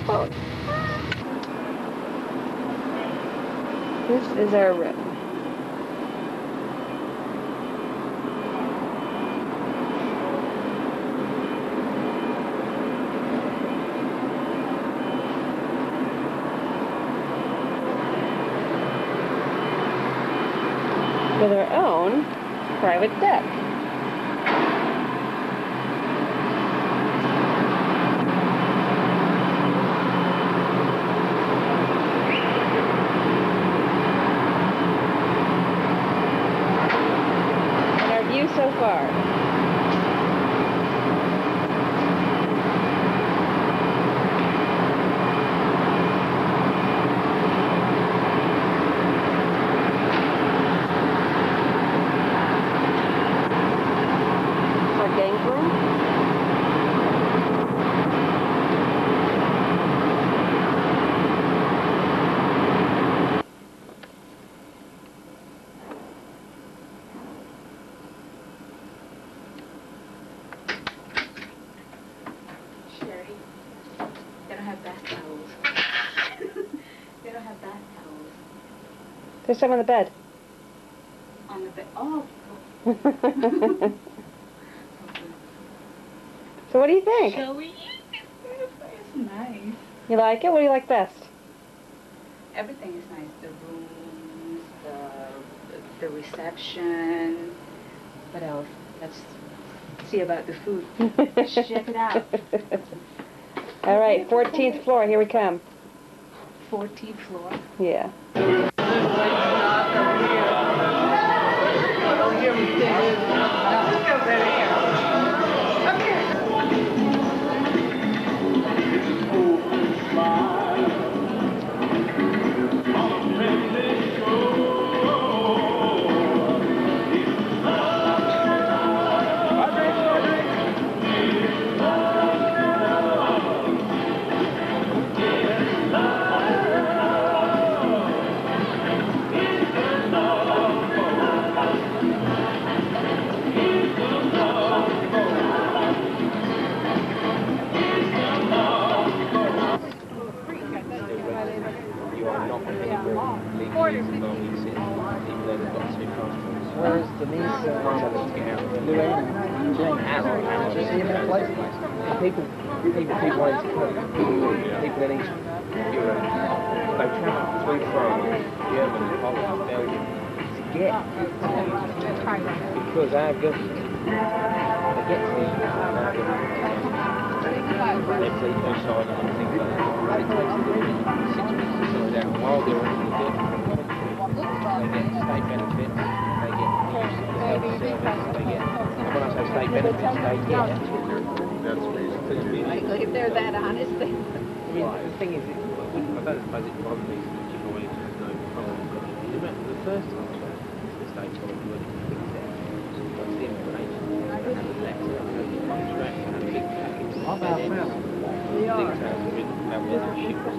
phone. This is our room. With our own private deck. And our view so far. There's some on the bed. On the bed. Oh. So what do you think? Shall we? It's nice. You like it? What do you like best? Everything is nice. The rooms, the reception. What else? Let's see about the food. Check it out. All right, 14th floor. Here we come. 14th floor. Yeah. Where's Denise people wanting to come, people in East Europe, they travel through France, Germany, Holland, Belgium to get because our government, they get to these people and our government, they sleep outside and things like that. And it takes them 6 weeks to sort it out. While they're in the government, they get state benefits, they get health service, they get, and when I say state benefits, they get. Like if they're that honest, then. I mean, the thing is, I don't suppose it bothers me so much if I wanted to know from the first time the state told me what it said. That's the information. I had a letter, I had a contract, I had a big package. What about now?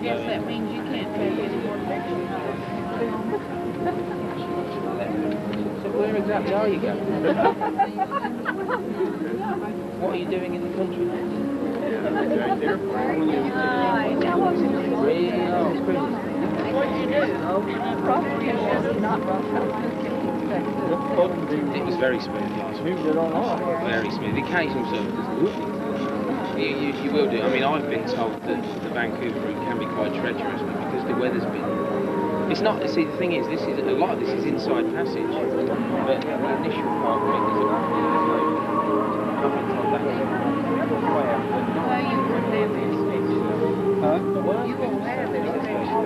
Yes, that means you can't take any more pictures. So where exactly are you going? What are you doing in the country now? Really? Oh, it's crazy. What do you do? Not It was very smooth. Very smooth. The occasional service is lovely. You will do. I mean, I've been told that the Vancouver route can be quite treacherous because the weather's been. It's not. See, the thing is, this is a lot of this is inside passage, but the initial part of it is a. I've been told that. Well, you were there very special. Huh? You were there very special.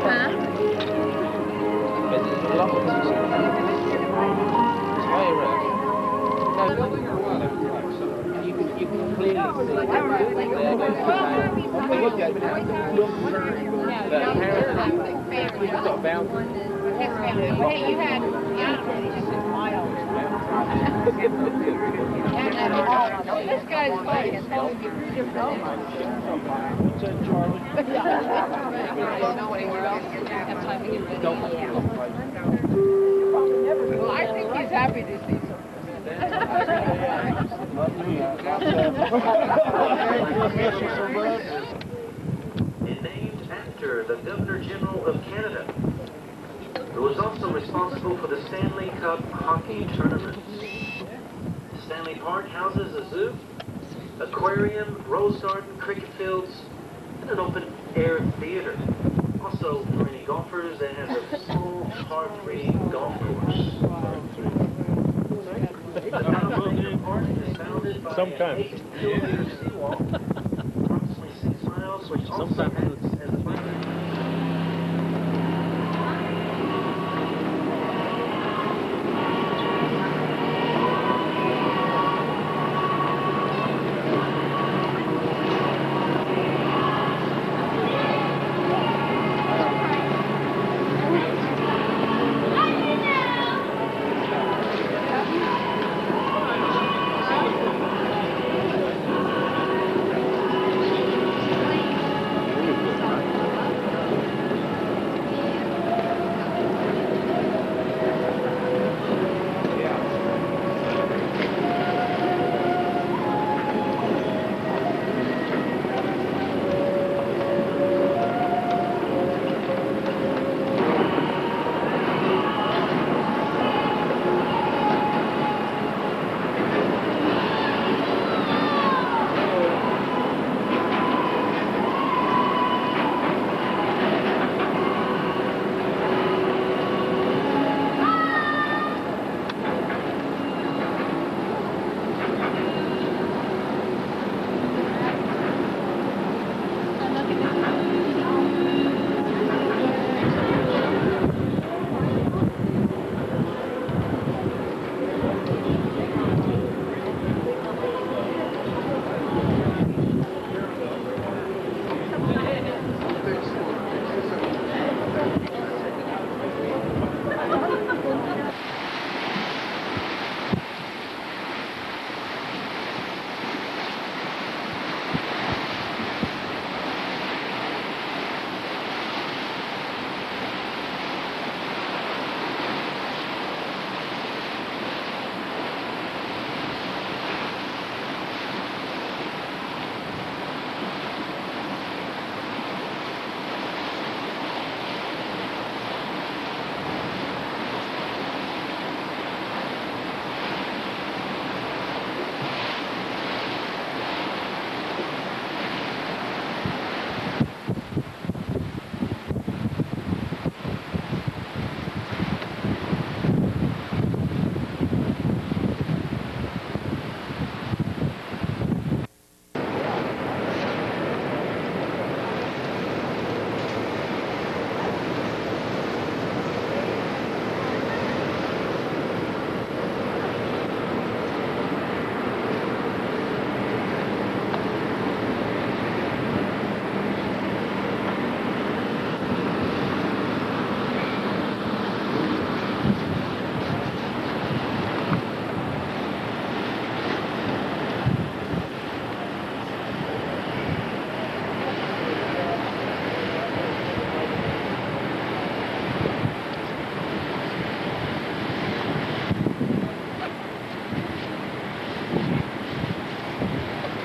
Huh? But there's a lot of things. Higher up. You can clearly see but apparently we've got a boundary. Hey, you had this guy's funny. It's supposed to be different. Well, I think he's happy to see something. named after the Governor General of Canada, who was also responsible for the Stanley Cup hockey tournaments. Stanley Park houses a zoo, aquarium, rose garden, cricket fields, and an open-air theater. Also, for any golfers, it has a small par-3 golf course. The National Park is bounded by an 8-kilometer seawall, approximately 6 miles, which also acts as a buffer.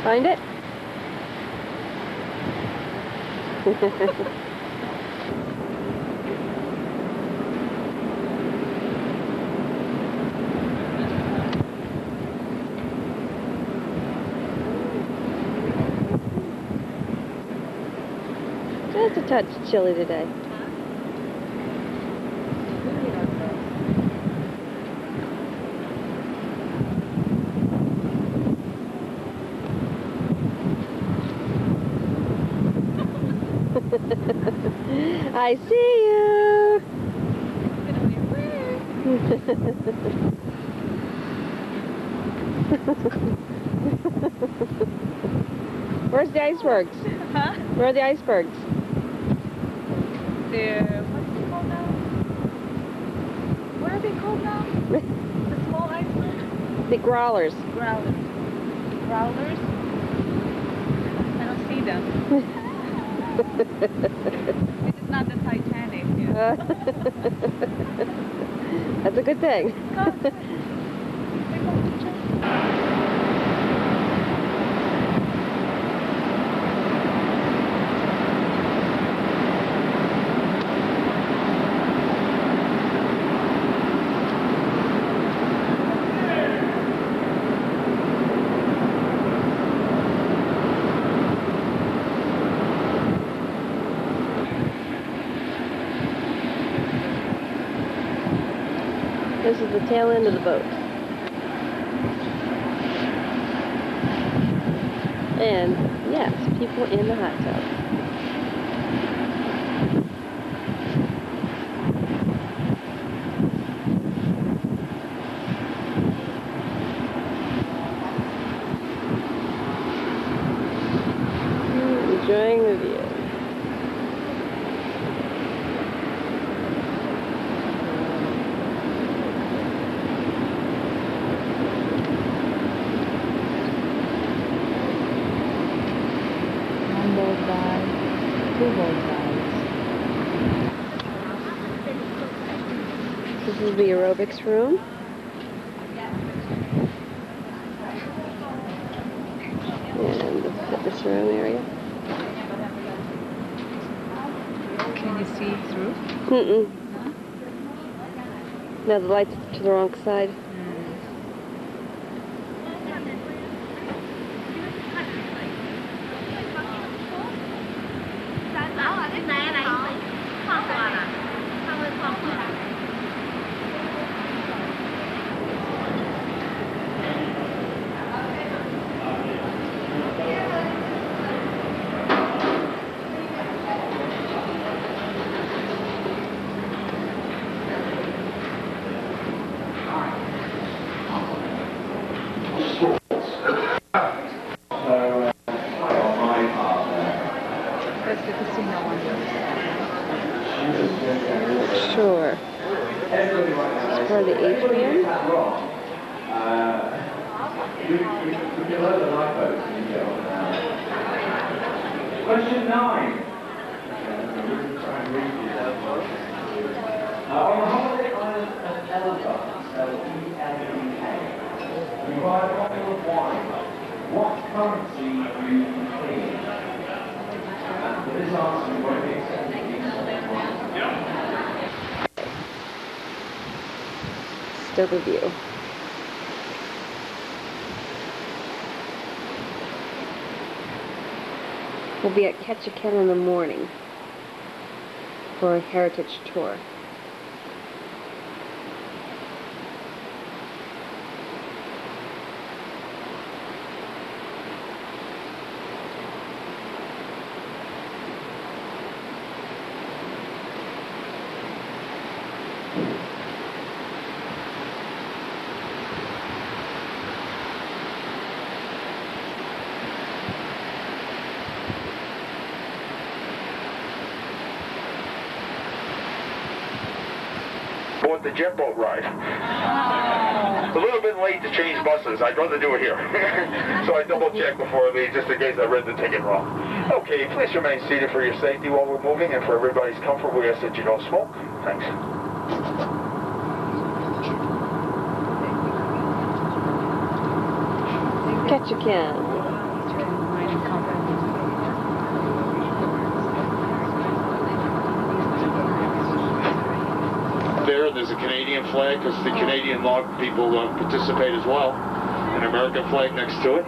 Find it? Just a touch chilly today. I see you. Where's the icebergs? Huh? Where are the icebergs? They're, what's it called now? What are they called now? The small icebergs? The growlers. Growlers. Growlers? I don't see them. This is not the Titanic. Yeah. That's a good thing. the tail end of the boat. And yes, people in the hot tub. Enjoying the view. One boat ride, two boat rides. This is the aerobics room. And the fitness room area. Can you see through? Mm-mm. No, the light's to the wrong side. That's the casino one. Sure. It's part of the atrium. Question 9. On the holiday island of Elba, L-E-L-E-A, you buy a bottle of wine. What currency do you pay? For this answer, you won't be accepted. Still the view. We'll be at Ketchikan in the morning for a heritage tour. Bought the jet boat ride. A little bit late to change buses. I'd rather do it here. So I double check before I leave just in case I read the ticket wrong. Okay, please remain seated for your safety while we're moving, and for everybody's comfort, we ask that you don't smoke. Thanks. Ketchikan. There's a Canadian flag because the Canadian log people participate as well. An American flag next to it.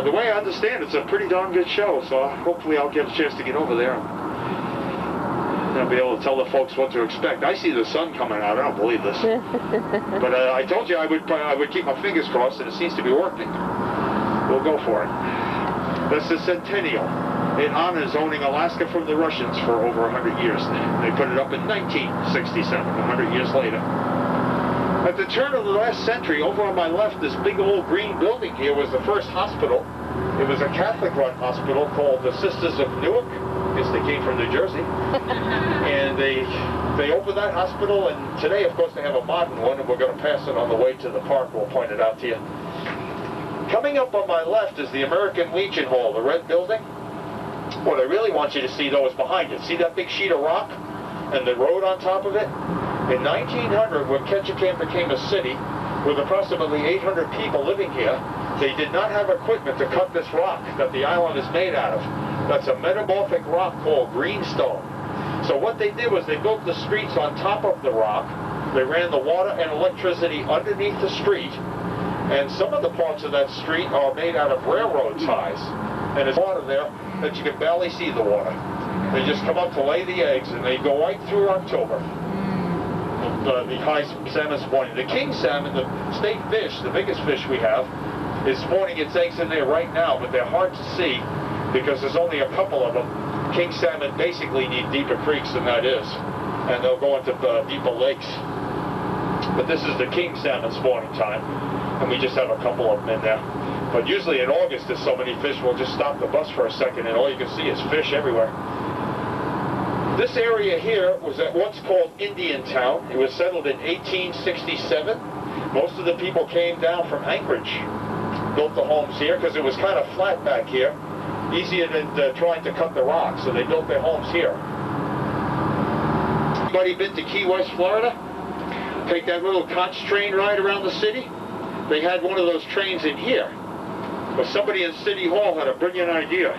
The way I understand it's a pretty darn good show, so hopefully I'll get a chance to get over there and I'll be able to tell the folks what to expect. I see the sun coming out. I don't believe this. But I told you I would keep my fingers crossed, and it seems to be working. We'll go for it. That's the centennial. It honors owning Alaska from the Russians for over 100 years. They put it up in 1967, 100 years later. At the turn of the last century, over on my left, this big old green building here was the first hospital. It was a Catholic-run hospital called the Sisters of Newark. I guess they came from New Jersey. And they opened that hospital, and today, of course, they have a modern one, and we're going to pass it on the way to the park. We'll point it out to you. Coming up on my left is the American Legion Hall, the red building. What I really want you to see, though, is behind it. See that big sheet of rock and the road on top of it? In 1900, when Ketchikan became a city, with approximately 800 people living here, they did not have equipment to cut this rock that the island is made out of. That's a metamorphic rock called greenstone. So what they did was they built the streets on top of the rock. They ran the water and electricity underneath the street. And some of the parts of that street are made out of railroad ties. And there's water there that you can barely see the water. They just come up to lay the eggs, and they go right through October. the high salmon spawning. The king salmon, the state fish, the biggest fish we have, is spawning its eggs in there right now, but they're hard to see because there's only a couple of them. King salmon basically need deeper creeks than that is, and they'll go into deeper lakes. But this is the king salmon spawning time, and we just have a couple of them in there. But usually in August, there's so many fish, we'll just stop the bus for a second, and all you can see is fish everywhere. This area here was at once called Indian Town. It was settled in 1867. Most of the people came down from Anchorage, built the homes here because it was kind of flat back here, easier than trying to cut the rocks, so they built their homes here. Anybody been to Key West, Florida? Take that little conch train ride around the city? They had one of those trains in here, but somebody in City Hall had a brilliant idea.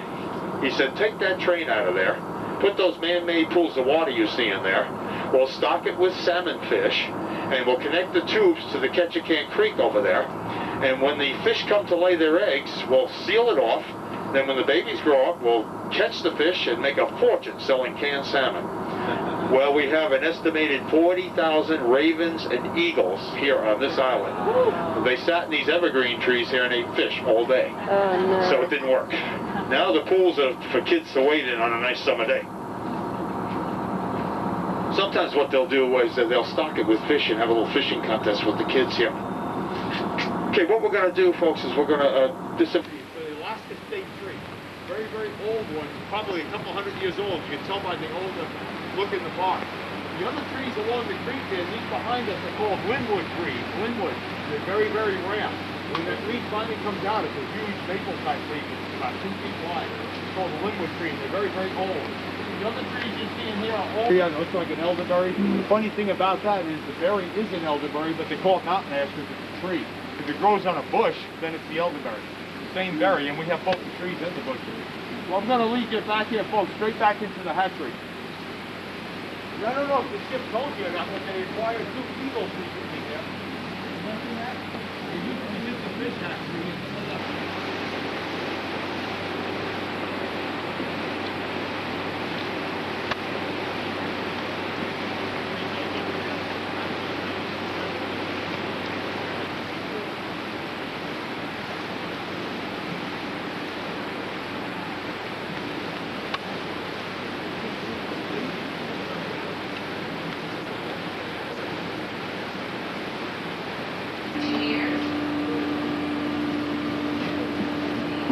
He said, take that train out of there, put those man-made pools of water you see in there, we'll stock it with salmon fish, and we'll connect the tubes to the Ketchikan Creek over there, and when the fish come to lay their eggs, we'll seal it off. Then when the babies grow up, we'll catch the fish and make a fortune selling canned salmon. Well, we have an estimated 40,000 ravens and eagles here on this island. They sat in these evergreen trees here and ate fish all day. Oh, no. So it didn't work. Now the pools are for kids to wade in on a nice summer day. Sometimes what they'll do is they'll stock it with fish and have a little fishing contest with the kids here. Okay, what we're going to do, folks, is we're going to disappear. The Alaska State tree, very, very old one, probably a couple hundred years old. You can tell by the older look in the bark. The other trees along the creek there, these behind us are called windwood trees. Windwood, they're very, very rare. When that leaf finally comes out, it's a huge maple-type leaf. It's about 2 feet wide. It's called a windwood tree, and they're very, very old. The other trees you see in here are all... Yeah, it looks like an elderberry. The funny thing about that is the berry is an elderberry, but they call it mountain ash because it's a tree. If it grows on a bush, then it's the elderberry. The same berry, and we have both the trees and the bushes. Well, I'm going to lead you back here, folks, straight back into the hatchery. I don't know if the ship told you or not, but they acquired 2 eagles recently there. Remember that? We did the fish hatchery.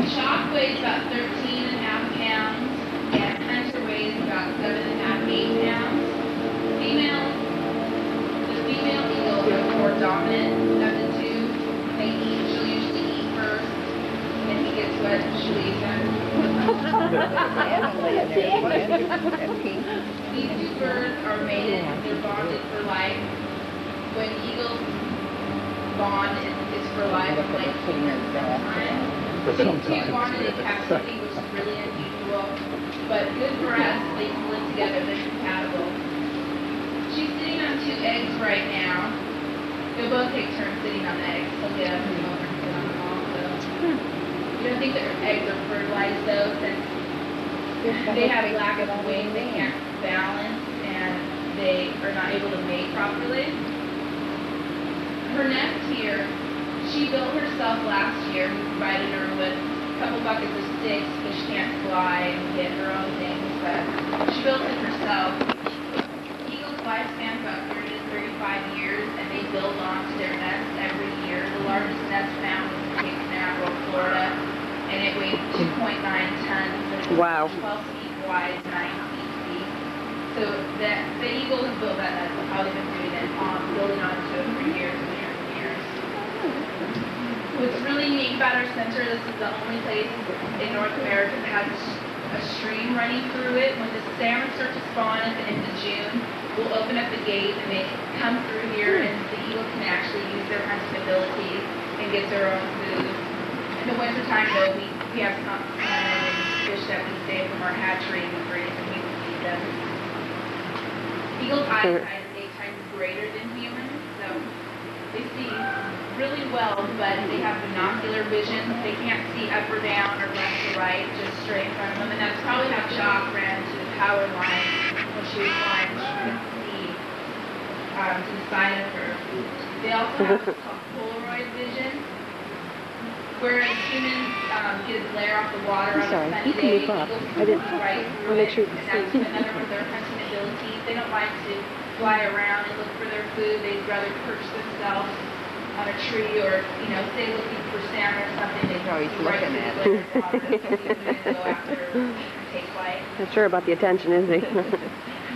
Shock weighs about 13.5 pounds, and hunter weighs about 7.5, 8 pounds. The female eagles are more dominant of the two. She'll usually eat first, and he gets wet and she leaves him. These 2 birds are mated, they're bonded for life. When eagles bond, is for life, like sometimes. These 2 bonded in captivity, which is really unusual, but good for us. They can live together, they're compatible. She's sitting on 2 eggs right now. They'll both take turns sitting on the eggs. They'll get up and go over and sit on them also. You don't think their eggs are fertilized though, since they have a lack of weight, they can't balance, and they are not able to mate properly. Her nest here, she built herself last year. We provided her with a couple buckets of sticks because she can't fly and get her own things, but she built it herself. Eagles' lifespan is about 30 to 35 years, and they build onto their nest every year. The largest nest found was in Cape Canaveral, Florida, and it weighed 2.9 tons. Wow. 12 feet wide, 9 feet deep. So the eagle has built that nest. How they've been doing it, building onto it for years and years and years. What's really unique about our center, this is the only place in North America that has a stream running through it. When the salmon start to spawn at the end of June, we'll open up the gate and they come through here, and the eagle can actually use their hunting abilities and get their own food. In the wintertime, though, we have some fish that we save from our hatchery and we freeze and we feed them. Eagles' eyesight in daytime is greater than humans, so they see really well, but they have binocular vision. They can't see up or down or left or right, just straight in front of them. And that's probably how Jock ran to the power line when she was flying. She couldn't see to the side of her. They also have what's called Polaroid vision, whereas humans get a glare off the water on a sunny day. Eagles can look right through it, and that's another one of their hunting abilities. They don't like to fly around and look for their food. They'd rather perch themselves on a tree, or, you know, say looking for salmon or something. They go right through the glare of water and go after and take flight. Not sure about the attention, is he?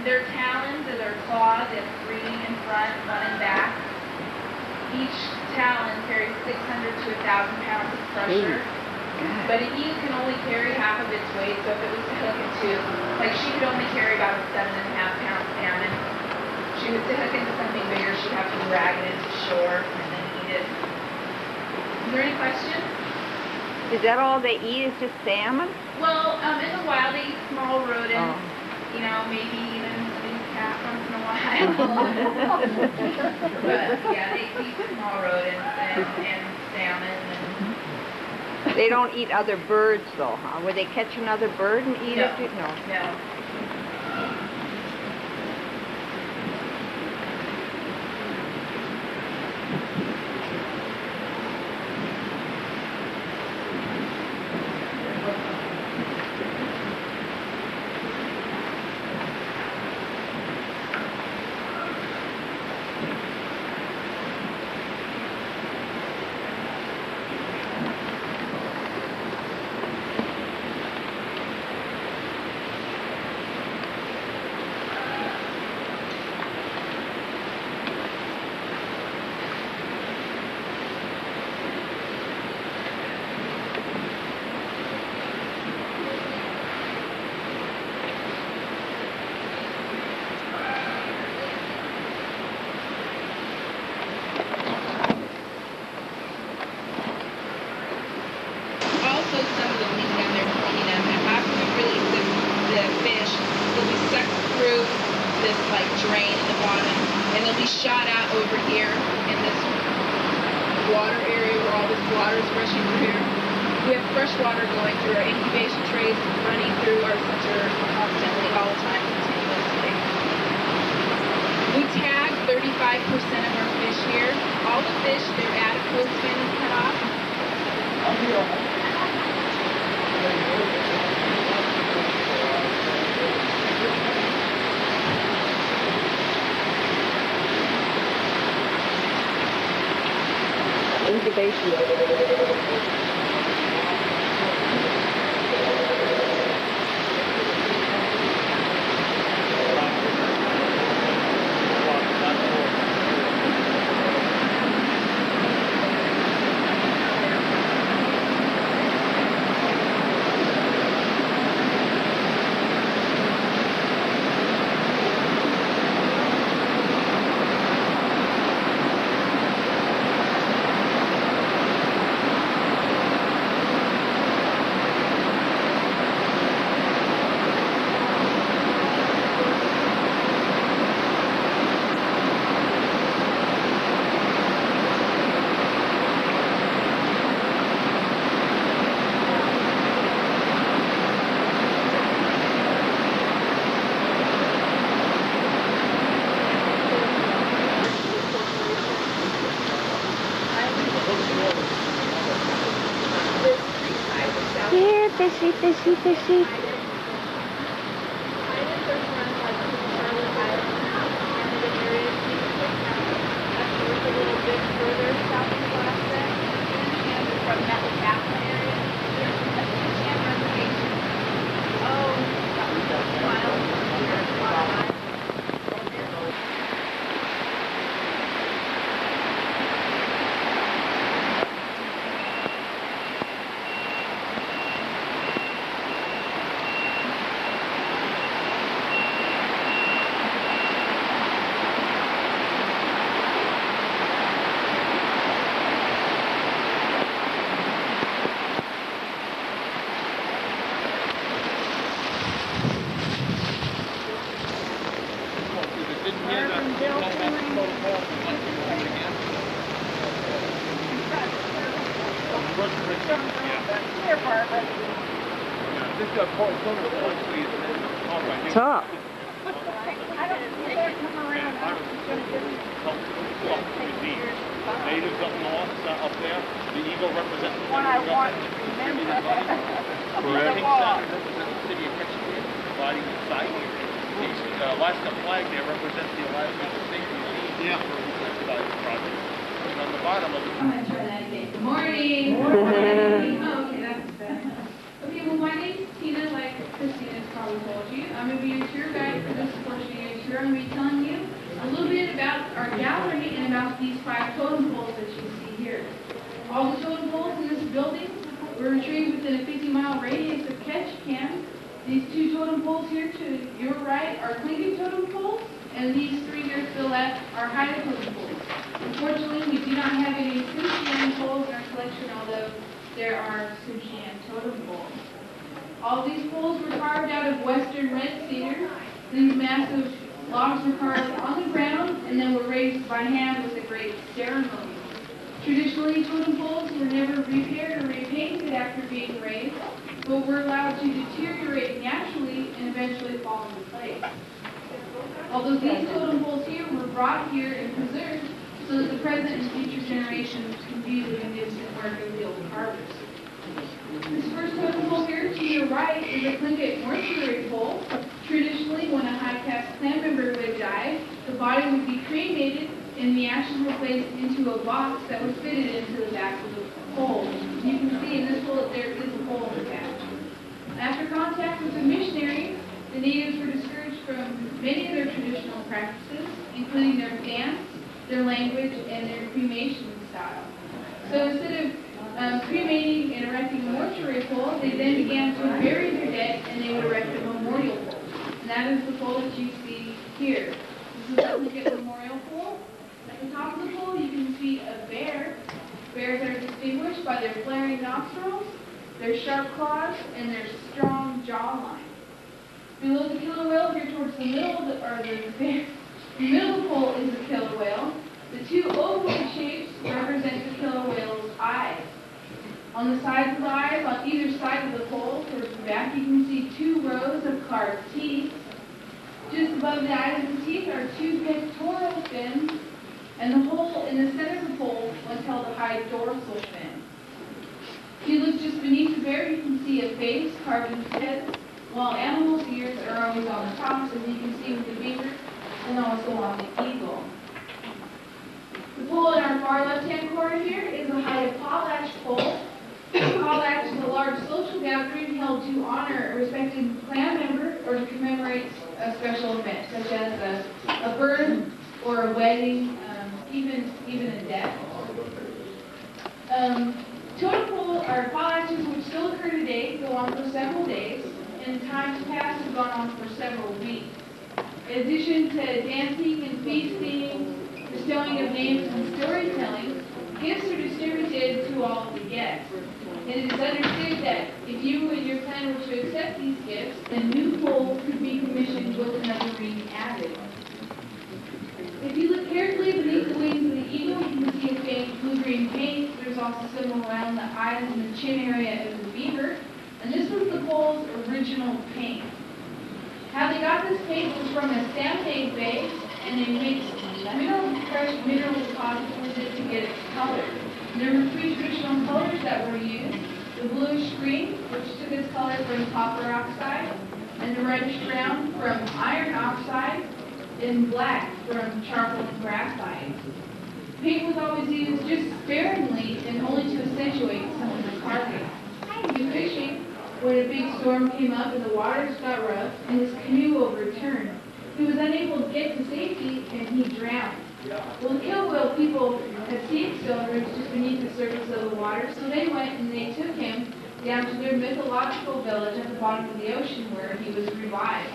Their talons are their claws. They have 3 in front, 1 in back. Each talon carries 600 to 1,000 pounds of pressure. But an eel can only carry half of its weight, so if it was to hook into, like she could only carry about a 7.5-pound salmon. If she was to hook into something bigger, she'd have to drag it into shore and then eat it. Is there any questions? Is that all they eat, is just salmon? Well, in the wild they eat small rodents. You know, maybe even cat once in a while. But yeah, they eat small rodents and salmon. And they don't eat other birds though, huh? Would they catch another bird and eat it? No. No. Fishy. Top. Natives up north, up there, the eagle represents the One I want to remember. remember. The pink center represents the city of Ketchikan, providing the site. The Alaska flag there represents the Alaska State Museum for the project. And on the bottom of it. I'm going to try that again. Good morning. Morning. Oh, okay, that's better. Okay, well, my name's Tina, like Christina's probably told you. I'm going to be your tour guide for this portion of your tour. I'm going to be telling you a little bit about our gallery and about these 5 totem poles that you see here. All the totem poles in this building were retrieved within a 50-mile radius of Ketchikan. These 2 totem poles here to your right are Clinton totem poles, and these 3 here to the left are Haida totem poles. Unfortunately, we do not have any Sushian poles in our collection, although there are Sushian totem poles. All these poles were carved out of western red cedar. These massive logs were carved on the ground and then were raised by hand with a great ceremony. Traditionally, totem poles were never repaired or repainted after being raised, but were allowed to deteriorate naturally and eventually fall into place. Although these totem poles here were brought here and preserved so that the present and future generations can view the magnificent work of the old carvers. This first totem pole here to your right is a Tlingit mortuary pole. Traditionally, when a high caste clan member would die, the body would be cremated and the ashes were placed into a box that was fitted into the back of the pole. You can see in this pole there is a hole attached. After contact with the missionaries, the natives were discouraged from many of their traditional practices, including their dance, their language, and their cremation style. So instead of cremating and erecting a mortuary pole, they then began to bury their dead and they would erect a memorial pole. And that is the pole that you see here. This is the Tlingit memorial pole. At the top of the pole, you can see a bear. Bears are distinguished by their flaring nostrils, their sharp claws, and their strong jawline. Below the killer whale, here towards the middle of the middle of the pole is the killer whale. The 2 ovoid shapes represent the killer whale's eyes. On the sides of the eyes, on either side of the pole, towards the back, you can see 2 rows of carved teeth. Just above the eyes of the teeth are 2 pectoral fins, and the hole in the center of the pole was held a high dorsal fin. If you look just beneath the bear, you can see a face carved into the head, while animals' ears are always on the tops, as you can see with the beaver, and also on the eagle. The pole in our far left-hand corner here is a Haida potlatch pole. Potlatch is a large social gathering held to honor a respected clan member or to commemorate a special event, such as a birth or a wedding, even a death. Totem pole or potlatches, which still occur today, go on for several days, and times past have gone on for several weeks. In addition to dancing and feasting, bestowing of names and storytelling, gifts are distributed to all of the guests. And it is understood that if you and your clan were to accept these gifts, then new poles could be commissioned with another ring added. If you look carefully beneath the wings of the eagle, you can see a faint blue-green paint. There's also some around the eyes and the chin area of the beaver. And this was the pole's original paint. How they got this paint was from a salmonade base, and they mixed fresh mineral deposits with it to get its color. There were 3 traditional colors that were used: the bluish green, which took its color from copper oxide, and the reddish brown from iron oxide, and black from charcoal and graphite. Paint was always used just sparingly and only to accentuate some of the carving. In fishing, when a big storm came up and the waters got rough and his canoe overturned, he was unable to get to safety and he drowned. Well, the killer whale people had seen stone roots just beneath the surface of the water, so they went and they took him down to their mythological village at the bottom of the ocean where he was revived.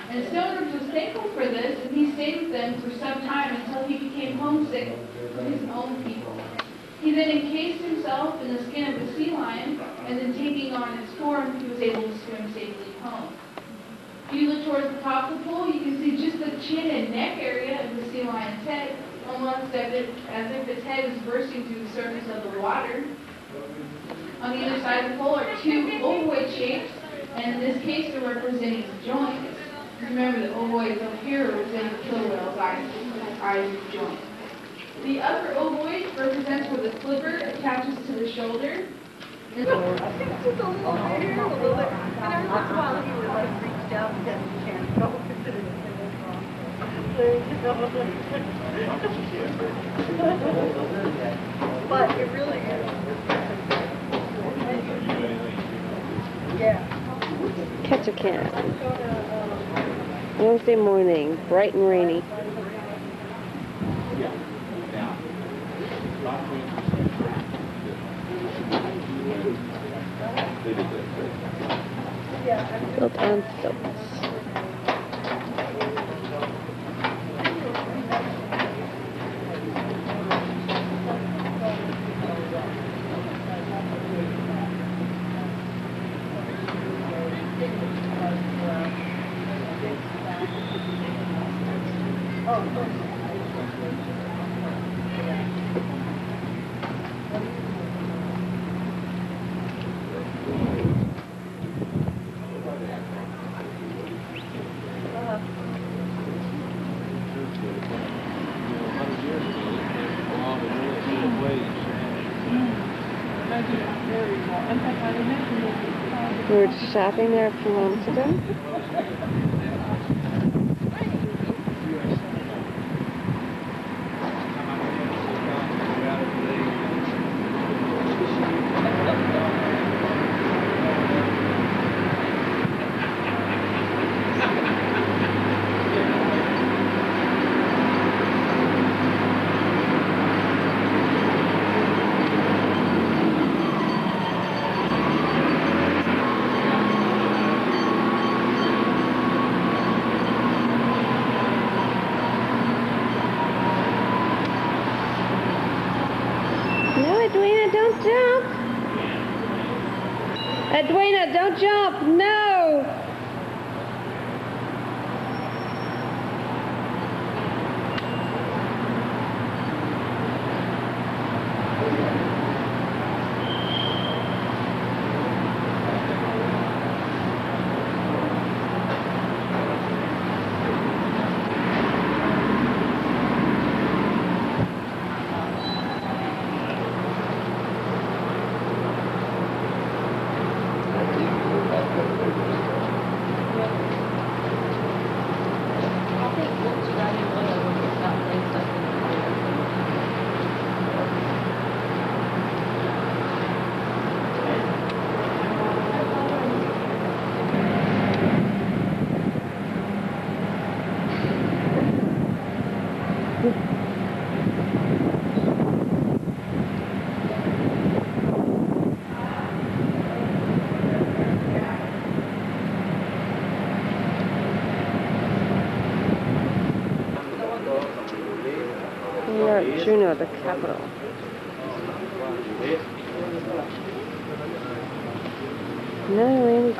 And Stonebridge was thankful for this, and he stayed with them for some time until he became homesick for his own people. He then encased himself in the skin of a sea lion, and then taking on its form, he was able to swim safely home. If you look towards the top of the pool, you can see just the chin and neck area of the sea lion's head, almost as if its head is bursting through the surface of the water. On the other side of the pool are 2 ovoid shapes, and in this case they're representing joints. Remember, the ovoid up here is in the killer whale's eyes joint. The upper ovoid represents where the flipper attaches to the shoulder. I think it's just a little bit, a little bit. And every once in a while he would like reach down and get a chance to go. But it really is. Yeah. Ketchikan. Wednesday morning, bright and rainy. Built on stilts. We were shopping there a few months ago. Edwina, don't jump! Edwina, don't jump! No! We are at Juneau, the capital. No rainy day.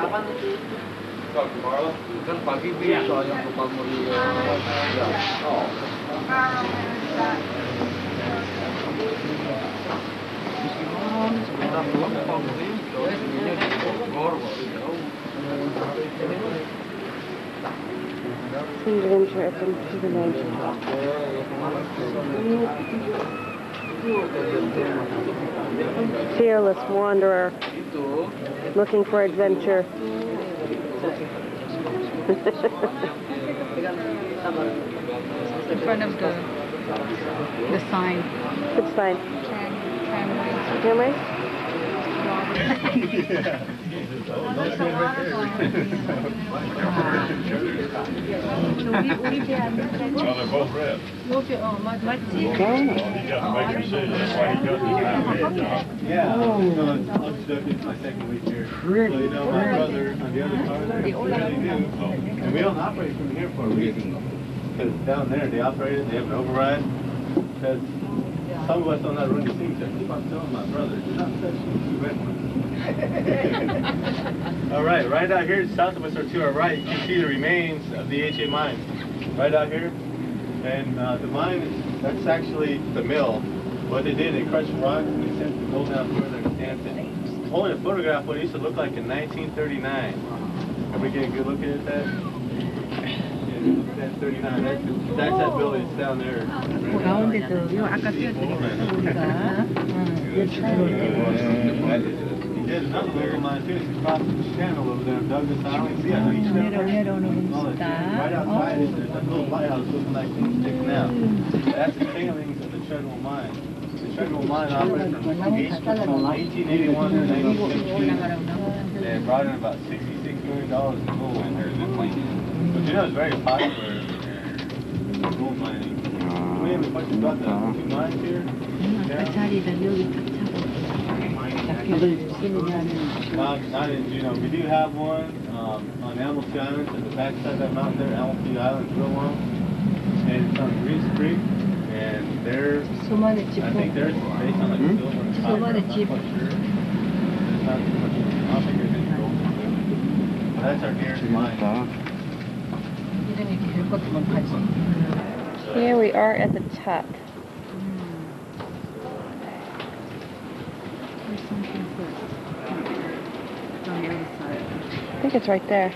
Adventure up into the mountains. Fearless wanderer, looking for adventure. In front of the sign. Which sign? Tramways? Well, they're both red. Yeah, I'm stuck in my second week here. So, you know, my brother on the other car there, really new. And we don't operate from here for a reason. Because down there, they operate it, they have an override. Because some of us on that run, you see, I keep on telling my brother, do not touch these red ones. All right out here, south of us or to our right, you can see the remains of the HA mine. Right out here. And the mine, that's actually the mill. What they did, they crushed rocks and they sent the gold down further to Stanton. I'm holding a photograph of what it used to look like in 1939. Ever get a good look at that? That's 39. That's that building that's down there. 가운데도 요 아까 띄워드린 우리가 들어올 때 He did another local mine too. He's across the channel over there, Douglas Island. See that beach down there? 내려오는 All that shit. Right outside is there's that little lighthouse looking like it's sticking out. That's the tailings of the Treadwell mine. The Treadwell mine operated from 1881 to 1962. They brought in about $66 million in gold. But you know it's very popular in gold mining. We have a question about the two mines here. 아까 자리를 여기 딱 Not in Juneau. We do have one on Amity Island, to the backside of that mountain there. Amity Island is real long. And it's on Reese Creek. And they're, I think they're based on like silver and copper. I'm not quite sure. There's not too much. I don't think there's any gold in there. But that's our nearest mine. Here we are at the top. I think it's right there.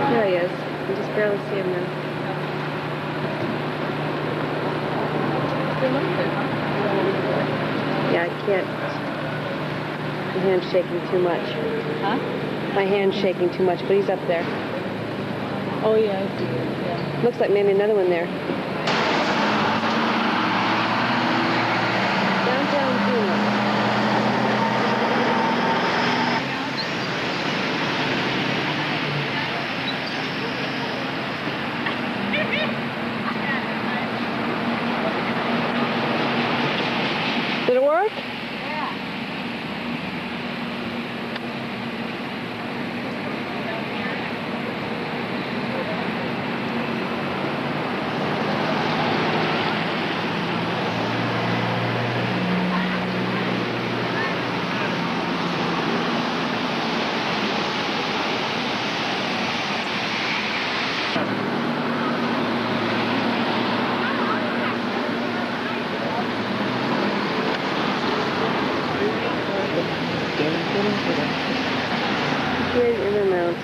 There he is. You just barely see him now. Yeah, I can't. My hand's shaking too much. Huh? My hand's shaking too much, but he's up there. Oh yeah, I see it. Yeah. Looks like maybe another one there. Downtown Juneau. Did it work? Hid in the mountains.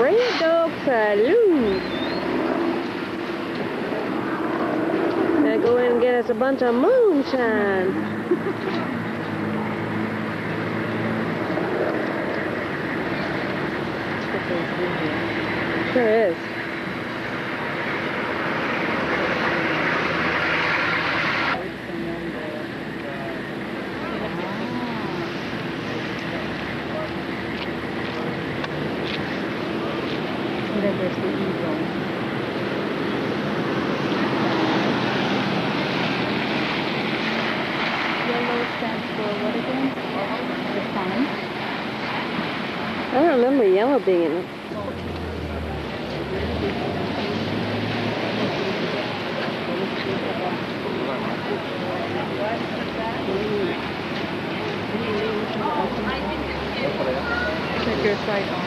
Red Dog Saloon. Gotta go in and get us a bunch of moonshine. Sure is. There's the eagle. Yellow stands for what again? The sun. I don't remember yellow being in it. Check your sidearm.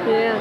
Yeah.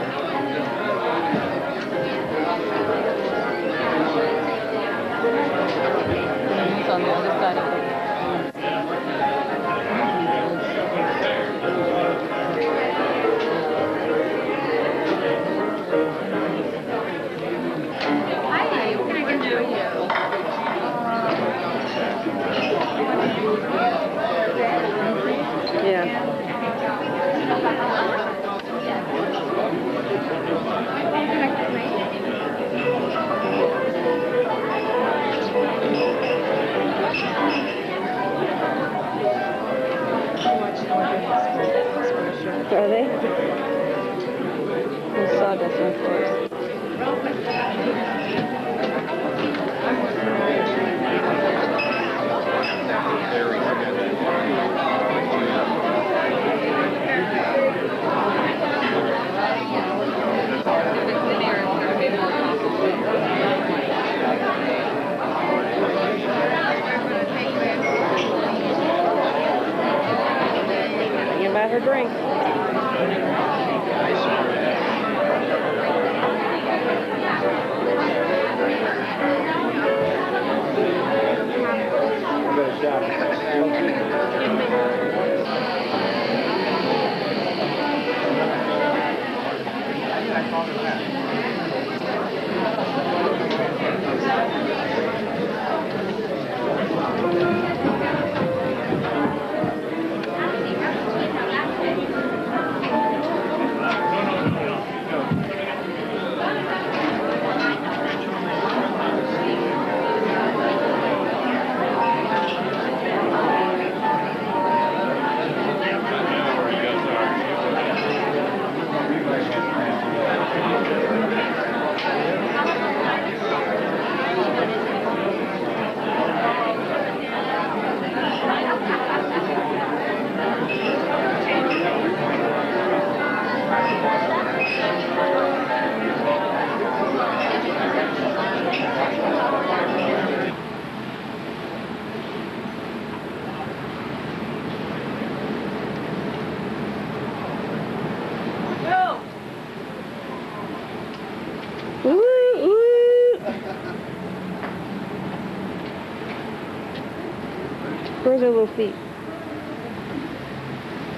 Where's their little feet?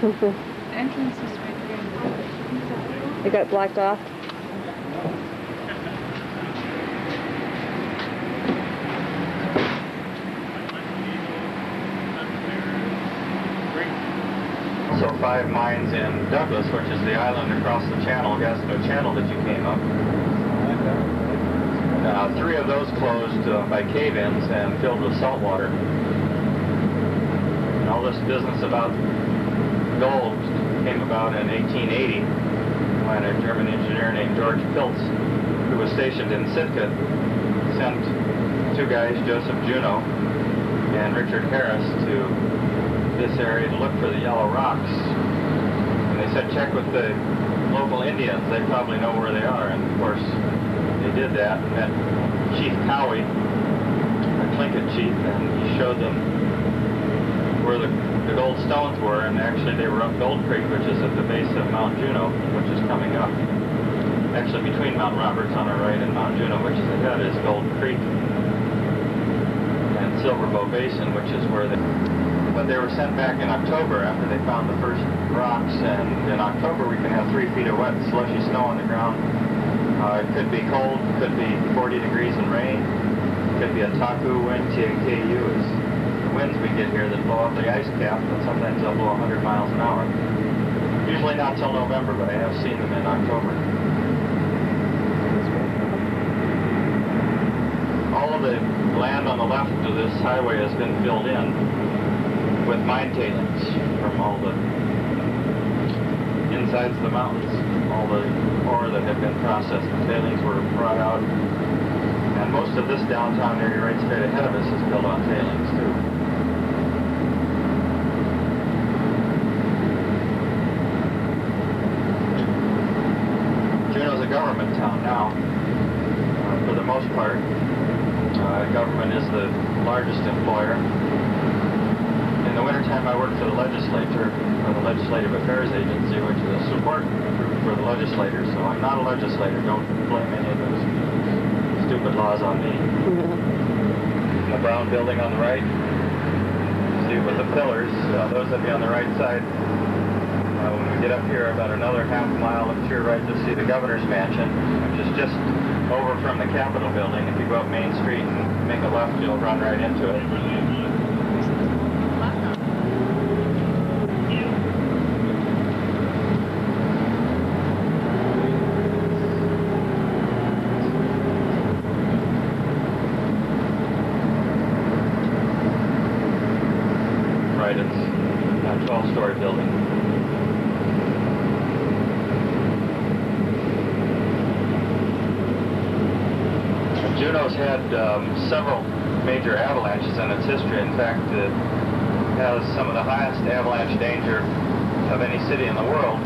Entrance is right there. They got blacked off. So 5 mines in Douglas, which is the island across the channel, Gaston Channel that you came up. 3 of those closed by cave-ins and filled with salt water. And all this business about gold came about in 1880 when a German engineer named George Pilz, who was stationed in Sitka, sent 2 guys, Joseph Juneau and Richard Harris, to this area to look for the yellow rocks. And they said, check with the local Indians, they probably know where they are. And of course, they did that and met Chief Cowie, a Tlingit chief, and he showed them where the gold stones were, and actually they were up Gold Creek, which is at the base of Mount Juneau, which is coming up. Actually between Mount Roberts on our right and Mount Juneau, which is ahead, is Gold Creek and Silver Bow Basin, which is where they... But they were sent back in October after they found the first rocks, and in October we can have 3 feet of wet, slushy snow on the ground. It could be cold, could be 40 degrees and rain, could be a taku wind, TAKU is the winds we get here that blow up the ice cap, but sometimes they'll blow 100 miles an hour. Usually not till November, but I have seen them in October. All of the land on the left of this highway has been filled in with mine tailings from all the insides of the mountains, all the ore that had been processed. The tailings were brought out, and most of this downtown area right straight ahead of us is built on tailings too. Juneau's a government town now, for the most part. Government is the largest employer. In the wintertime, I work for the legislature, or the Legislative Affairs Agency, which is a support group for the legislators. So I'm not a legislator. Don't blame any of those stupid laws on me. The brown building on the right, see with the pillars, those that be on the right side. When we get up here about another half mile up to your right, you'll see the governor's mansion, which is just over from the Capitol building. If you go up Main Street and make a left, you'll run right into it. Right, it's a 12-story building. Juneau's had several major avalanches in its history. In fact, it has some of the highest avalanche danger of any city in the world.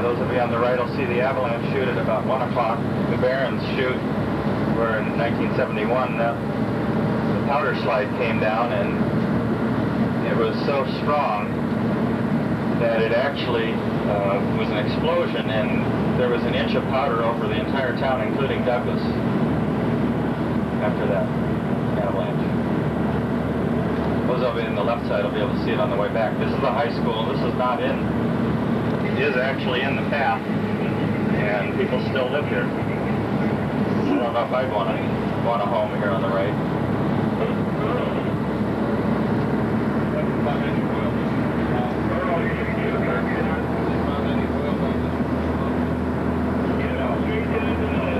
Those of you on the right will see the avalanche chute at about 1 o'clock. The Barrens chute, where in 1971 the powder slide came down, and it was so strong that it actually was an explosion, and there was an inch of powder over the entire town, including Douglas, after that avalanche. Those of you on the left side will be able to see it on the way back. This is the high school. This is not in, it is actually in the path, and people still live here. I don't know if I'd want a home here on the right.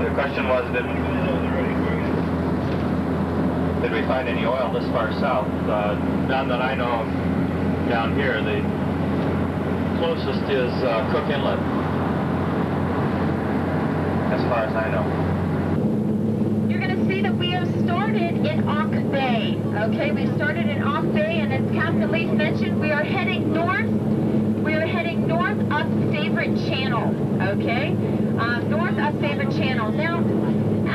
The question was, did we find any oil this far south? None that I know of down here. The closest is Cook Inlet, as far as I know. You're going to see that we have started in Auk Bay. Okay, we've started in Auk Bay, and as Captain Leaf mentioned, we are heading north. We are heading north up Favorite Channel. Okay, north up Favorite Channel. Now,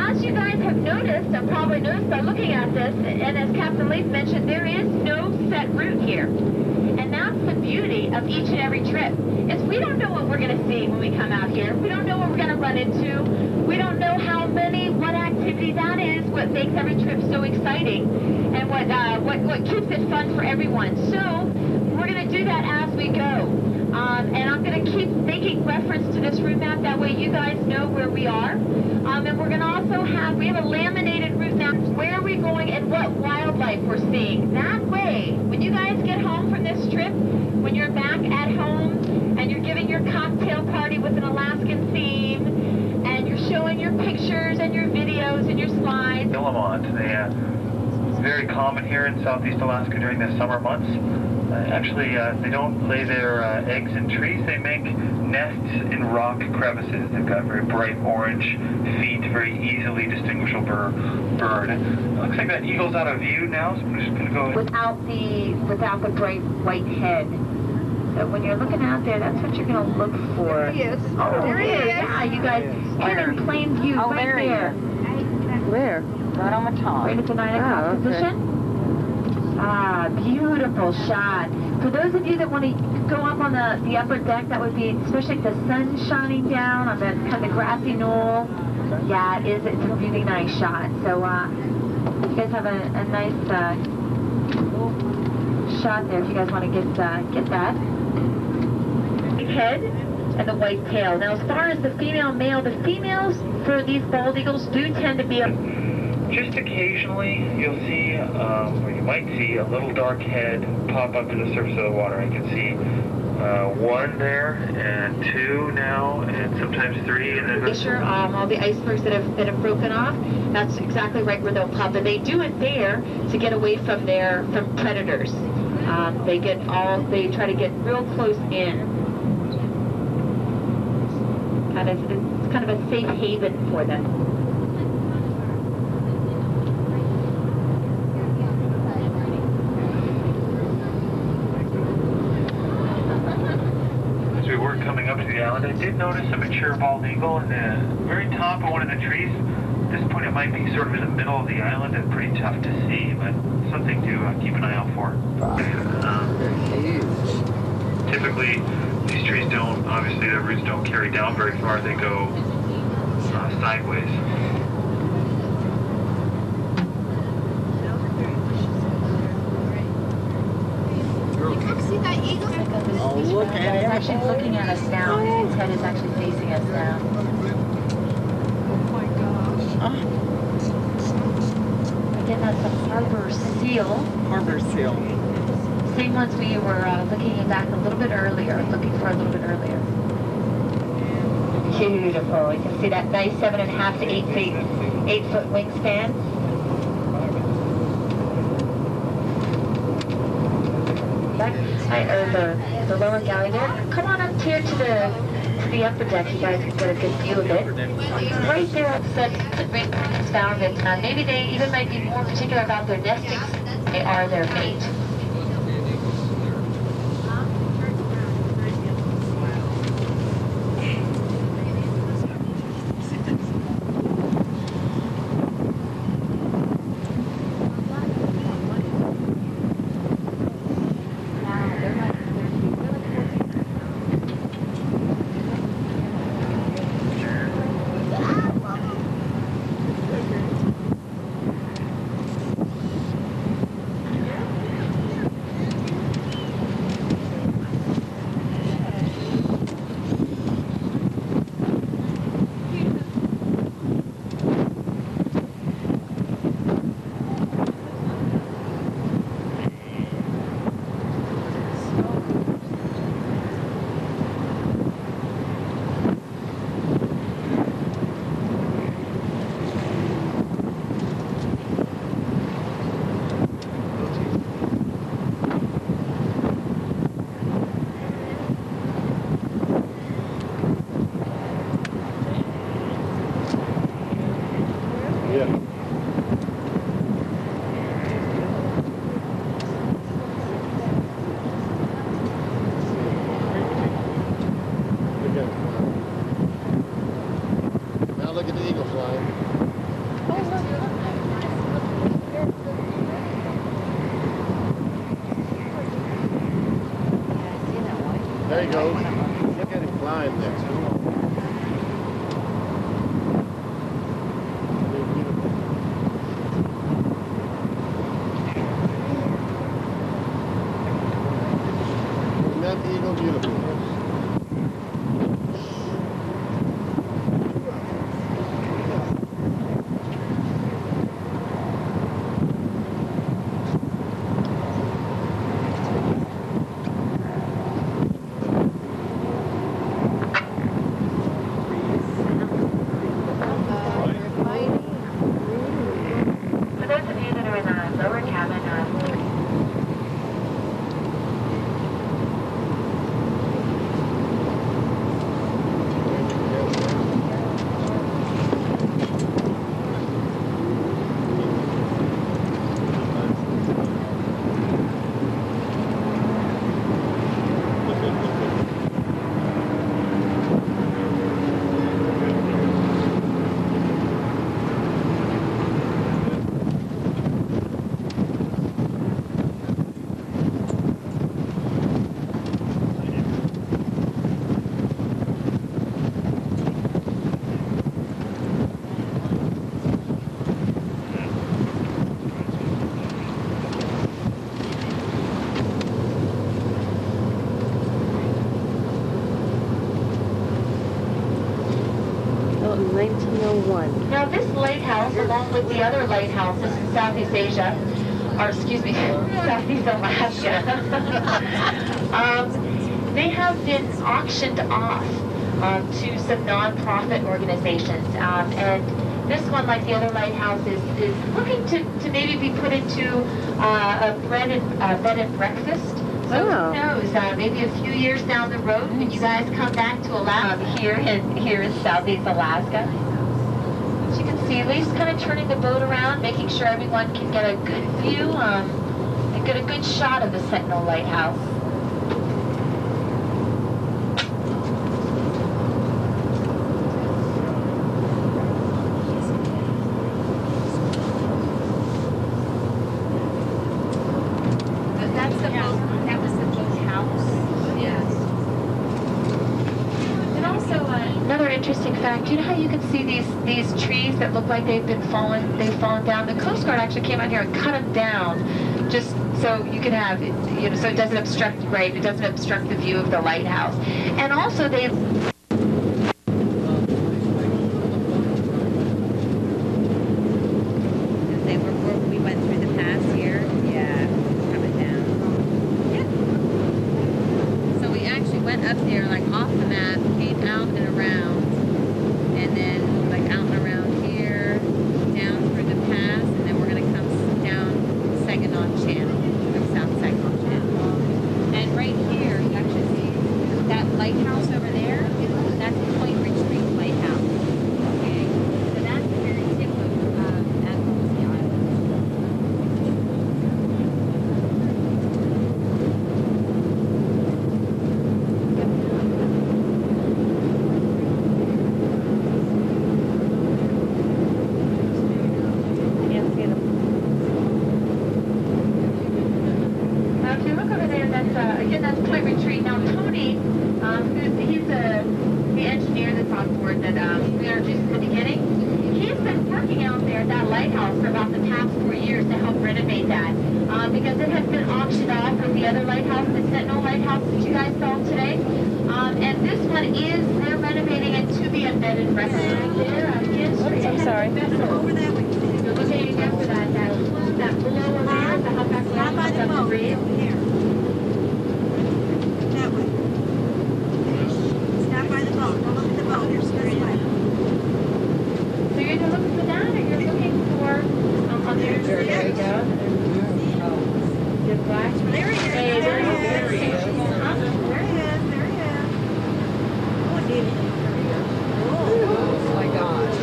as as you guys have noticed, and probably noticed by looking at this, and as Captain Leaf mentioned, there is no set route here. And that's the beauty of each and every trip, is we don't know what we're going to see when we come out here. We don't know what we're going to run into. We don't know how many, what activity that is, what makes every trip so exciting, and what keeps it fun for everyone. So we're going to do that as we go. And I'm going to keep making reference to this route map. That way you guys know where we are. And we're going to also we have a laminated route map. Where are we going and what wildlife we're seeing. That way, when you guys get home from this trip, when you're back at home and you're giving your cocktail party with an Alaskan theme, and you're showing your pictures and your videos and your slides. Guillemot, it's very common here in southeast Alaska during the summer months. Actually, they don't lay their eggs in trees. They make nests in rock crevices. They've got very bright orange feet, very easily distinguishable bird. It looks like that eagle's out of view now, so I'm just going to go... Without the bright white head. So when you're looking out there, that's what you're going to look for. There he is. Oh, there he is. Yeah, you guys, here in plain view, right there. Where? Right on the top. Right at the 9 o'clock position. Ah, beautiful shot. For those of you that want to go up on the upper deck, that would be, especially if the sun's shining down on that kind of grassy knoll. Yeah, it's a really nice shot. So you guys have a nice shot there if you guys want to get that. Head and the white tail. Now, as far as the female-male, the females for these bald eagles do tend to be Just occasionally, you'll see, or you might see, a little dark head pop up to the surface of the water. I can see one there, and two now, and sometimes three. And then Glacier, all the icebergs that have broken off. That's exactly right where they'll pop, and they do it there to get away from predators. They try to get real close in, and it's kind of a safe haven for them. Coming up to the island, I did notice a mature bald eagle in the very top of one of the trees. At this point, it might be sort of in the middle of the island and pretty tough to see, but something to keep an eye out for. Typically, these trees obviously their roots don't carry down very far. They go sideways. Oh, look at it. It's actually looking at us now. His head is actually facing us now. Oh my gosh. Again, that's a harbor seal. Harbor seal. Same ones we were looking back a little bit earlier, looking for a little bit earlier. Beautiful. You can see that nice 7.5 to 8 foot wingspan. Or the lower galley there. Come on up here to the upper deck. You guys can get a good view of it. Right there, it said the great Queen's found it. Maybe they even might be more particular about their nesting. They are their mate. There he goes. Look at him flying there. Isn't that the eagle beautiful? For those of you that are in the lower cabin, Built in 1901. now this lighthouse, along with the other lighthouses in Southeast Asia, or excuse me, Southeast Alaska, they have been auctioned off to some non-profit organizations. And this one, like the other lighthouses, is looking to maybe be put into a bed and breakfast. So who knows, maybe a few years down the road when you guys come back to Alaska, here in Southeast Alaska. As you can see, at least kind of turning the boat around, making sure everyone can get a good view and get a good shot of the Sentinel Lighthouse. Interesting fact, you know how you can see these trees that look like they've fallen down? The Coast Guard actually came out here and cut them down just so you can have, you know, so it doesn't obstruct, right, it doesn't obstruct the view of the lighthouse. And also they we went through the pass here. Yeah, coming down. Yeah. So we actually went up there like off the map, came out and around. And then like out and around here, down through the pass, and then we're going to come down Saginaw Channel, like South Saginaw Channel. And right here, you actually see that lighthouse over there, that's Point Retreat Lighthouse. Okay, so that's the very tip of Admiralty Island. Because it has been auctioned off with the other lighthouse, the Sentinel Lighthouse that you guys saw today. And this one is, they're renovating it to be a bed and breakfast. I'm sorry. Over that way. You're looking after that below over there, the humpback whale comes up to breathe. That way. Stand by the boat. Don't look at the boat. You're straight away. So you're either looking for that or you're looking for on there. There you go. There he is. Hey, there he is. There he is. There he is. There he is. Oh, David. Oh my gosh.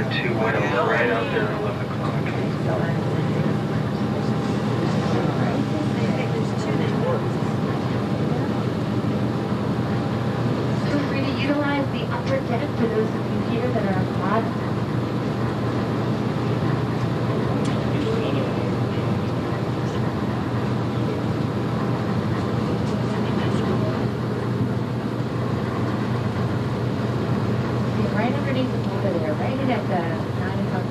got two whales right out there at 11 o'clock. Feel free to utilize the upper deck for those of you here that are abroad. Right underneath the water there, right at the 9 o'clock.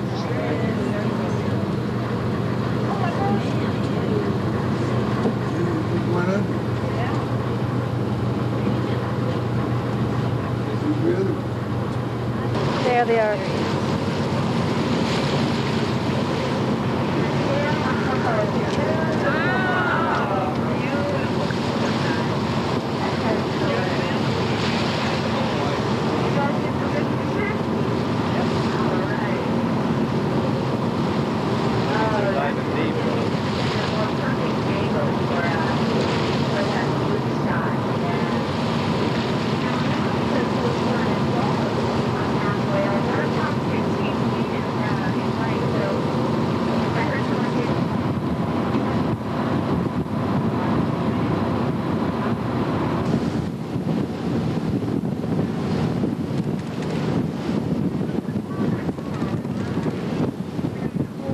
There they are.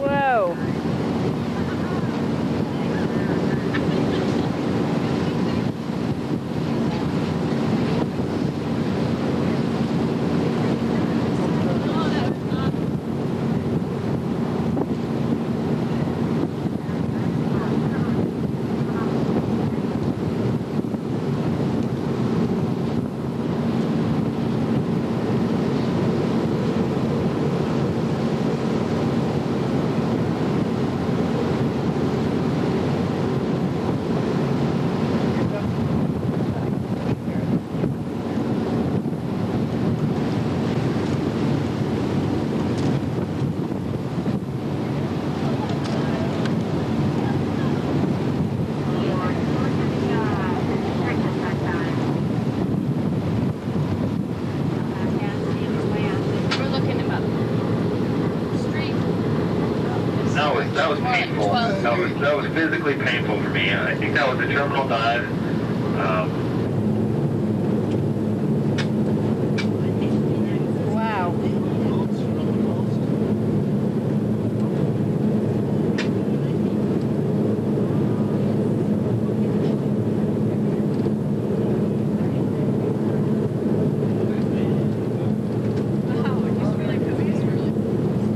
Whoa. That was painful. That was physically painful for me. I think that was a terminal dive. Wow.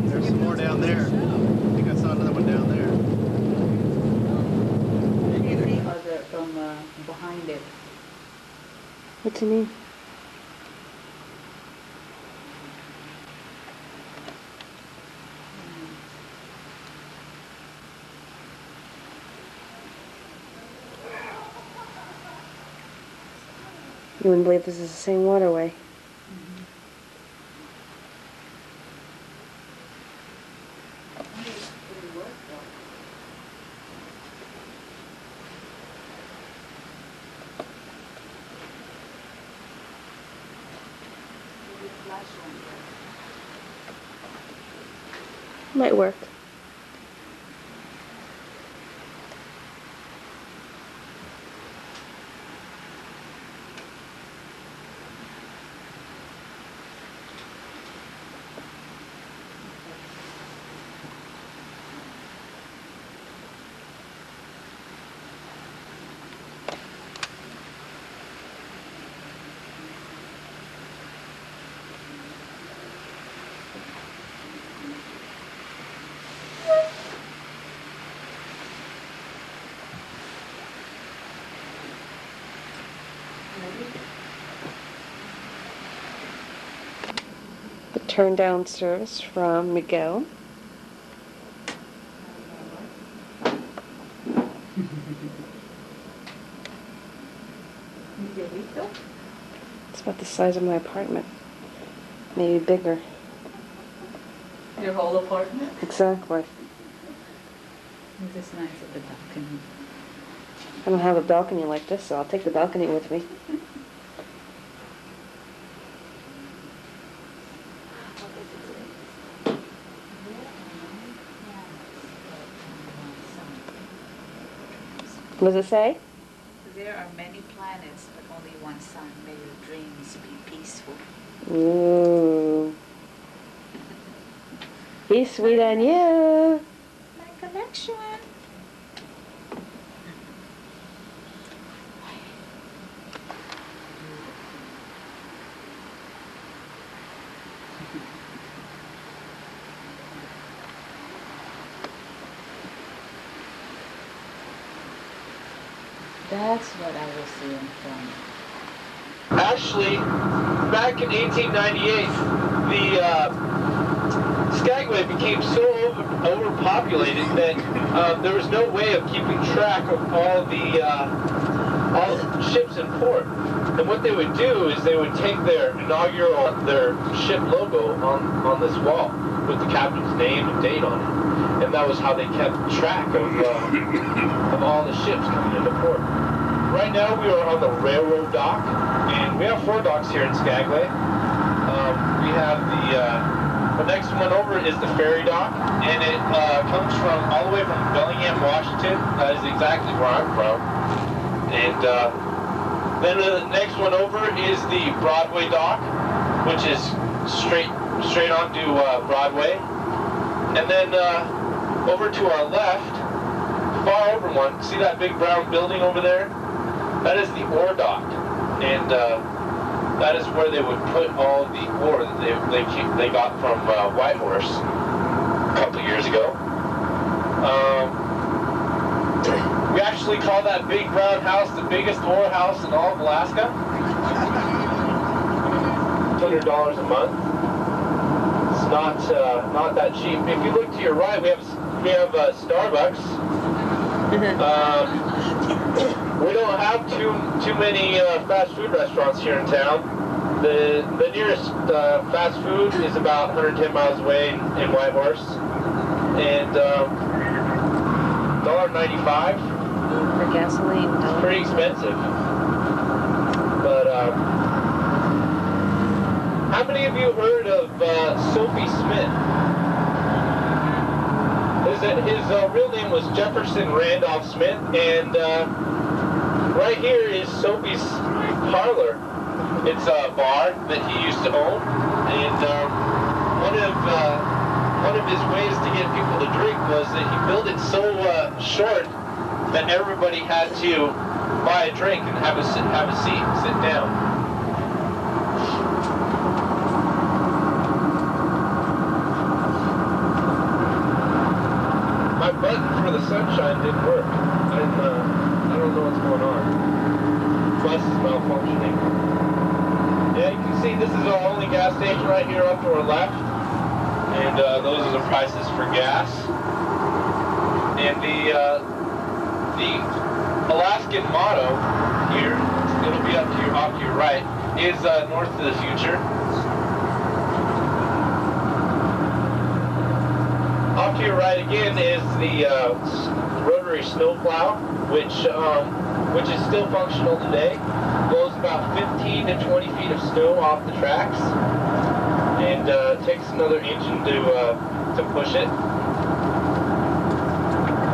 There's some more down there. I think I saw another one down there. From behind it. What do you mean? You wouldn't believe this is the same waterway. Might work. The turn down service from Miguel. It's about the size of my apartment. Maybe bigger. Your whole apartment? Exactly. It's just nice at the balcony. I don't have a balcony like this, so I'll take the balcony with me. What does it say? There are many planets, but only one sun. May your dreams be peaceful. Ooh. He's sweet on you. My collection. That's what I was seeing from. Actually, back in 1898, the Skagway became so overpopulated that there was no way of keeping track of all the ships in port. And what they would do is they would take their ship logo on this wall with the captain's name and date on it. And that was how they kept track of all the ships coming into port. Right now we are on the railroad dock, and we have 4 docks here in Skagway. We have the next one over is the ferry dock, and it comes from all the way from Bellingham, Washington. That is exactly where I'm from. And then the next one over is the Broadway dock, which is straight onto Broadway. And then over to our left, far over one, see that big brown building over there? That is the ore dock, and that is where they would put all the ore that they got from Whitehorse a couple of years ago. We actually call that big brown house the biggest ore house in all of Alaska. $100 a month. It's not that cheap. If you look to your right, we have Starbucks. We don't have too many fast food restaurants here in town. The nearest fast food is about 110 miles away in Whitehorse, and $1.95 for gasoline. It's pretty expensive. But how many of you heard of Sophie Smith? His real name was Jefferson Randolph Smith, and right here is Sophie's parlor. It's a bar that he used to own, and one of his ways to get people to drink was that he built it so short that everybody had to buy a drink and have a seat, sit down. My button for the sunshine didn't work. I don't know what's going on. Bus is malfunctioning. Yeah, you can see this is our only gas station right here up to our left. And those are the prices for gas. And the Alaskan motto here, it'll be off to your right, is North to the Future. Off to your right again is the rotary snowplow, which is still functional today. Blows about 15 to 20 feet of snow off the tracks, and takes another engine to push it.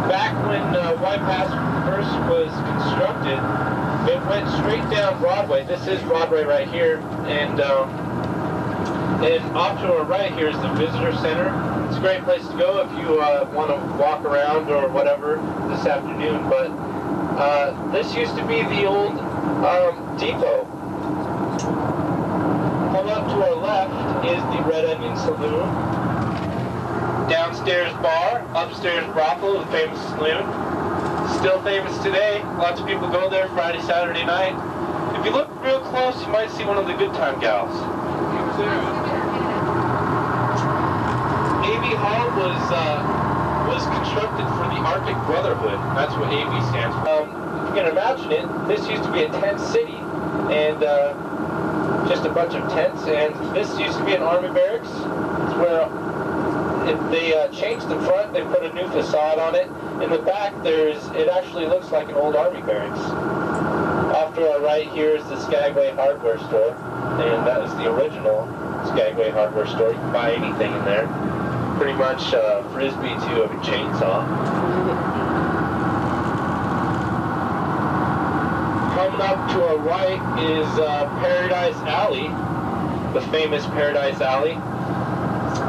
Back when White Pass first was constructed, it went straight down Broadway. This is Broadway right here, and off to our right here is the Visitor Center. It's a great place to go if you want to walk around or whatever this afternoon, but this used to be the old depot. Come up to our left is the Red Onion Saloon. Downstairs bar, upstairs brothel, the famous saloon. Still famous today. Lots of people go there Friday, Saturday night. If you look real close, you might see one of the Good Time gals. A.B. Hall was constructed for the Arctic Brotherhood. That's what A.B. stands for. You can imagine it. This used to be a tent city, and just a bunch of tents. And this used to be an army barracks. It's where they changed the front. They put a new facade on it. In the back, it actually looks like an old army barracks. Off to our right here is the Skagway hardware store, and that is the original Skagway hardware store. You can buy anything in there. Pretty much frisbee to a chainsaw. coming up to our right is Paradise Alley, the famous Paradise Alley.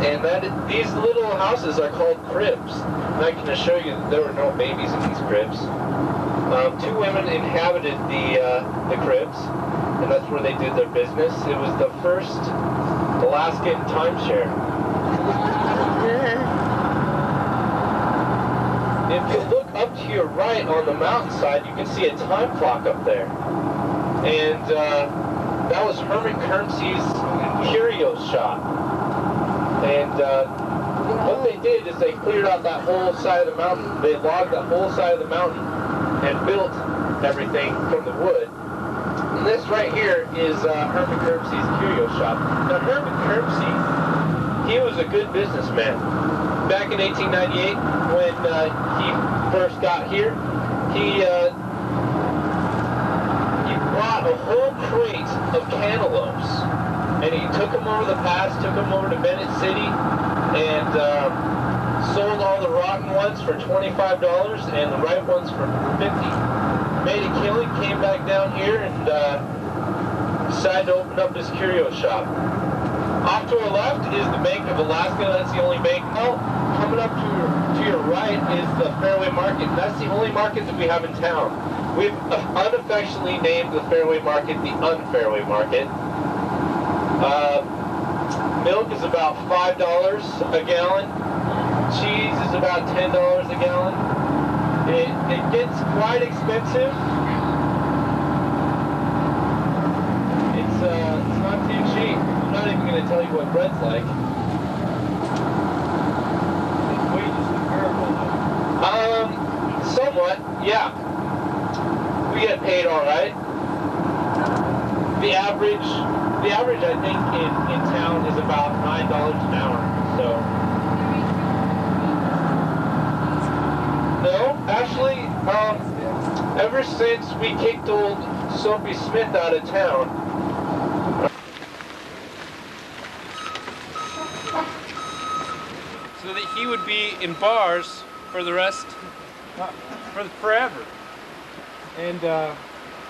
And these little houses are called cribs. And I can assure you that there were no babies in these cribs. Two women inhabited the cribs, and that's where they did their business. It was the first Alaskan timeshare. If you look up to your right on the mountainside, you can see a time clock up there. And that was Herman Currency's curio shop. And what they did is they cleared out that whole side of the mountain. They logged that whole side of the mountain and built everything from the wood. And this right here is Herman Currency's curio shop. Now Herman Currency, he was a good businessman. Back in 1898, when he first got here, he bought a whole crate of cantaloupes, and he took them over the pass, took them over to Bennett City, and sold all the rotten ones for $25 and the ripe ones for $50. Made a killing, came back down here, and decided to open up his curio shop. Off to our left is the Bank of Alaska. That's the only bank. Oh, coming up to your right is the Fairway Market. That's the only market that we have in town. We've unaffectionately named the Fairway Market the Unfairway Market. Milk is about $5 a gallon. Cheese is about $10 a gallon. It gets quite expensive. It's not too cheap. I'm not even going to tell you what bread's like. Wages comparable. Somewhat, yeah. We get paid all right. The average I think in town is about $9 an hour. So no, actually, ever since we kicked old Soapy Smith out of town, so that he would be in bars for the rest, for forever. And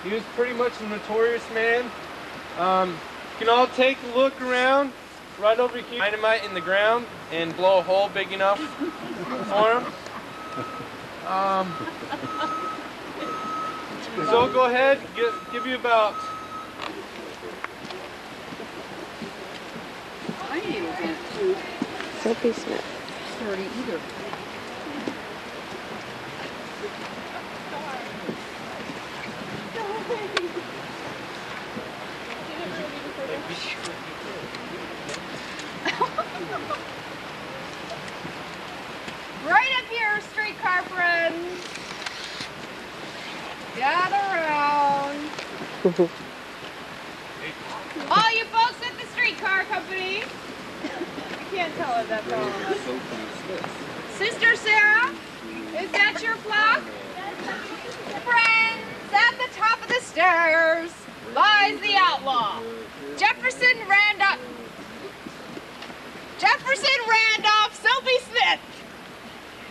he was pretty much a notorious man. You can all take a look around right over here. Dynamite in the ground and blow a hole big enough for him. So go ahead, give you about. I ain't even been to Soapy Smith. 30 either. Right up here, streetcar friends. Gather around. All you folks at the streetcar company. You can't tell it, that's all of us. Sister Sarah, is that your flock? Friends, at the top of the stairs lies the outlaw, Jefferson Randolph Soapy Smith.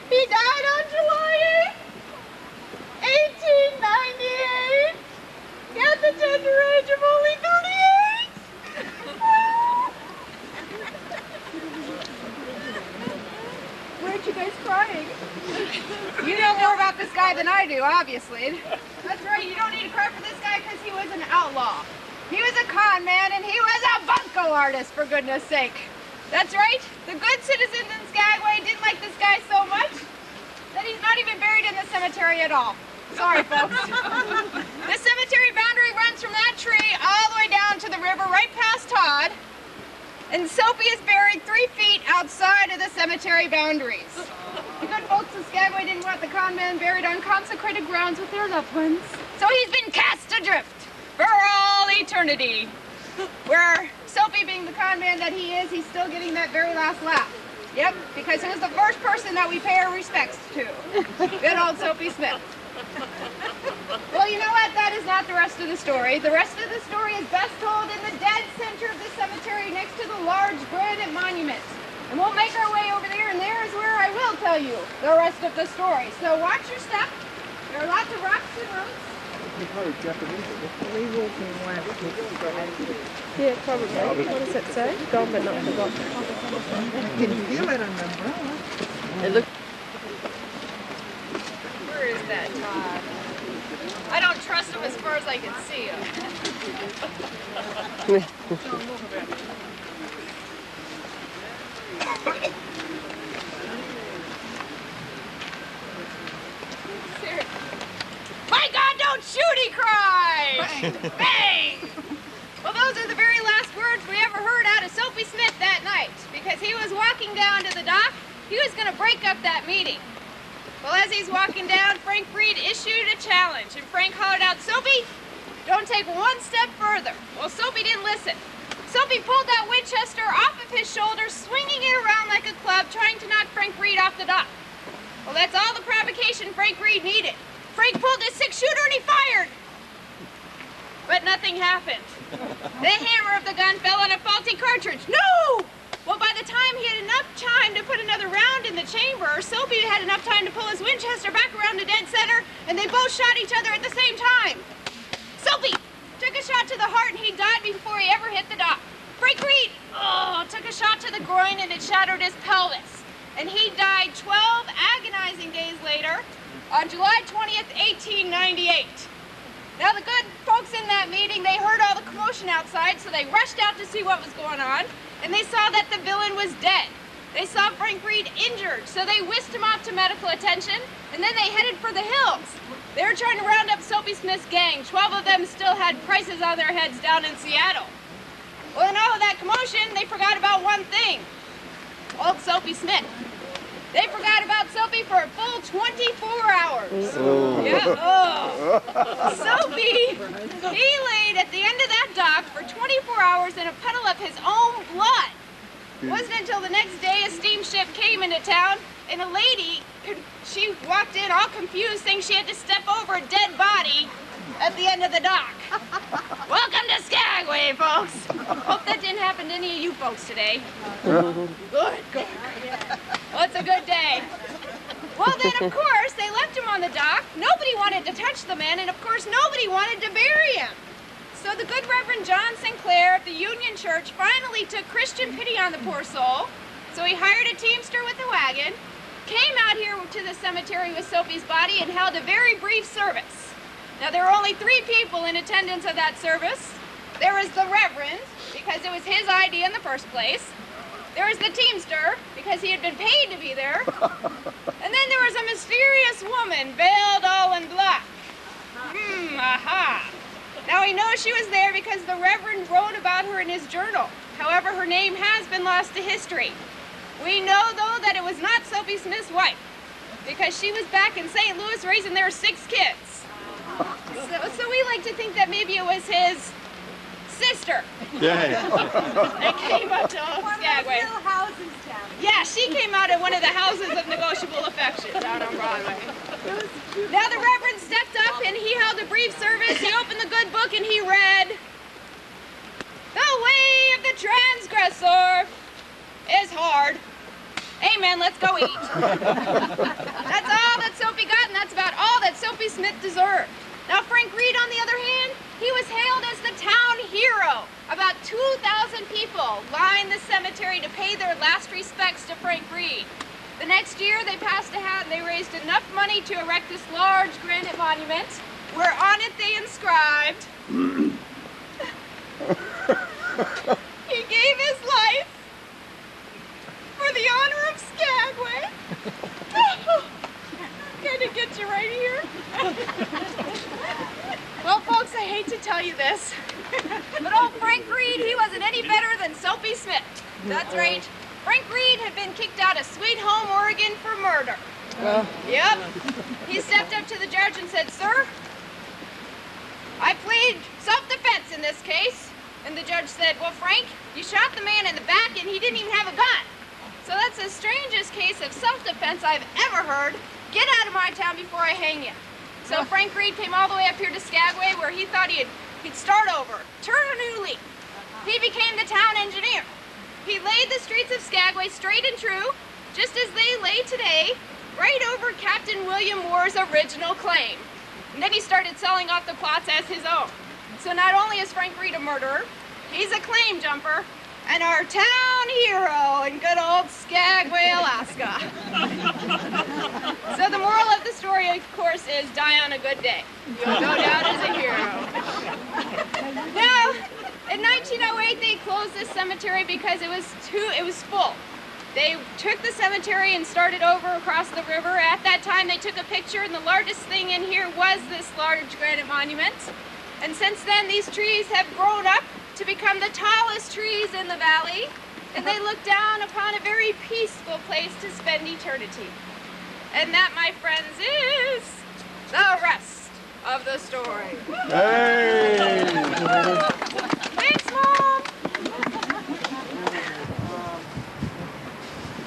He died on July 8th, 1898, at the tender age of only 38. Weren't you guys crying? You know more about this guy than I do, obviously. That's right, you don't need to cry for this guy because he was an outlaw. He was a con man and he was a bunco artist, for goodness sake. That's right, the good citizens in Skagway didn't like this guy so much that he's not even buried in the cemetery at all. Sorry, folks. The cemetery boundary runs from that tree all the way down to the river right past Todd. And Soapy is buried 3 feet outside of the cemetery boundaries. The good folks of Skagway didn't want the con man buried on consecrated grounds with their loved ones. So he's been cast adrift for all eternity. Where Soapy, being the con man that he is, he's still getting that very last laugh. Yep, because he was the first person that we pay our respects to. Good old Soapy Smith. Well, you know what? That is not the rest of the story. The rest of the story is best told in the dead center of the cemetery next to the large granite monument. And we'll make our way over there, and there is where I will tell you the rest of the story. So watch your step. There are lots of rocks and roots. Yeah, probably. What does it say? Gone but not forgotten. You can feel it on the umbrella. It looks. Where is that Todd? I don't trust him as far as I can see him. My God, don't shoot, he cries! Bang! Well, those are the very last words we ever heard out of Soapy Smith that night, because he was walking down to the dock. He was going to break up that meeting. Well, as he's walking down, Frank Reed issued a challenge, and Frank hollered out, "Soapy, don't take one step further." Well, Soapy didn't listen. Soapy pulled that Winchester off of his shoulder, swinging it around like a club, trying to knock Frank Reed off the dock. Well, that's all the provocation Frank Reed needed. Frank pulled his 6-shooter and he fired. But nothing happened. The hammer of the gun fell on a faulty cartridge. No! Well, by the time he had enough time to put another round in the chamber, Soapy had enough time to pull his Winchester back around to dead center, and they both shot each other at the same time. Soapy took a shot to the heart, and he died before he ever hit the dock. Frank Reed, took a shot to the groin, and it shattered his pelvis. And he died 12 agonizing days later on July 20th, 1898. Now, the good folks in that meeting, they heard all the commotion outside, so they rushed out to see what was going on, and they saw that the villain was dead. They saw Frank Reed injured, so they whisked him off to medical attention, and then they headed for the hills. They were trying to round up Soapy Smith's gang. 12 of them still had prices on their heads down in Seattle. Well, in all of that commotion, they forgot about one thing. Old Soapy Smith. They forgot about Soapy for a full 24 hours. Oh. Yeah, Soapy, he laid at the end of that dock for 24 hours in a puddle of his own blood. It wasn't until the next day a steamship came into town, and a lady, she walked in all confused, saying she had to step over a dead body at the end of the dock. Welcome to Skagway, folks. Hope that didn't happen to any of you folks today. Good. Well, it's a good day. Well, then, of course, they left him on the dock. Nobody wanted to touch the man, and of course, nobody wanted to bury him. So the good Reverend John Sinclair of the Union Church finally took Christian pity on the poor soul. So he hired a teamster with a wagon, came out here to the cemetery with Soapy's body, and held a very brief service. Now, there were only 3 people in attendance of that service. There was the Reverend, because it was his idea in the first place. There was the teamster, because he had been paid to be there. And then there was a mysterious woman, veiled all in black. Aha. Now, we know she was there because the Reverend wrote about her in his journal. However, her name has been lost to history. We know, though, that it was not Soapy Smith's wife, because she was back in St. Louis raising their 6 kids. So we like to think that maybe it was his sister. Yeah. That came up to Skagway. Houses down. Yeah, she came out of one of the houses of negotiable affection down on Broadway. Now the Reverend stepped up and he held a brief service. He opened the good book and he read, "The way of the transgressor is hard." Amen, let's go eat. That's all that Soapy got, and that's about all that Soapy Smith deserved. Now, Frank Reed, on the other hand, he was hailed as the town hero. About 2,000 people lined the cemetery to pay their last respects to Frank Reed. The next year, they passed a hat and they raised enough money to erect this large granite monument, where on it they inscribed, "He gave his life for the honor of Skagway." Kind of get you right here. Well, folks, I hate to tell you this, but old Frank Reed, he wasn't any better than Soapy Smith. That's right. Frank Reed had been kicked out of Sweet Home, Oregon for murder. Yep. He stepped up to the judge and said, "Sir, I plead self-defense in this case." And the judge said, "Well, Frank, you shot the man in the back and he didn't even have a gun. So that's the strangest case of self-defense I've ever heard. Get out of my town before I hang you." So Frank Reed came all the way up here to Skagway, where he thought he'd start over, turn a new leaf. He became the town engineer. He laid the streets of Skagway straight and true, just as they lay today, right over Captain William Moore's original claim. And then he started selling off the plots as his own. So not only is Frank Reed a murderer, he's a claim jumper and our town hero in good old Skagway, Alaska. So the moral of the story, of course, is die on a good day. You'll go down as a hero. Now, in 1908, they closed this cemetery because it was full. They took the cemetery and started over across the river. At that time, they took a picture, and the largest thing in here was this large granite monument. And since then, these trees have grown up to become the tallest trees in the valley, and they look down upon a very peaceful place to spend eternity. And that, my friends, is the rest of the story. Hey! Thanks, Mom!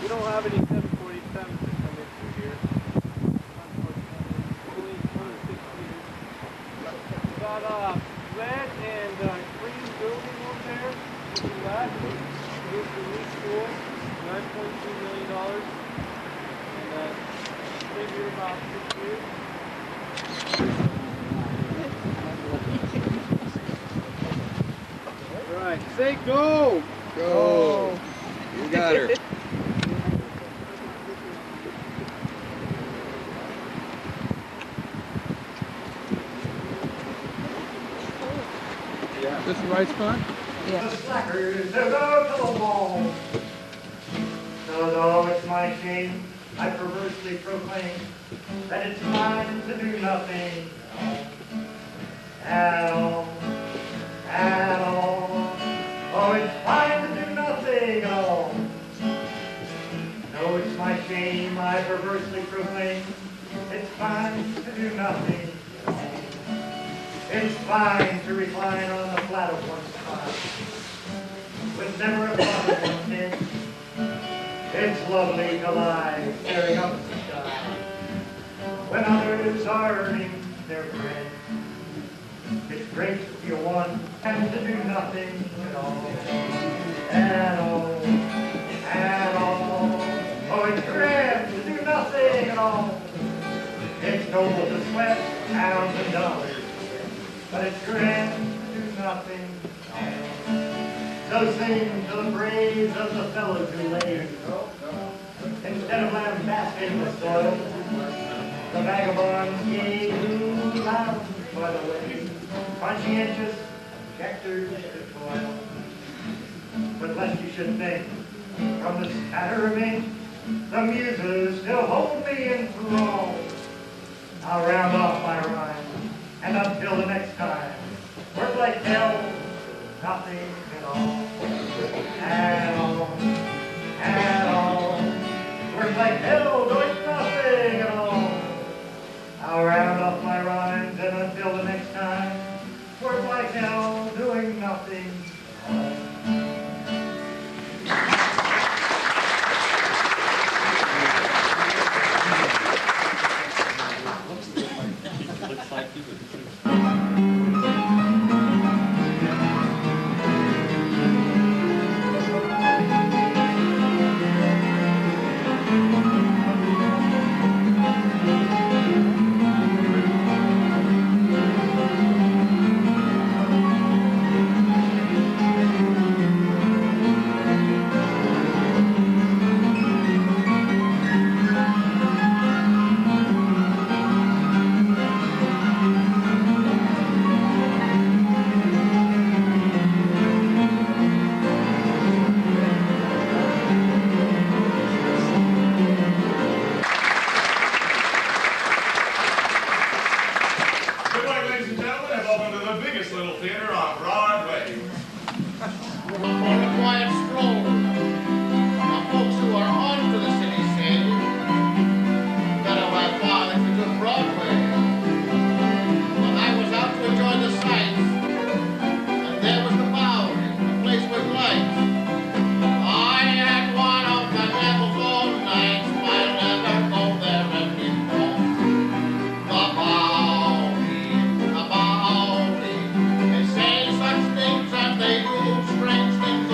We don't have any 747s that come in through here. Unfortunately. Only 6 meters. We got red and green building over there. Do that. Here's the new school. $9.2 million. And been here about 6 years. All right. Say go! Go! You got her. Is this the right spot? The slackers, they'll go to the wall. So though it's my shame, I perversely proclaim that it's mine to do nothing at all, at all. Oh, it's fine to do nothing at all. No, it's my shame, I perversely proclaim it's fine to do nothing at all. It's fine to recline on the flat of one's spine, with never a thought of one's head. It's lovely to lie staring up at the sky, when others are earning their bread. It's great to feel one and to do nothing at all, at all, at all. Oh, it's grand to do nothing at all. It's noble to sweat pounds and dollars, but it's grand to do nothing at all. So sing to the praise of the fellows who laid, instead of lambasting the soil, the vagabonds gay who lounge by the way, conscientious objectors to toil. But lest you should think, from the spatter of ink, the muses still hold me in thrall, I'll round off my rhyme, and until the next time, work like hell, nothing at all, at all, at all. Work like hell, doing nothing at all. I'll round off my rhymes, and until the next time, work like hell, doing nothing at all. Looks like you would. Strange things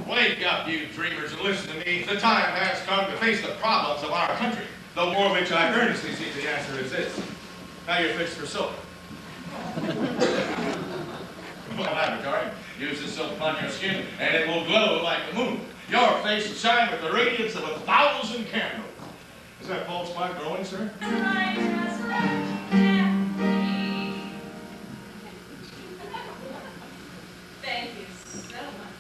Wake up, you dreamers, and listen to me. The time has come to face the problems of our country. The war which I earnestly seek the answer is this. Now you're fixed for silver. Laboratory. Use the silk on your skin, and it will glow like the moon. Your face will shine with the radiance of 1,000 candles. Is that false spot growing, sir? Thank you so much.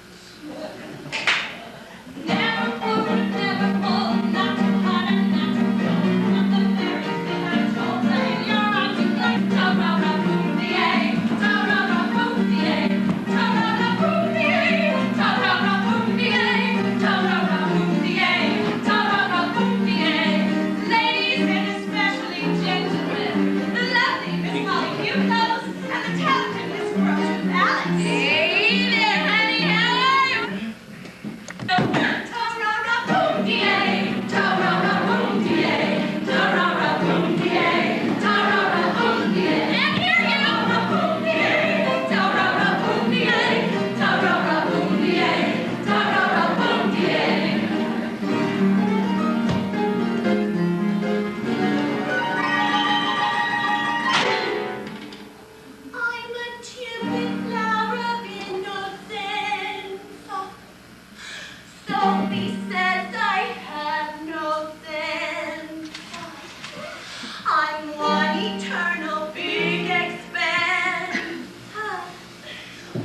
Never would, never pulled, not too hard and not too cold. Not the very thing I told. Playing your arms you like ta-ra-ra-boom-de-ay, ta-ra-ra-boom-de-ay, ta-ra-ra-boom-de-ay, ta-ra-ra-boom-de-ay, ta-ra-ra-boom-de-ay, ta-ra-ra-boom-de-ay. Ladies and especially gentlemen, the lovely Miss Molly Hugo and the talented Miss Brooke Alex. Hey there, honey, how are you? Ta-ra-ra-boom-de-ay, ta-ra-ra-boom-de-ay, ta-ra-ra-boom-de-ay, ta-ra-ra-boom-de-ay. And here you go, boom-de-ay, ta-ra-ra-boom-de-ay, ta-ra-ra-boom-de-ay, ta-ra-ra-boom-de-ay. I'm a timid flower of innocence. Sophie says I have no sense. I'm one eternal big expense.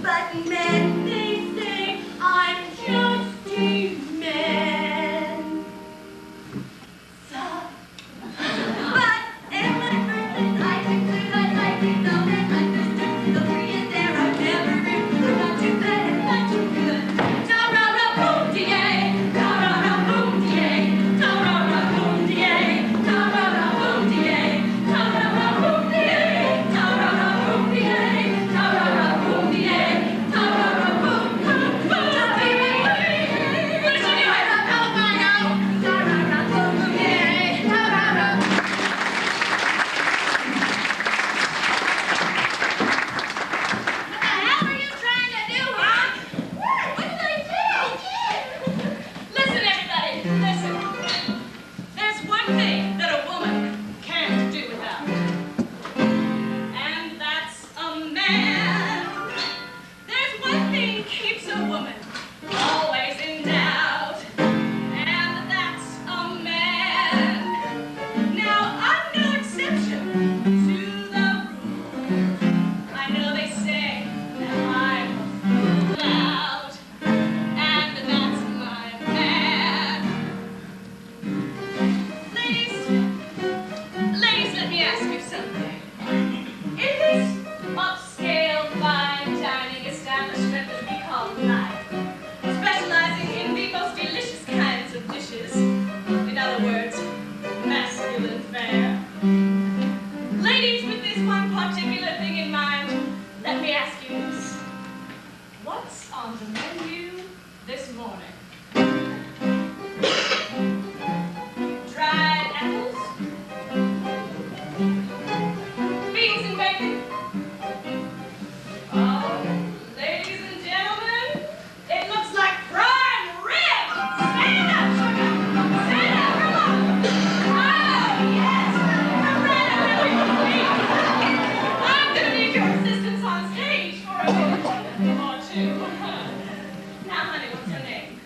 But men, they say I'm just immense. But in my verses I conclude I'd like to know that understood the free and there I've never been. Not too bad and not too good. Ta-ra-ra-boom-de-ay, ta-ra-ra-boom-de-ay, ta-ra-ra-boom-de-ay, ta-ra-ra-boom-de-ay, ta-ra-ra-boom-de-ay, ta-ra-ra-boom-de-ay, ta-ra-ra-boom-de-ay, ta-ra-ra-boom-de-ay. What did you do? I don't know, ta-ra-ra-boom-de-ay, ta-ra-ra. What the hell are you trying to do, huh? What did I do? Listen, everybody, listen. There's one thing that a woman can't do without, and that's a man. There's one thing keeps a woman always in doubt, and that's a man. Now, I'm no exception to the rule. I know they say that I'm loud, and that's my man. Ladies, let me ask you something. In this upscale, fine dining establishment that we call life, specializing in the most delicious kinds of dishes, in other words, masculine fare. Ladies, with this one particular thing in mind, let me ask you this. What's on the menu this morning? Dried apples? Beans and bacon? Oh, ladies and gentlemen, it looks like prime rib! Stand up, sugar! Stand up, come on! Oh, yes! Come right up here with me! I'm gonna need your assistance on stage for a minute or two. Now, honey, what's your name?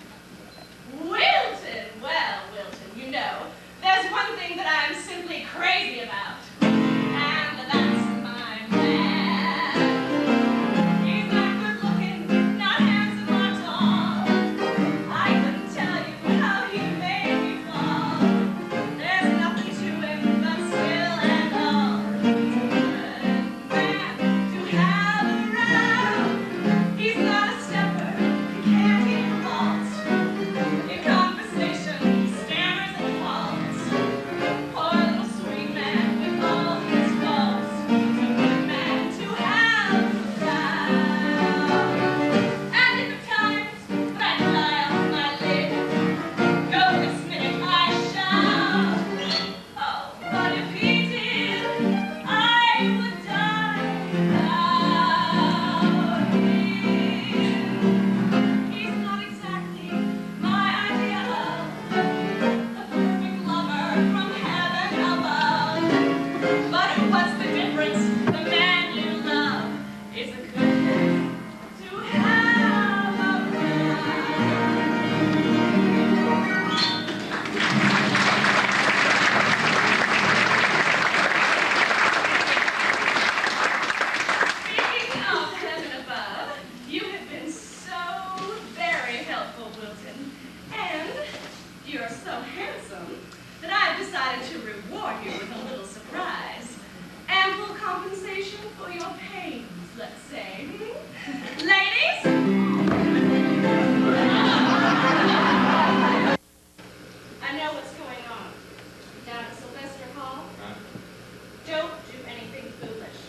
It's a good place to have a Speaking of heaven above, you have been so very helpful, Wilton. And you're so handsome that I've decided to reward you with a little surprise. Ample compensation for your pains, let's say. Ladies? I know what's going on down at Sylvester Hall. Don't do anything foolish.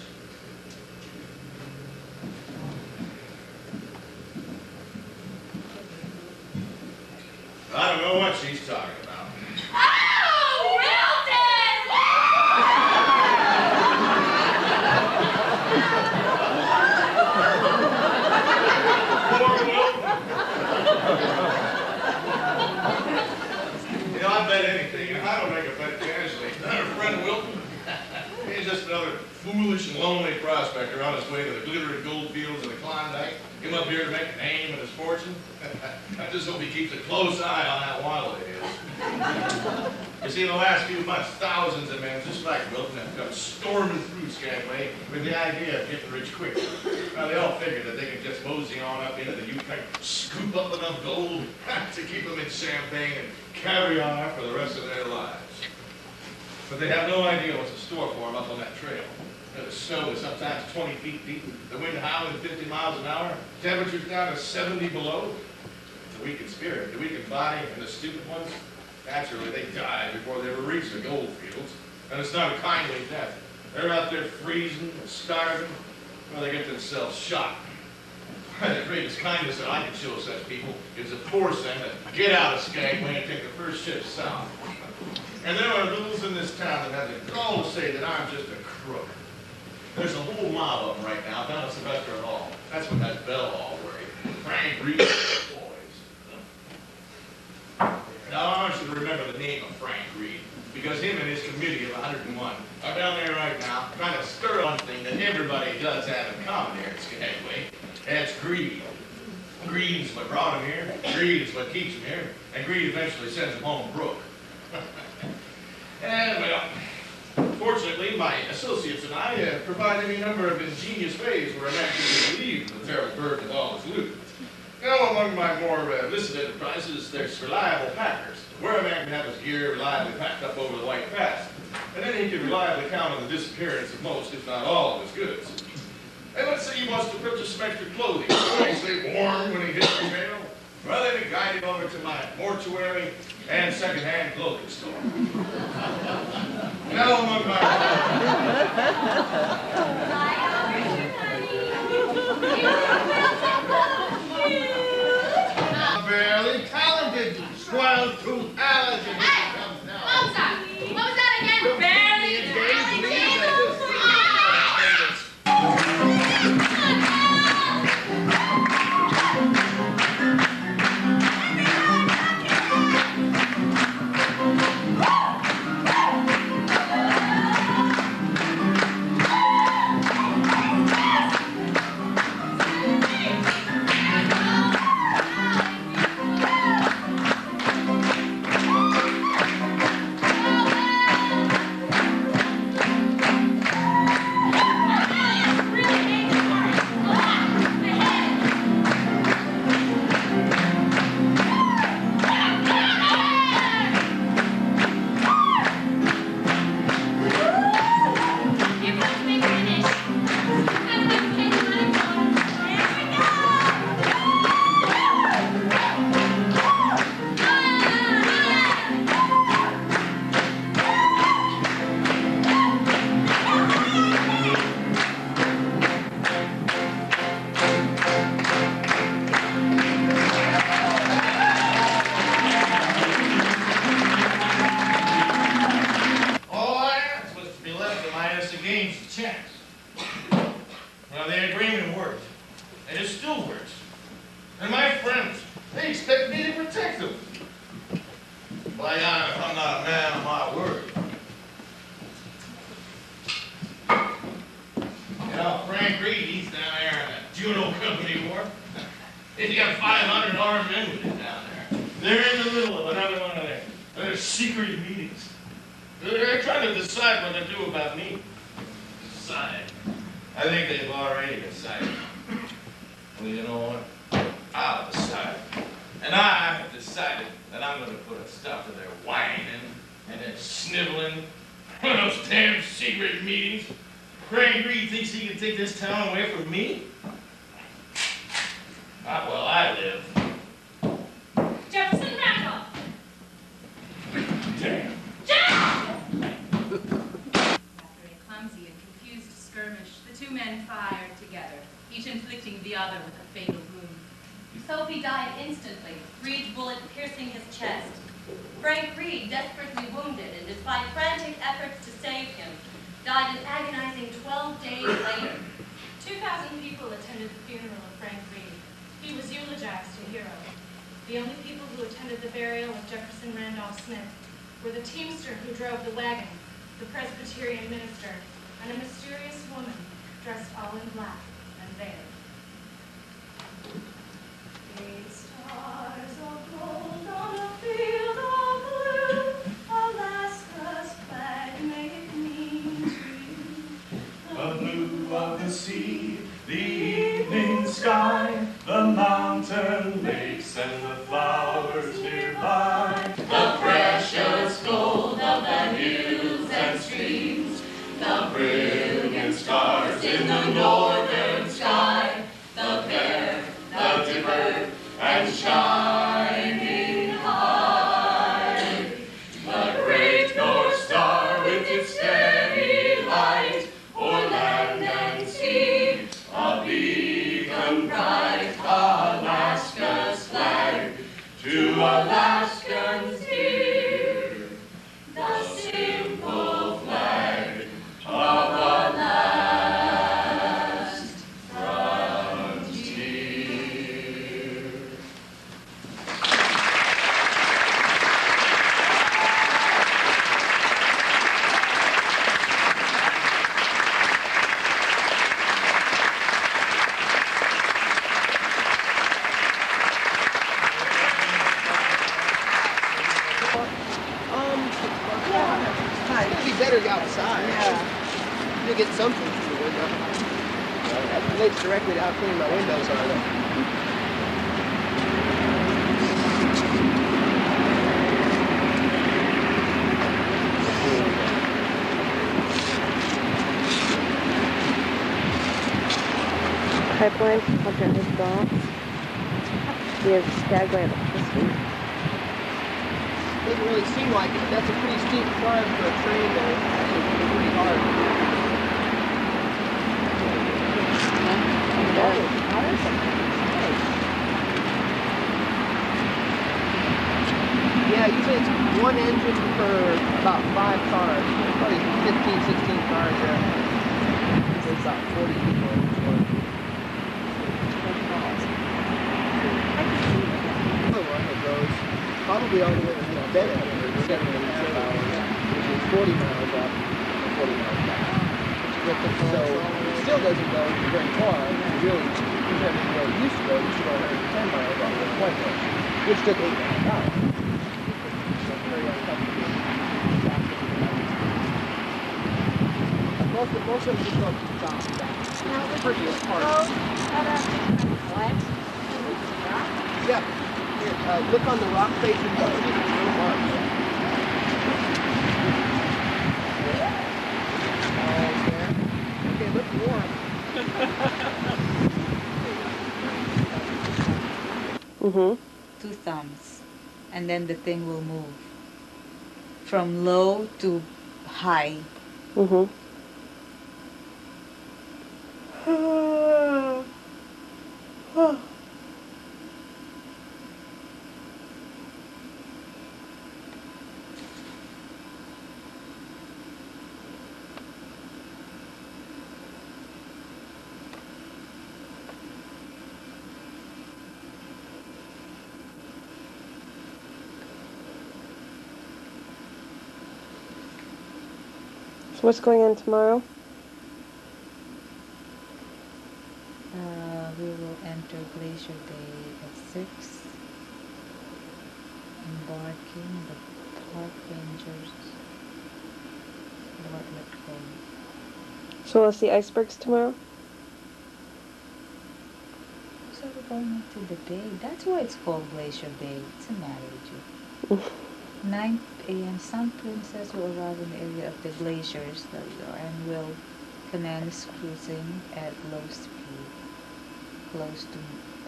I don't know what she's talking about. Oh, Wilton! You know, I bet anything. If I don't make a bet casually, our friend Wilton, he's just another foolish and lonely prospector on his way to the glittering gold fields of the Klondike. Came up here to make a name and his fortune. I just hope he keeps a close eye on that wallet of his. You see, in the last few months, thousands of men just like Wilton have come storming through Skagway with the idea of getting rich quick. Now, they all figured that they could just mosey on up into the Yukon, scoop up enough gold to keep them in champagne and caviar for the rest of their lives. But they have no idea what's in store for them up on that trail. The snow is sometimes 20 feet deep, the wind howling 50 miles an hour, temperatures down to 70 below. The weak in spirit, the weak in body, and the stupid ones, naturally they die before they ever reach the gold fields. And it's not a kindly death. They're out there freezing and starving, well, they get themselves shot. The greatest kindness that I can show such people is to force them to get out of Skagway and take the first ship south. And there are those in this town that have the gall to say that I'm just a crook. There's a whole mob of them right now down at Sylvester Hall. That's what that bell all worried. Frank Reed and the boys. Now I want you to remember the name of Frank Reed, because him and his committee of 101 are down there right now trying to stir one thing that everybody does have in common here at Skagway. That's greed. Greed is what brought him here, greed is what keeps him here, and greed eventually sends him home broke. And well, fortunately, my associates and I provide any number of ingenious ways where a man can relieve the terrible burden of all his loot. You know, among my more illicit enterprises, there's reliable packers, where a man can have his gear reliably packed up over the White Pass, and then he can reliably count on the disappearance of most, if not all, of his goods. And let's say he wants to purchase some extra clothing, so he stay warm when he hits the mail. Well, then we guide him over to my mortuary and second-hand clothing store. Now among my... Barely talented, squirrel-tooth allergy. Hey! What was that again? Barely talented? Juneau Company War. He's got 500 armed men with him down there. They're in the middle of another one of their secret meetings. They're trying to decide what to do about me. Decide. I think they've already decided. Well, you know what? I'll decide. And I have decided that I'm going to put a stop to their whining and then sniveling. One of those damn secret meetings. Frank Reed thinks he can take this town away from me? Not while I live. Jefferson Randolph! Damn. After a clumsy and confused skirmish, the two men fired together, each inflicting the other with a fatal wound. Sophie died instantly, Reed's bullet piercing his chest. Frank Reed, desperately wounded and despite frantic efforts to save him, died an agonizing 12 days later. 2,000 people attended the funeral of Frank Reed. He was eulogized a hero. The only people who attended the burial of Jefferson Randolph Smith were the teamster who drove the wagon, the Presbyterian minister, and a mysterious woman dressed all in black and veiled. Eight stars of gold on a field of blue, Alaska's flag may it mean to you. The blue of the sea, the evening sky, the mountain lakes and the flowers nearby, The precious gold of the hills and streams, the brilliant stars in the northern sky, the Bear, the Dipper, and shining high. The great North Star with its steady light, o'er land and sea, a beacon bright, Alaska's flag, to Alaskans dear, the simple flag of the last frontier. It'd be better outside. Yeah. You get something through the window. That relates directly to how clean my windows are, though. Pipeline up at his Dawes. He has Skagway electricity. Doesn't really seem like it, but that's a pretty steep climb for a train to actually pretty hard. Yeah, usually it's one engine per about 5 cars. Probably 15, 16 cars there. Usually it's about 40 people in each one. Oh, one that goes probably all the way to Bennett, 7.5 hours, which is 40 miles up and 40 miles back. So it still doesn't go very far. Really, compared to where it used to go 110 miles off the point, which took 8.5 hours. So very uncomfortable. Most of them just go to the top and back. It's pretty hard. Yeah. Here, look on the rock facing boat. Okay, look warm. Mm-hmm. 2 thumbs, and then the thing will move from low to high. Mm-hmm. So what's going on tomorrow? after Glacier Day at 6. Embarking the park rangers. Bartlett Cove. So we'll see icebergs tomorrow? So we're going up to the bay. That's why it's called Glacier Bay. What's the matter with you? 9 a.m. Sun Princess will arrive in the area of the glaciers and will commence cruising at low speed, close to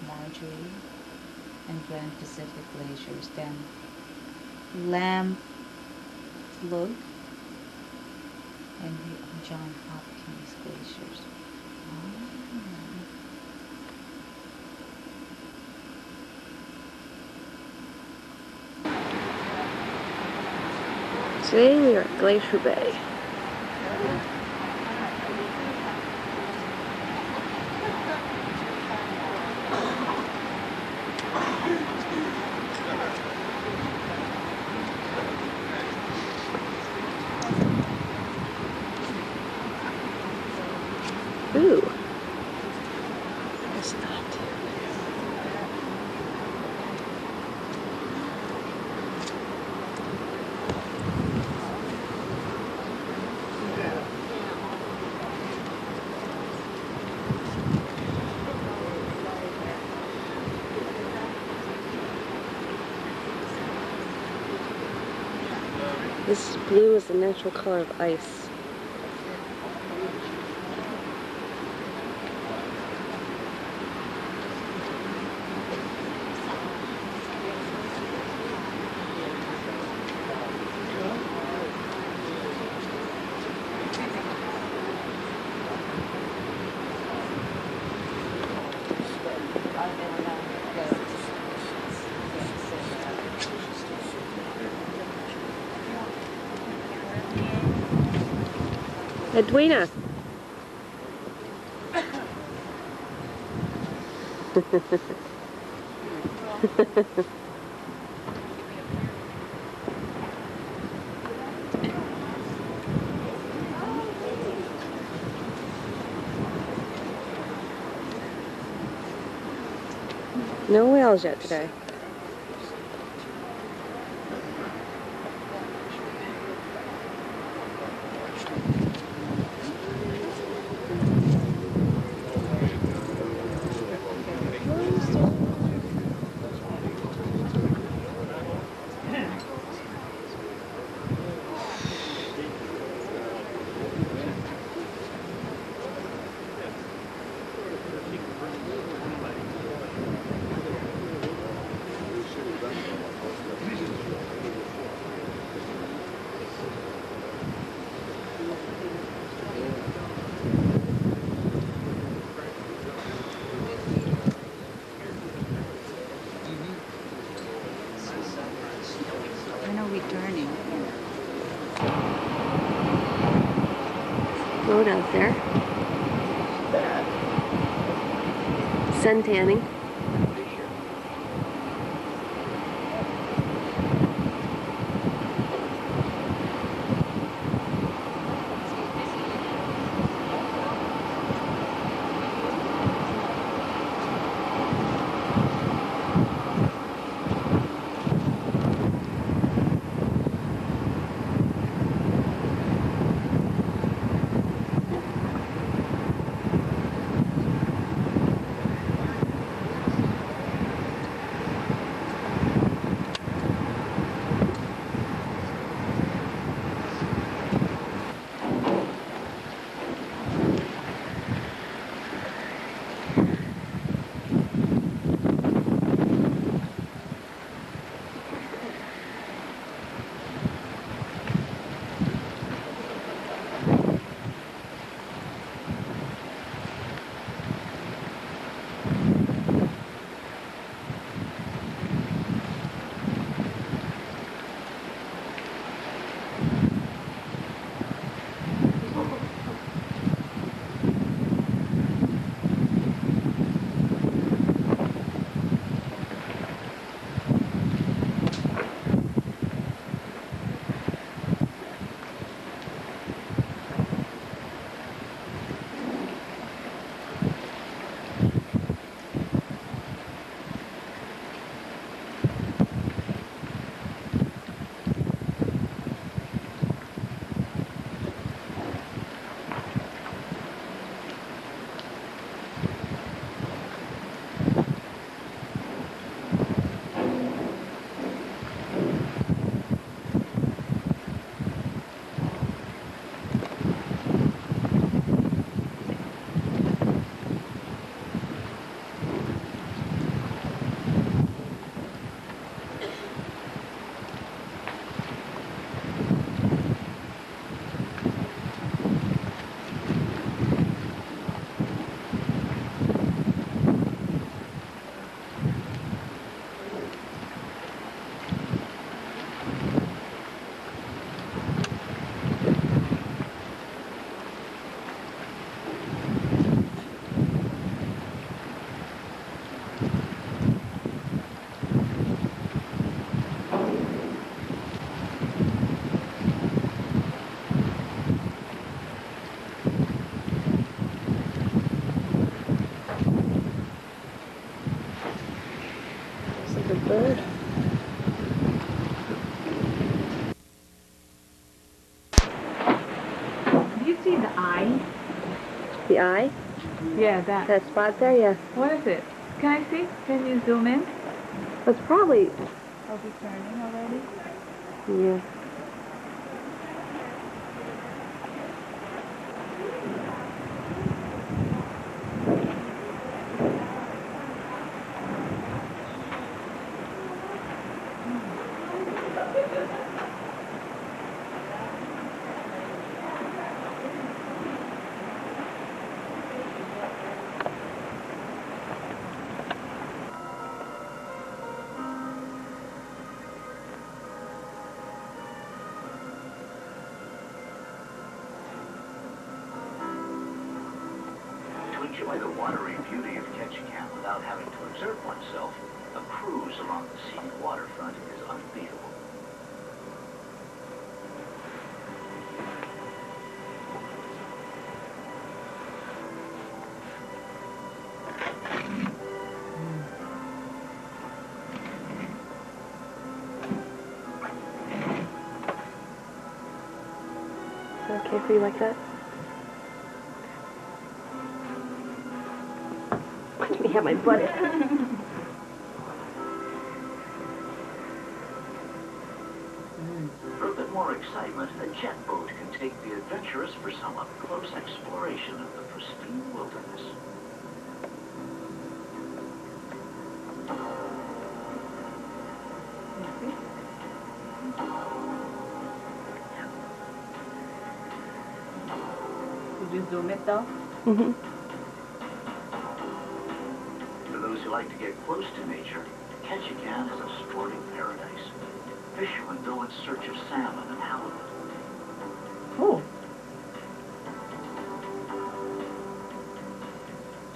Marjorie and Grand Pacific glaciers. Then Lamb Plug and John Hopkins glaciers. Today we are at Glacier Bay. Ooh. It's not. This blue is the natural color of ice. Edwina. No whales yet today. When are we turning? Road out there. Sun tanning. bird. Do you see the eye? The eye? Yeah, that. That spot there, yeah. What is it? Can I see? Can you zoom in? It's probably, Are we turning already? yeah. To enjoy the watery beauty of Ketchikan without having to exert oneself, a cruise along the scenic waterfront is unbeatable. Is that okay for you like that? Watch me have my butt in. For a bit more excitement, a jet boat can take the adventurous for some up-close exploration of the pristine wilderness. Did you zoom it though? Mm-hmm. For those who like to get close to nature, Ketchikan is a sporting paradise. Fishermen go in search of salmon and halibut. Oh.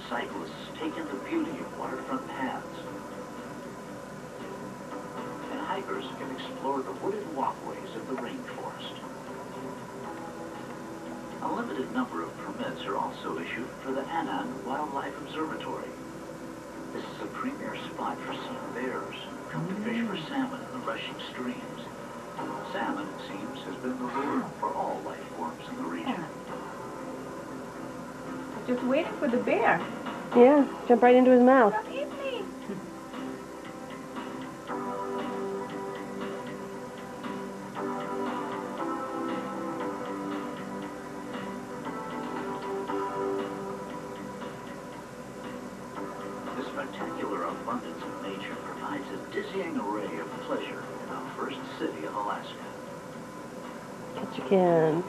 Cyclists take in the beauty of waterfront paths. And hikers can explore the wooded walkways of the rainforest. A limited number of permits are also issued for the Annan Wildlife Observatory. This is a premier spot for seeing bears who come to fish for salmon in the rushing streams. Salmon, it seems, has been the lure for all life forms in the region. Just waiting for the bear. Yeah, jump right into his mouth. Come eat me. The spectacular abundance of nature provides a dizzying array of pleasure in the first city of Alaska. Ketchikan.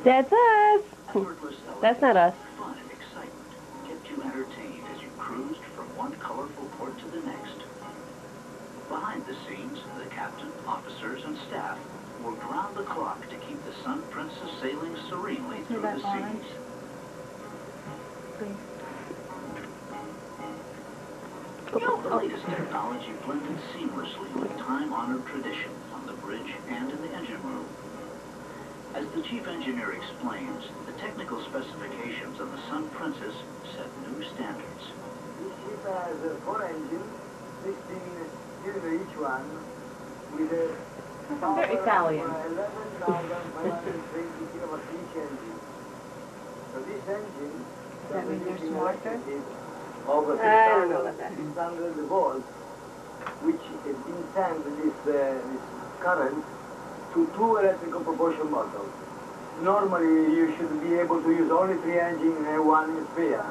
That's us. That's not us. Fun and excitement kept you entertained as you cruised from one colorful port to the next. Behind the scenes, the captain, officers, and staff worked round the clock to keep the Sun Princess sailing serenely through the seas. The latest technology blended seamlessly with time-honored tradition on the bridge and in the engine room. As the chief engineer explains, the technical specifications of the Sun Princess set new standards. This ship has 4 engines, 16 cylinder each one, with a power They're Italian. of 11,520 kilowatts each engine. So this engine That means they're smarter? over I don't know about that. 600 volts, which is being sent this current to 2 electrical propulsion motors. Normally you should be able to use only 3 engines and 1 sphere.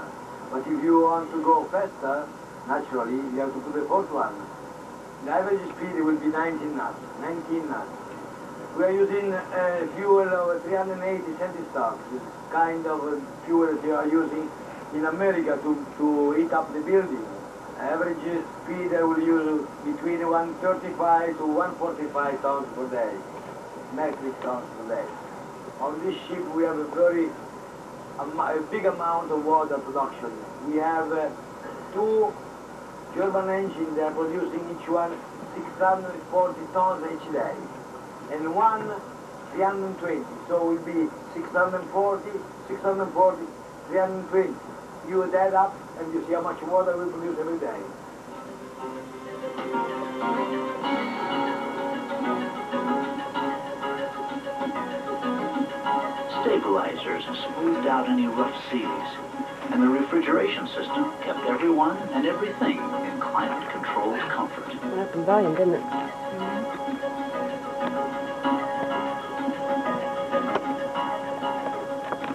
But if you want to go faster, naturally you have to put the 4th one. The average speed will be 19 knots. We are using fuel of 380 centistocks, kind of fuel they are using in America to heat up the building. Average speed I will use between 135 to 145 tons per day. metric tons per day. On this ship we have a big amount of water production. We have 2 German engines that are producing each one 640 tons each day, and one 320. So it will be 640, 320. You add that up and you see how much water we produce every day. Stabilizers smoothed out any rough seas, and the refrigeration system kept everyone and everything in climate-controlled comfort. Went up in volume, didn't it?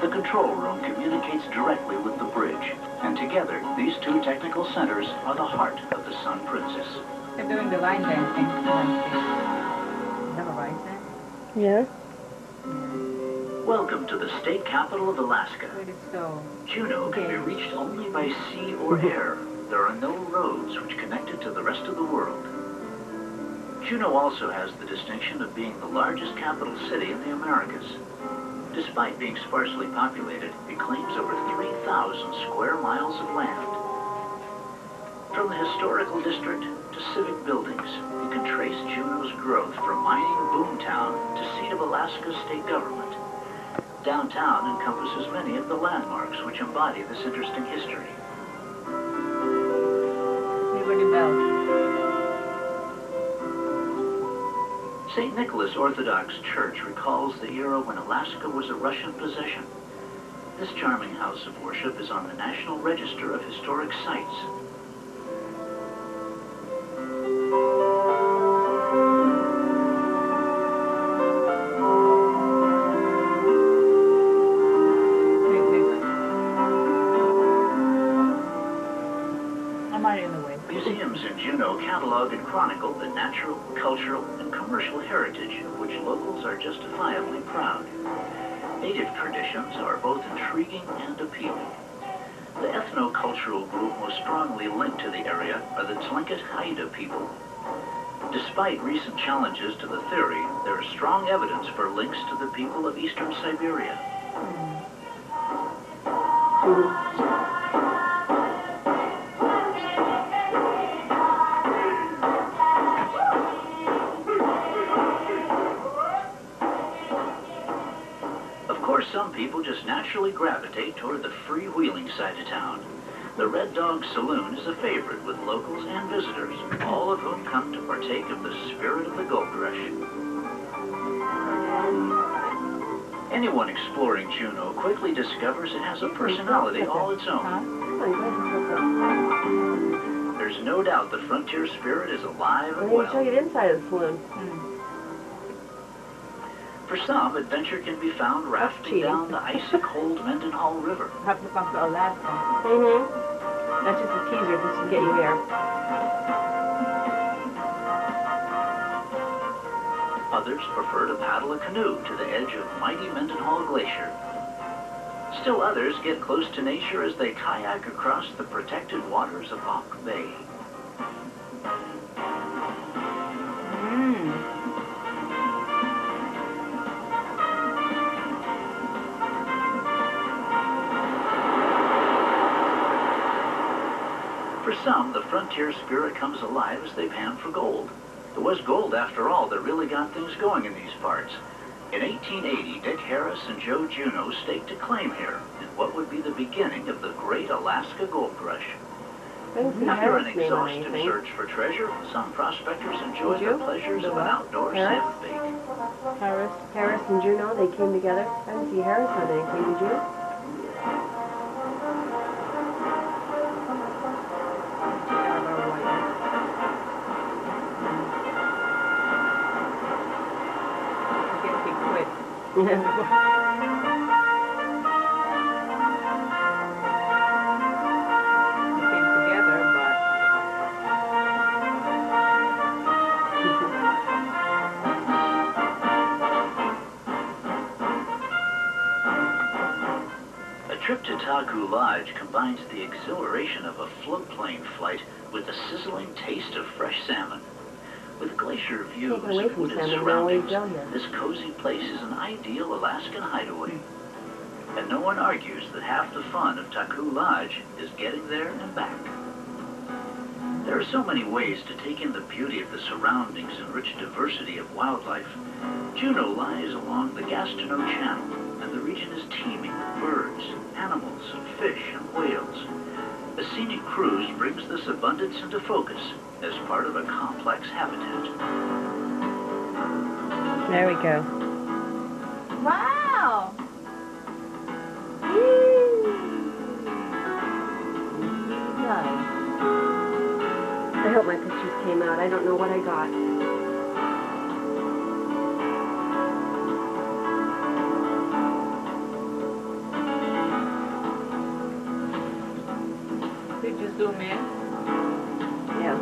The control room communicates directly with the bridge, and together, these 2 technical centers are the heart of the Sun Princess. They're doing the line dancing. Never mind that. Yeah. Welcome to the state capital of Alaska. Juneau can be reached only by sea or air. There are no roads which connect it to the rest of the world. Juneau also has the distinction of being the largest capital city in the Americas. Despite being sparsely populated, it claims over 3,000 square miles of land. From the historical district to civic buildings, you can trace Juneau's growth from mining boomtown to seat of Alaska's state government. Downtown encompasses many of the landmarks which embody this interesting history. Liberty Bell. St. Nicholas Orthodox Church recalls the era when Alaska was a Russian possession. This charming house of worship is on the National Register of Historic Sites. Museums in Juneau catalog and chronicle the natural, cultural, and commercial heritage of which locals are justifiably proud. Native traditions are both intriguing and appealing. The ethno-cultural group most strongly linked to the area are the Tlingit Haida people. Despite recent challenges to the theory, there is strong evidence for links to the people of eastern Siberia. Some people just naturally gravitate toward the freewheeling side of town. The Red Dog Saloon is a favorite with locals and visitors, all of whom come to partake of the spirit of the gold rush. Anyone exploring Juneau quickly discovers it has a personality all its own. There's no doubt the frontier spirit is alive and They well. show you the inside of the saloon. For some, adventure can be found rafting down the icy cold Mendenhall River. Have to come to Alaska. That's just a teaser just to get you here. Others prefer to paddle a canoe to the edge of mighty Mendenhall Glacier. Still others get close to nature as they kayak across the protected waters of Hawk Bay. For some, the frontier spirit comes alive as they pan for gold. It was gold, after all, that really got things going in these parts. In 1880, Dick Harris and Joe Juneau staked a claim here in what would be the beginning of the great Alaska gold rush. After an exhaustive search for treasure, some prospectors enjoyed the pleasures of an outdoor salmon bake. Harris and Juneau, they came together. I didn't see Harris on anything, did you? A trip to Taku Lodge combines the exhilaration of a floatplane flight with the sizzling taste of fresh salmon. With glacier views Taken away and from wooded salmon, they're always surroundings, down there. this cozy place is an ideal Alaskan hideaway. And no one argues that half the fun of Taku Lodge is getting there and back. There are so many ways to take in the beauty of the surroundings and rich diversity of wildlife. Juneau lies along the Gastineau Channel, and the region is teeming with birds, animals, fish, and whales. A scenic cruise brings this abundance into focus as part of a complex habitat. There we go. Wow! I hope my pictures came out. I don't know what I got. Did you zoom in? Yeah.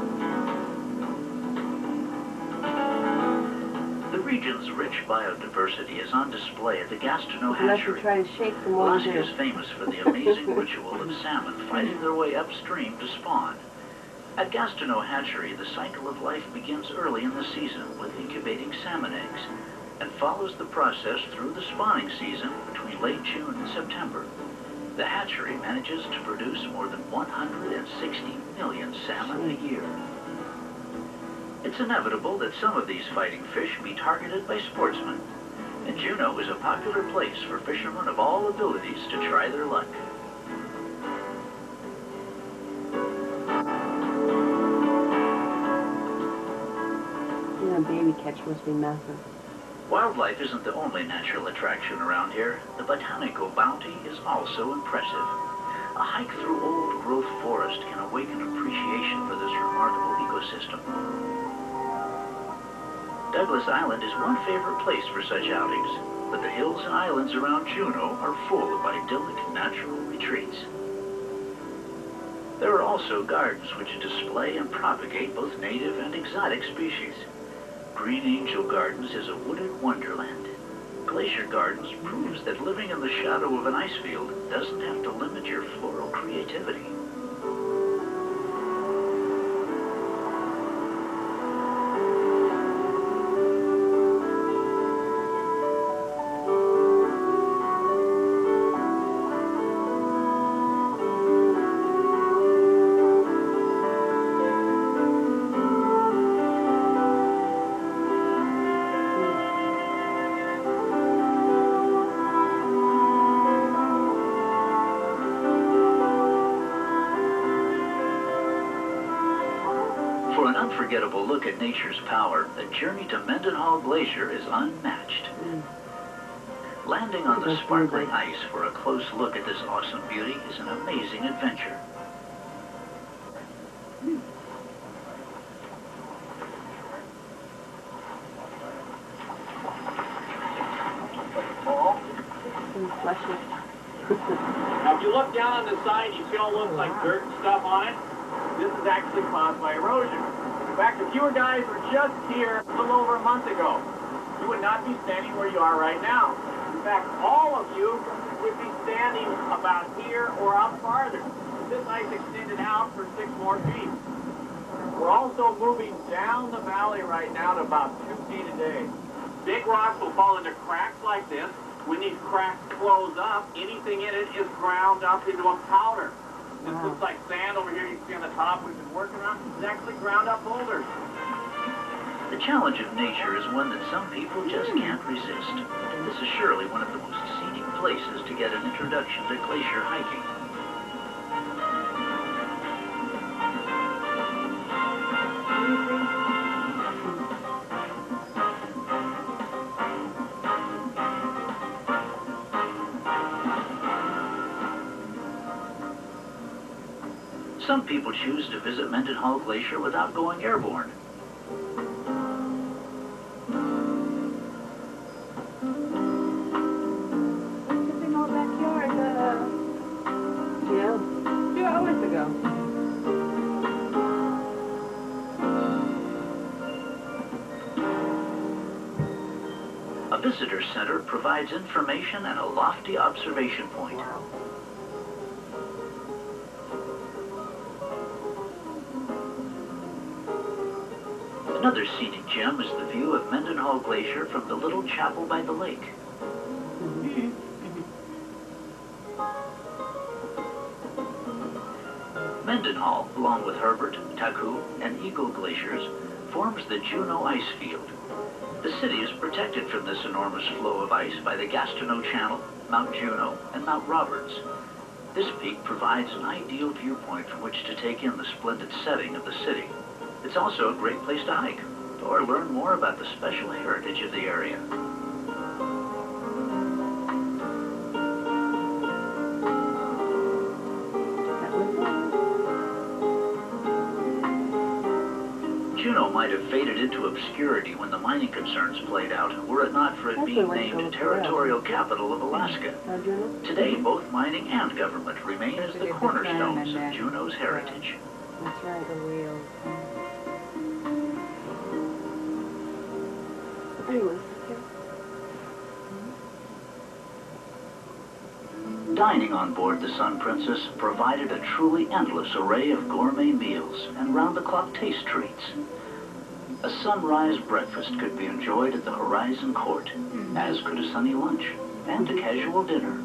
The region's rich biodiversity is on display at the Gastineau Unless you Hatchery. try to shake them all Alaska down. is famous for the amazing ritual of salmon fighting their way upstream to spawn. At Gastineau Hatchery, the cycle of life begins early in the season with incubating salmon eggs and follows the process through the spawning season between late June and September. The hatchery manages to produce more than 160 million salmon a year. It's inevitable that some of these fighting fish be targeted by sportsmen, and Juneau is a popular place for fishermen of all abilities to try their luck. Yeah, baby catch must be massive. Wildlife isn't the only natural attraction around here. The botanical bounty is also impressive. A hike through old-growth forest can awaken appreciation for this remarkable ecosystem. Douglas Island is one favorite place for such outings, but the hills and islands around Juneau are full of idyllic natural retreats. There are also gardens which display and propagate both native and exotic species. Green Angel Gardens is a wooded wonderland. Glacier Gardens proves that living in the shadow of an ice field doesn't have to limit your floral creativity. For an unforgettable look at nature's power, the journey to Mendenhall Glacier is unmatched. Landing on the sparkling ice for a close look at this awesome beauty is an amazing adventure. Now, if you look down on the side, you see all looks like dirt and stuff on it. This is actually caused by erosion. In fact, if you guys were just here a little over a month ago, you would not be standing where you are right now. In fact, all of you would be standing about here or out farther. This ice extended out for 6 more feet. We're also moving down the valley right now to about 2 feet a day. Big rocks will fall into cracks like this. When these cracks close up, anything in it is ground up into a powder. This looks like sand over here you can see on the top we've been working on. It's actually ground up boulders. The challenge of nature is one that some people just can't resist. This is surely one of the most scenic places to get an introduction to glacier hiking. Some people choose to visit Mendenhall Glacier without going airborne. It's in our backyard, Yeah. 2 hours ago. A visitor center provides information and a lofty observation point. Another scenic gem is the view of Mendenhall Glacier from the little chapel by the lake. Mendenhall, along with Herbert, Taku, and Eagle glaciers, forms the Juneau ice field. The city is protected from this enormous flow of ice by the Gastineau Channel, Mount Juneau, and Mount Roberts. This peak provides an ideal viewpoint from which to take in the splendid setting of the city. It's also a great place to hike, or learn more about the special heritage of the area. Juneau might have faded into obscurity when the mining concerns played out, were it not for it being named territorial capital of Alaska. Today, both mining and government remain as the cornerstones of Juneau's heritage. That's right, the wheel. Anyways, Dining on board the Sun Princess provided a truly endless array of gourmet meals and round-the-clock taste treats. A sunrise breakfast could be enjoyed at the Horizon Court, as could a sunny lunch and a casual dinner.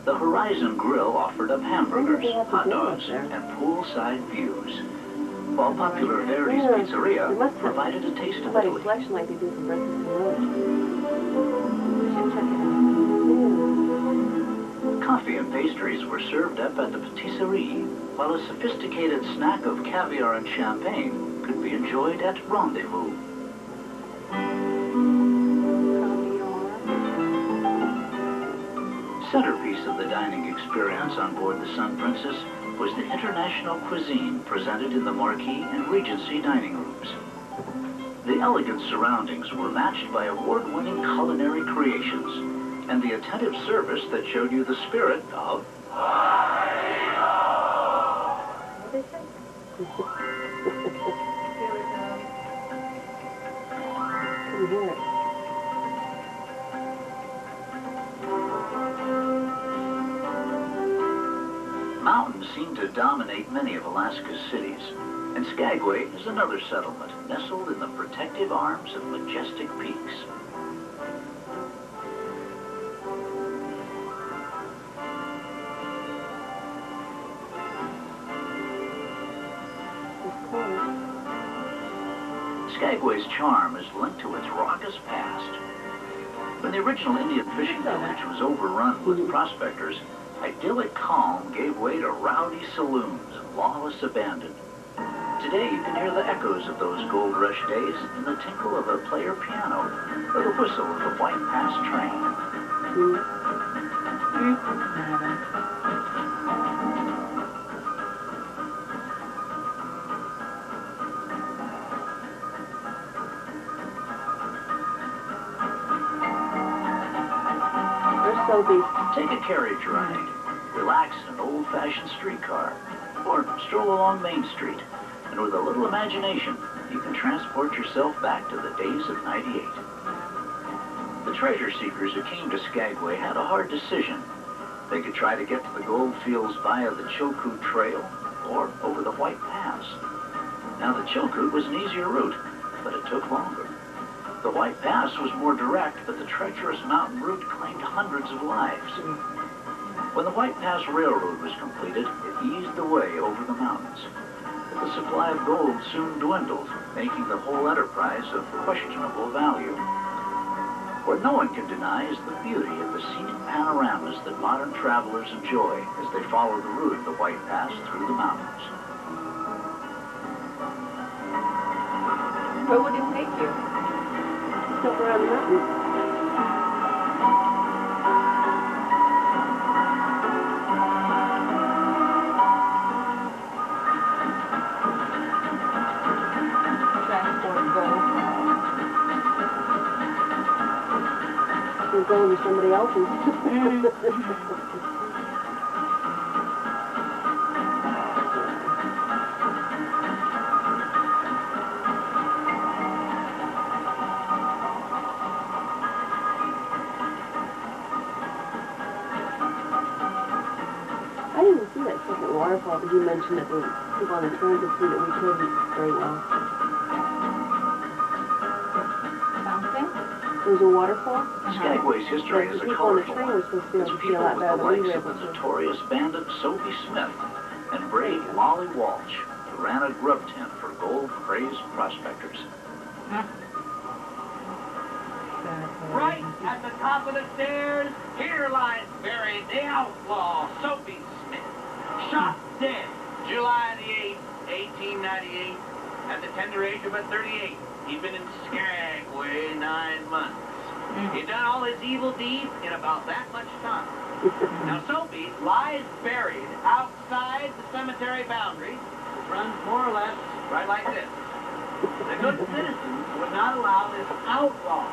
The Horizon Grill offered up hamburgers, hot dogs, and poolside views, while popular Verdi's Pizzeria provided a taste of Italy. Selection like they do for breakfast and lunch. We should check it out. Coffee and pastries were served up at the patisserie, while a sophisticated snack of caviar and champagne could be enjoyed at Rendezvous. Centerpiece of the dining experience on board the Sun Princess was the international cuisine presented in the Marquis and Regency dining rooms. The elegant surroundings were matched by award-winning culinary creations and the attentive service that showed you the spirit of Mountains seem to dominate many of Alaska's cities, and Skagway is another settlement nestled in the protective arms of majestic peaks. Skagway's charm is linked to its raucous past. When the original Indian fishing village was overrun with prospectors, idyllic calm gave way to rowdy saloons and lawless abandon. Today you can hear the echoes of those gold rush days in the tinkle of a player piano or the whistle of a White Pass train. Take a carriage ride, relax in an old-fashioned streetcar, or stroll along Main Street, and with a little imagination, you can transport yourself back to the days of '98. The treasure seekers who came to Skagway had a hard decision. They could try to get to the gold fields via the Chilkoot Trail or over the White Pass. Now, the Chilkoot was an easier route, but it took longer. The White Pass was more direct, but the treacherous mountain route claimed hundreds of lives. When the White Pass Railroad was completed, it eased the way over the mountains. But the supply of gold soon dwindled, making the whole enterprise of questionable value. What no one can deny is the beauty of the scenic panoramas that modern travelers enjoy as they follow the route of the White Pass through the mountains. Where would it take you? Up around the mountains. Transport gold. We're going to somebody else's. Waterfall, but you mentioned that the people on the transit see that we couldn't very well. There was a waterfall? Skagway's history is a colorful one. Were supposed to be able It's to see a people lot with better the than we likes were of the able to. notorious bandit Soapy Smith and brave Wally Walsh, who ran a grub tent for gold-crazed prospectors. Right at the top of the stairs, here lies buried the outlaw Soapy Smith, shot dead July the 8th, 1898, at the tender age of 38. He'd been in Skagway 9 months. He'd done all his evil deeds in about that much time. Now Soapy lies buried outside the cemetery boundary, which runs more or less right like this. The good citizens would not allow this outlaw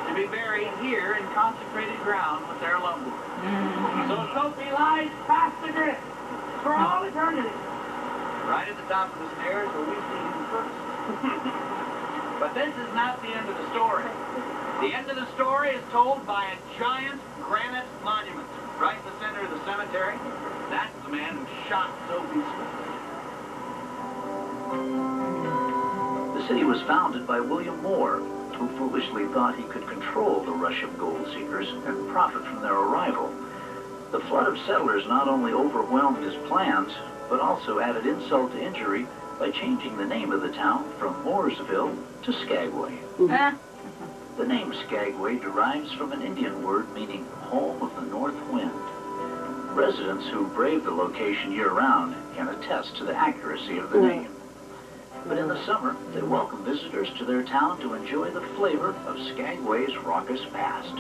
to be buried here in consecrated ground with their loved ones. So Soapy lies past the drift for all eternity. Right at the top of the stairs where we see him first. But this is not the end of the story. The end of the story is told by a giant granite monument right in the center of the cemetery. That's the man who shot Soapy Smith. The city was founded by William Moore, who foolishly thought he could control the rush of gold seekers and profit from their arrival. The flood of settlers not only overwhelmed his plans, but also added insult to injury by changing the name of the town from Mooresville to Skagway. The name Skagway derives from an Indian word meaning home of the north wind. Residents who brave the location year-round can attest to the accuracy of the name. But in the summer, they welcome visitors to their town to enjoy the flavor of Skagway's raucous past.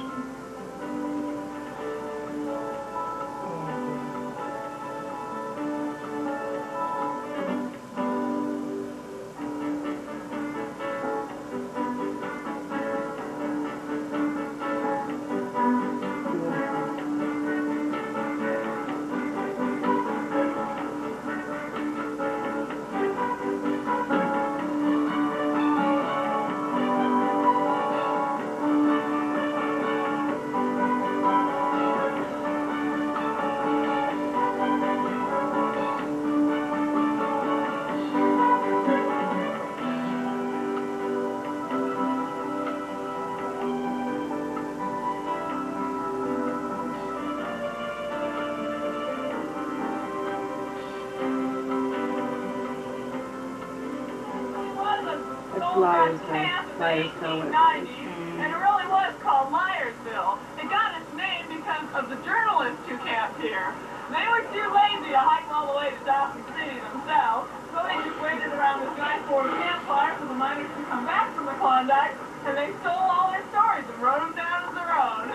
And it really was called Myersville. It got its name because of the journalists who camped here. They were too lazy to hike all the way to Dawson City themselves, so they just waited around this nice warm campfire for the miners to come back from the Klondike, and they stole all their stories and wrote them down as their own.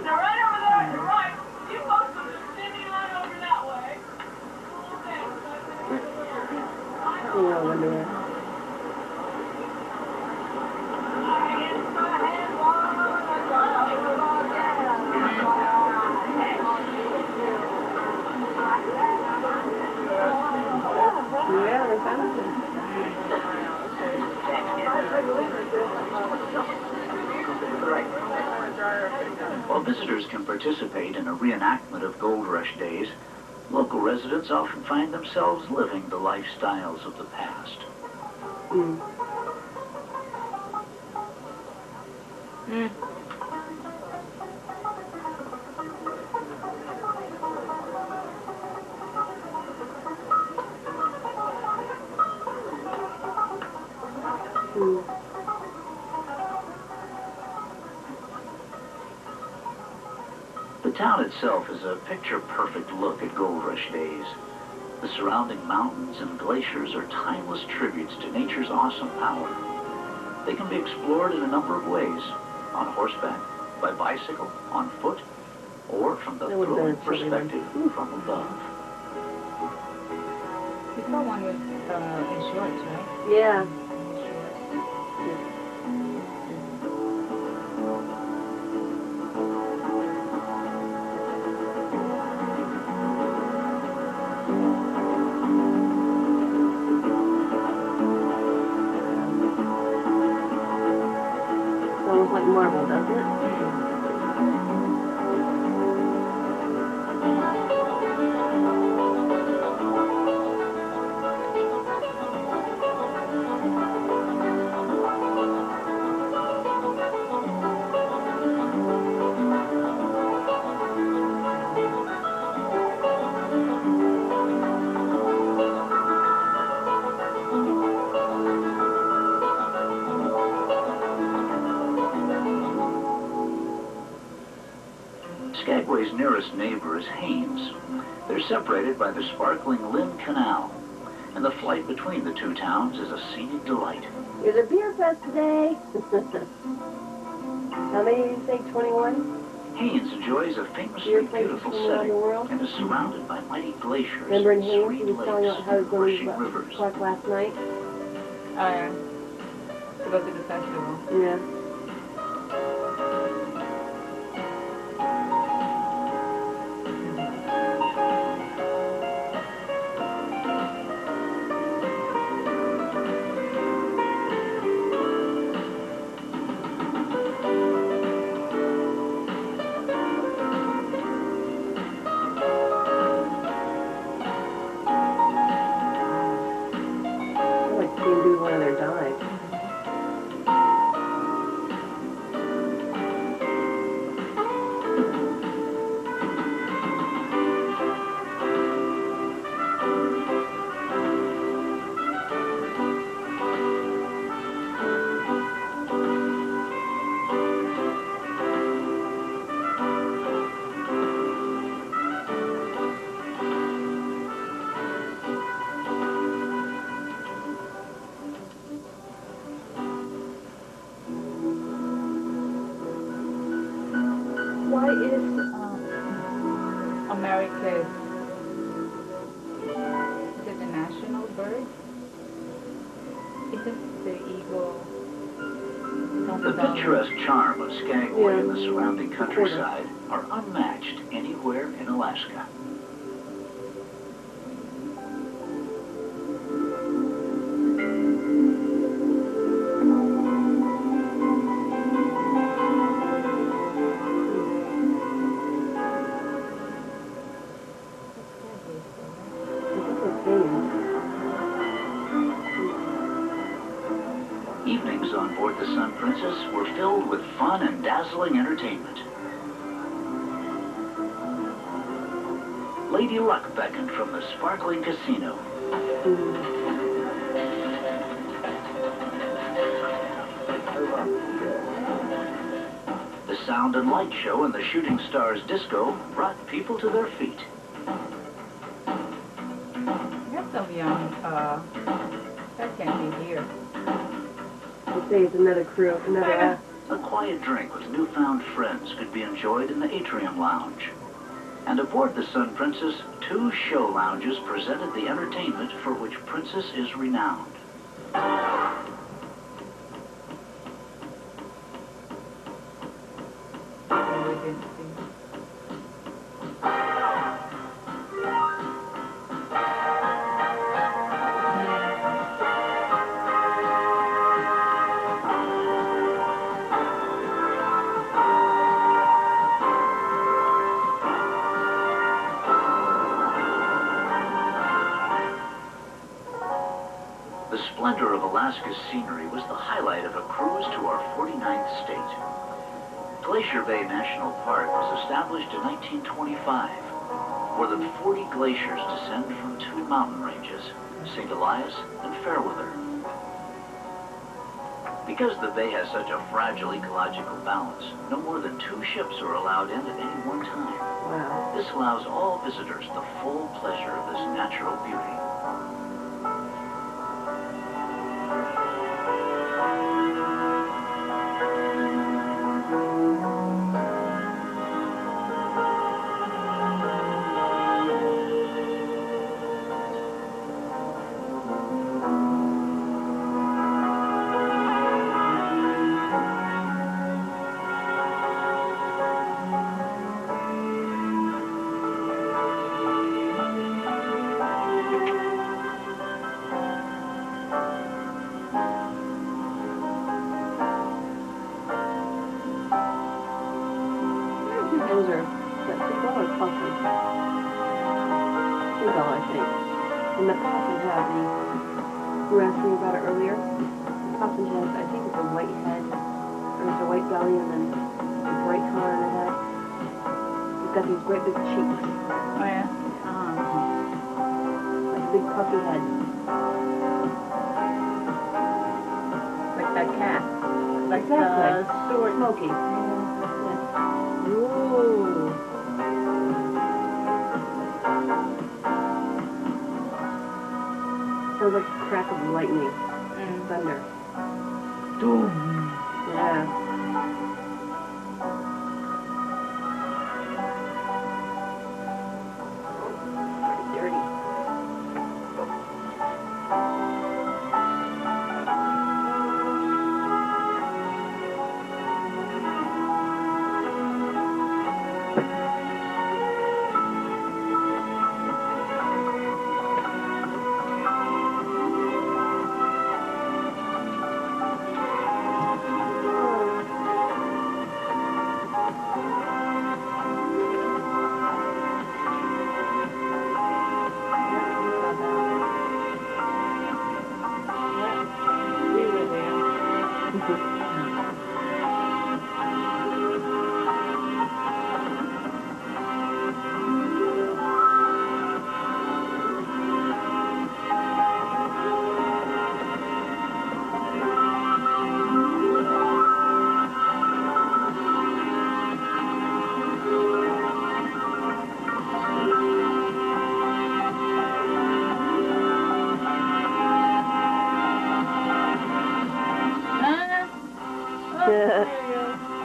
Now right over there on your right, you folks are just standing on over that way. While visitors can participate in a reenactment of Gold Rush days, local residents often find themselves living the lifestyles of the past. The town itself is a picture-perfect look at Gold Rush days. The surrounding mountains and glaciers are timeless tributes to nature's awesome power. They can be explored in a number of ways: on horseback, by bicycle, on foot, or from the thrilling perspective from above. You saw one with in shorts, right? Yeah. Almost like marble, doesn't it? Skagway's nearest neighbor is Haines. They're separated by the sparkling Lynn Canal, and the flight between the two towns is a scenic delight. There's a beer fest today. How many did you say, 21? Haines enjoys a famously beautiful setting and is surrounded by mighty glaciers. Remember in and Haines, serene he was telling you lakes how he was and going rushing to rivers. park last night? Oh, yeah. To go to the festival. Yeah. Do one of their dives. Why is America's, is it the national bird? Isn't the eagle? The picturesque charm of Skagway and the surrounding countryside are unmatched anywhere in Alaska. Evenings on board the Sun Princess were filled with fun and dazzling entertainment. Lady Luck beckoned from the sparkling casino. The sound and light show and the Shooting Stars disco brought people to their feet. We have some young, that can't be here. They say it's another crew, another A quiet drink with newfound friends could be enjoyed in the Atrium Lounge. And aboard the Sun Princess, 2 show lounges presented the entertainment for which Princess is renowned. The splendor of Alaska's scenery was the highlight of a cruise to our 49th state. Glacier Bay National Park was established in 1925. More than 40 glaciers descend from 2 mountain ranges, St. Elias and Fairweather. Because the bay has such a fragile ecological balance, no more than 2 ships are allowed in at any one time. Wow. This allows all visitors the full pleasure of this natural beauty. Those are, is that seagull or puffin? Seagull, I think. And the puffin have the, you were asking about it earlier? The puffin has, I think it's a white head, or it's a white belly and then a bright color in the head. It's got these great big cheeks. Oh, yeah? Like a big puffy head. Like that cat. Like exactly. Stuart Smokey. Ooh. sounds like a crack of lightning. Thunder. Boom. Yeah.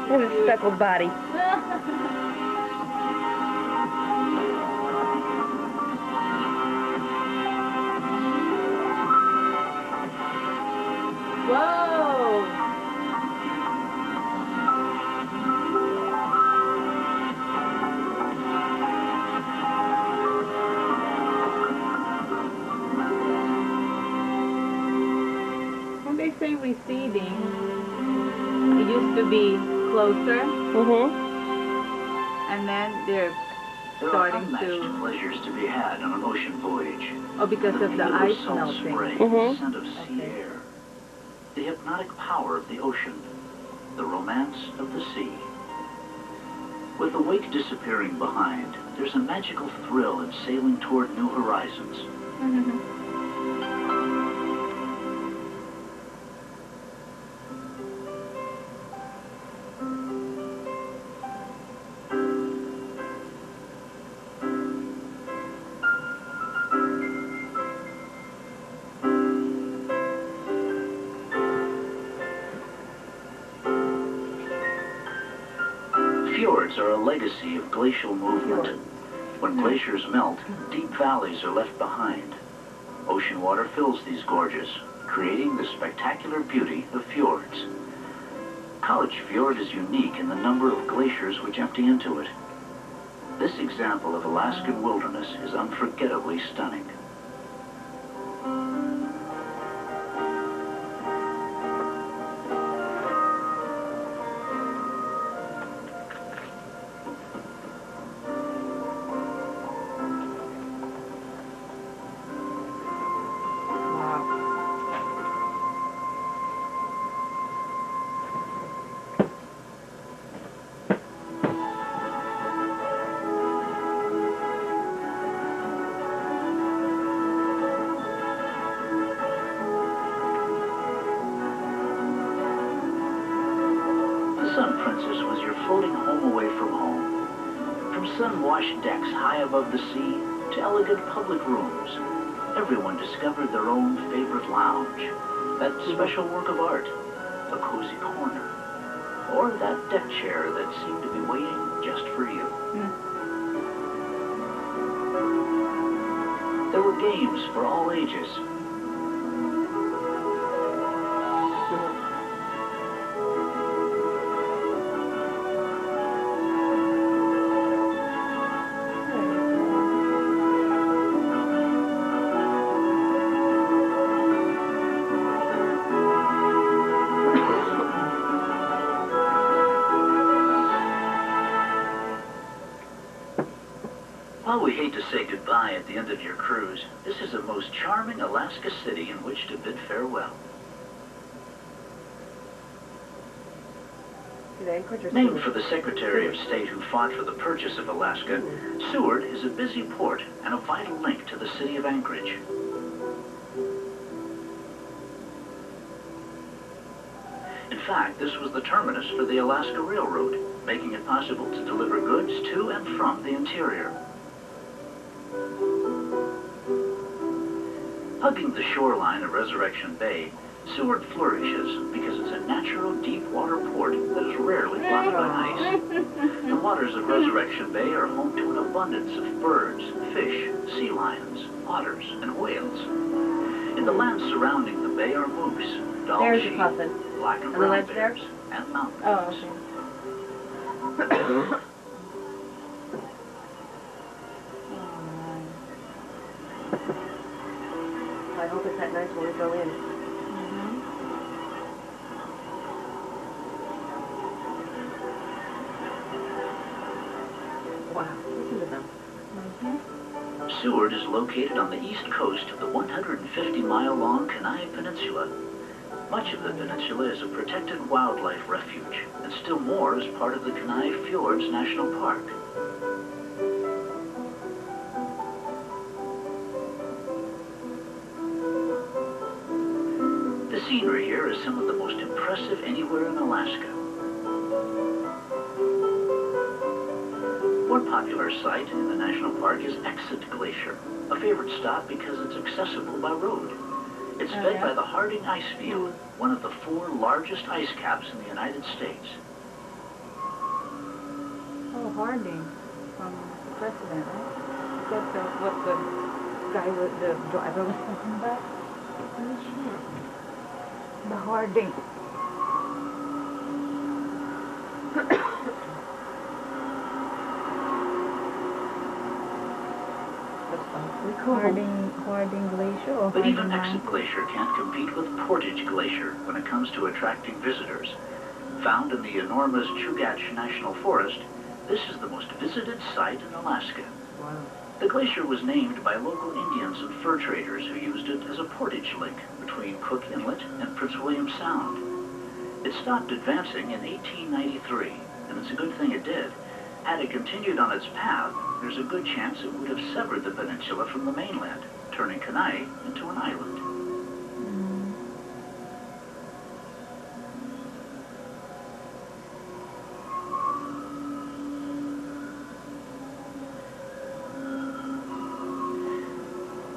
What a speckled body. Whoa! When they say receding, it used to be closer, and then they're starting to... pleasures to be had on an ocean voyage. Oh, because of the ice melting. Spray, the scent of sea air, the hypnotic power of the ocean, the romance of the sea. With the wake disappearing behind, there's a magical thrill in sailing toward new horizons. Fjords are a legacy of glacial movement. When glaciers melt, deep valleys are left behind. Ocean water fills these gorges, creating the spectacular beauty of fjords. College Fjord is unique in the number of glaciers which empty into it. This example of Alaskan wilderness is unforgettably stunning. Sun-washed decks high above the sea to elegant public rooms. Everyone discovered their own favorite lounge, that special work of art, a cozy corner, or that deck chair that seemed to be waiting just for you. There were games for all ages. While we hate to say goodbye at the end of your cruise, this is a most charming Alaska city in which to bid farewell. Named for the Secretary of State who fought for the purchase of Alaska, Seward is a busy port and a vital link to the city of Anchorage. In fact, this was the terminus for the Alaska Railroad, making it possible to deliver goods to and from the interior. Hugging the shoreline of Resurrection Bay, Seward flourishes because it's a natural deep-water port that is rarely blocked by ice. The waters of Resurrection Bay are home to an abundance of birds, fish, sea lions, otters, and whales. In the lands surrounding the bay are moose, dog sheep, black and brown bears, and mountain goats. I hope it's that nice when we go in. Wow, listen to them. Seward is located on the east coast of the 150-mile-long Kenai Peninsula. Much of the peninsula is a protected wildlife refuge, and still more is part of the Kenai Fjords National Park. The scenery here is some of the most impressive anywhere in Alaska. One popular site in the national park is Exit Glacier, a favorite stop because it's accessible by road. It's fed by the Harding Ice Field, one of the 4 largest ice caps in the United States. Oh, Harding, from the president, right? Is that what the guy, the driver was talking about? I'm not sure. The Harding. Harding Glacier or But even Harding Exit Glacier can't compete with Portage Glacier when it comes to attracting visitors. Found in the enormous Chugach National Forest, this is the most visited site in Alaska. Wow. The glacier was named by local Indians and fur traders who used it as a portage link between Cook Inlet and Prince William Sound. It stopped advancing in 1893, and it's a good thing it did. Had it continued on its path, there's a good chance it would have severed the peninsula from the mainland, turning Kenai into an island.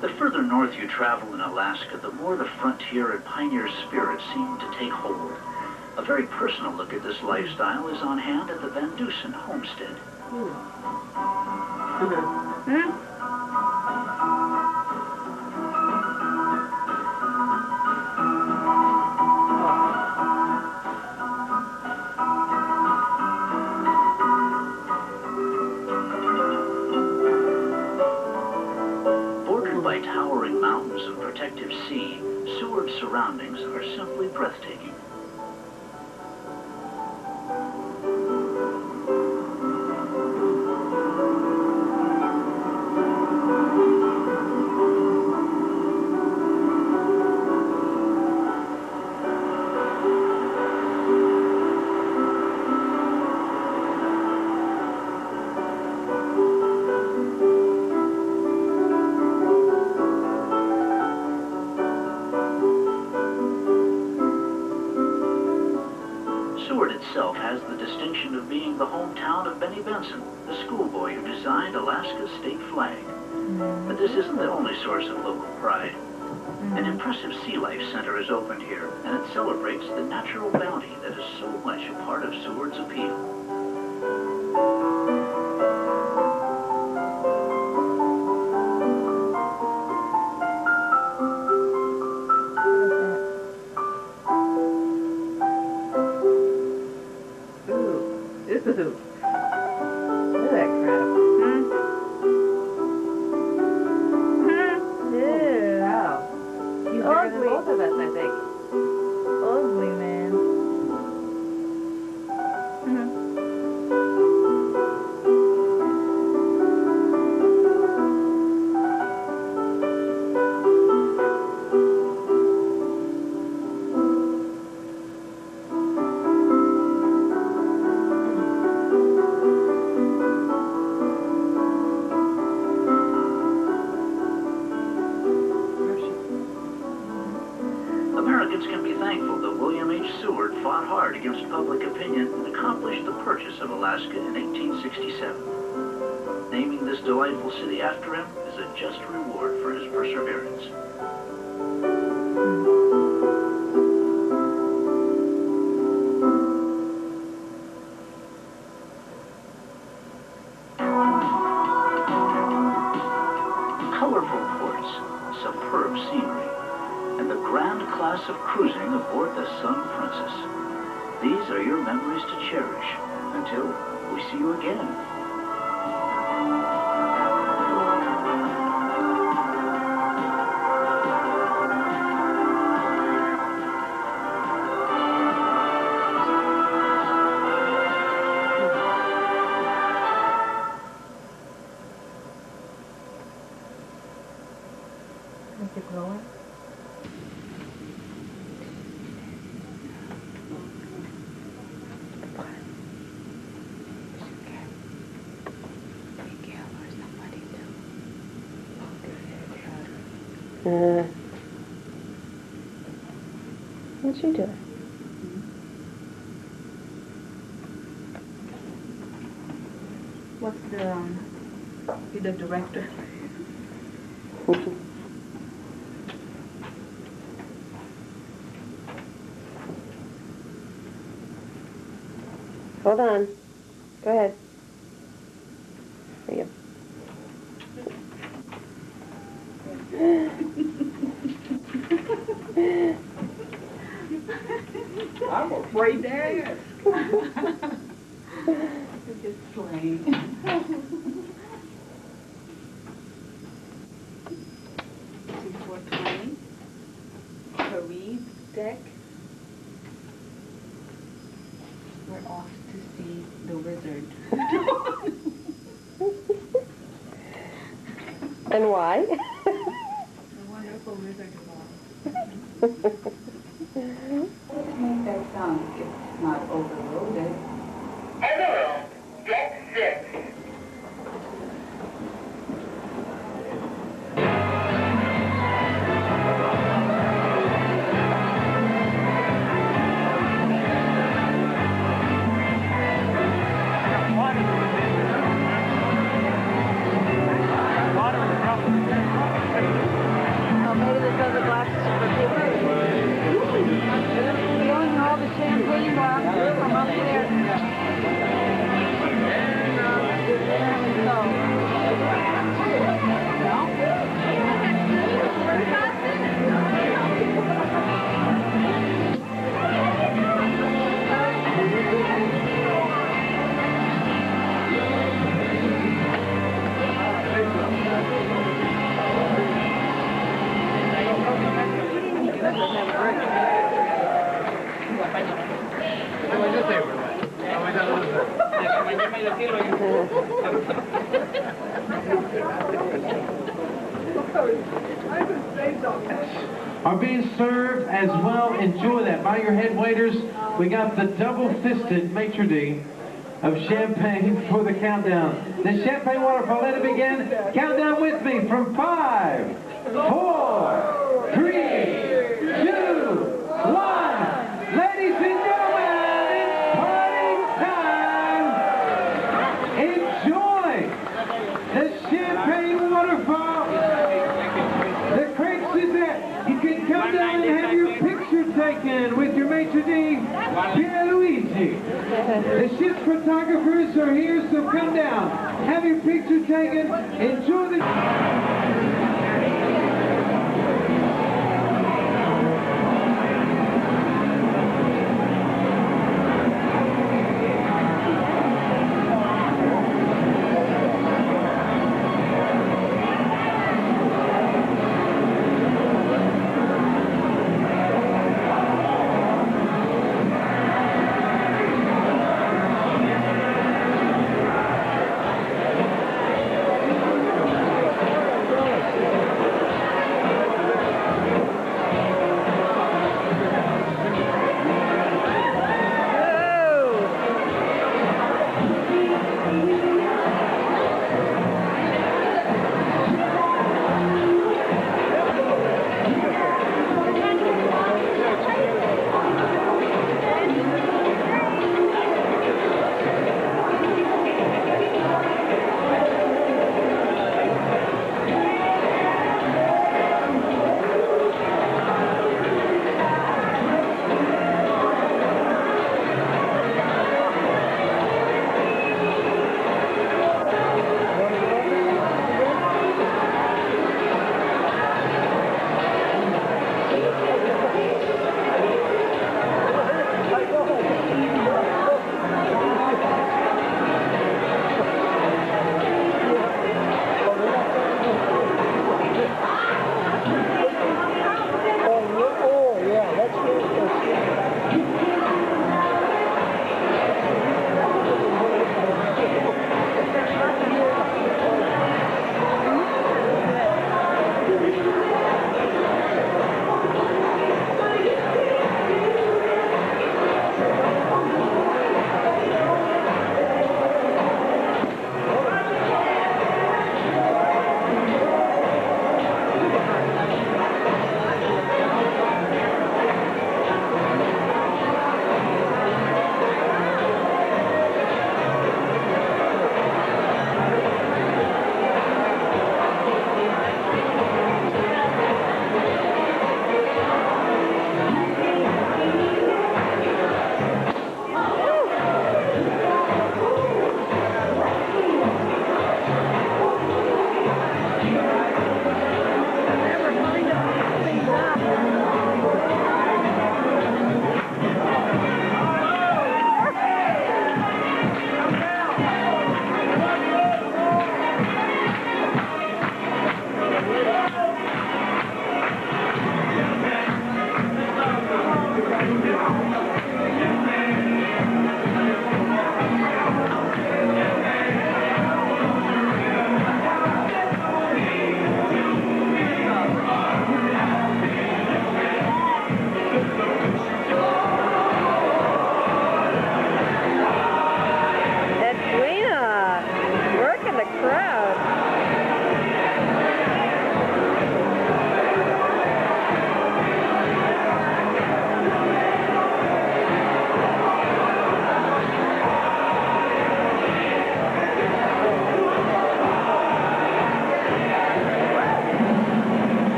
The further north you travel in Alaska, the more the frontier and pioneer spirit seem to take hold. A very personal look at this lifestyle is on hand at the Van Dusen homestead. Bordered by towering mountains and protective sea, Seward's surroundings are simply breathtaking. Itself has the distinction of being the hometown of Benny Benson, the schoolboy who designed Alaska's state flag. But this isn't the only source of local pride. An impressive sea life center is opened here, and it celebrates the natural bounty that is so much a part of Seward's appeal. Look at that crap. Ew. Wow. He's bigger than both of us, I think. Ugly, man. Americans can be thankful that William H. Seward fought hard against public opinion and accomplished the purchase of Alaska in 1867. Naming this delightful city after him is a just reward for his perseverance. Colorful ports, superb scenery, and the grand class of cruising aboard the Sun Princess. These are your memories to cherish until we see you again. Is it growing? What's she doing? What's the director? Hold on. Go ahead. There you go. I'm afraid to ask. It's just plain. C420. Carib deck. We're off to see the wizard. And why? The wonderful wizard of Oz. Make that sound if it's not overloaded. Hello, Deck 6. Are being served as well. Enjoy that. By your head waiters, we got the double-fisted maitre d' of champagne for the countdown. The champagne waterfall, let it begin. Countdown with me from 5, 4, 3, 2, 1. Ladies and gentlemen, it's party time. Enjoy the champagne waterfall. The crate Suzette. You can come down and have your picture taken with your maitre d', Pierluigi. The ship's photographers are here, so come down. Have your picture taken. Enjoy the...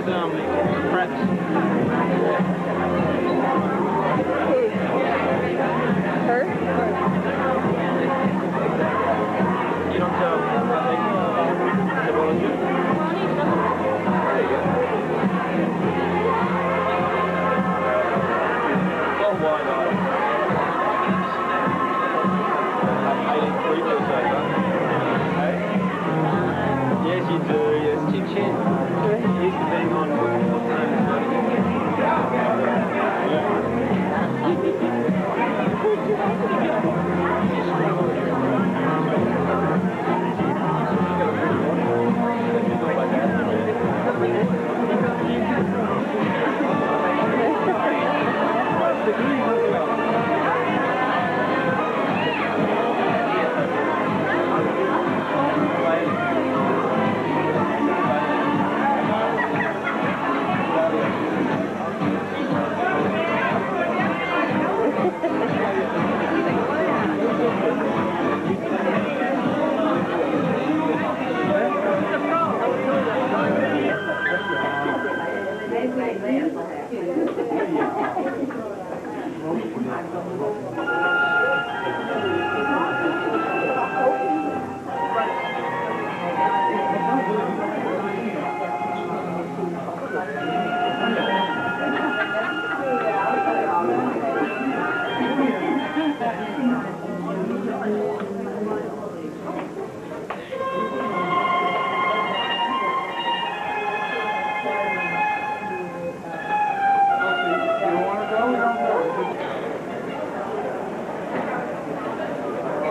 some preps. Her? You don't tell. Well, why not? Yes, you do. Yes, chin. Used to being on full time.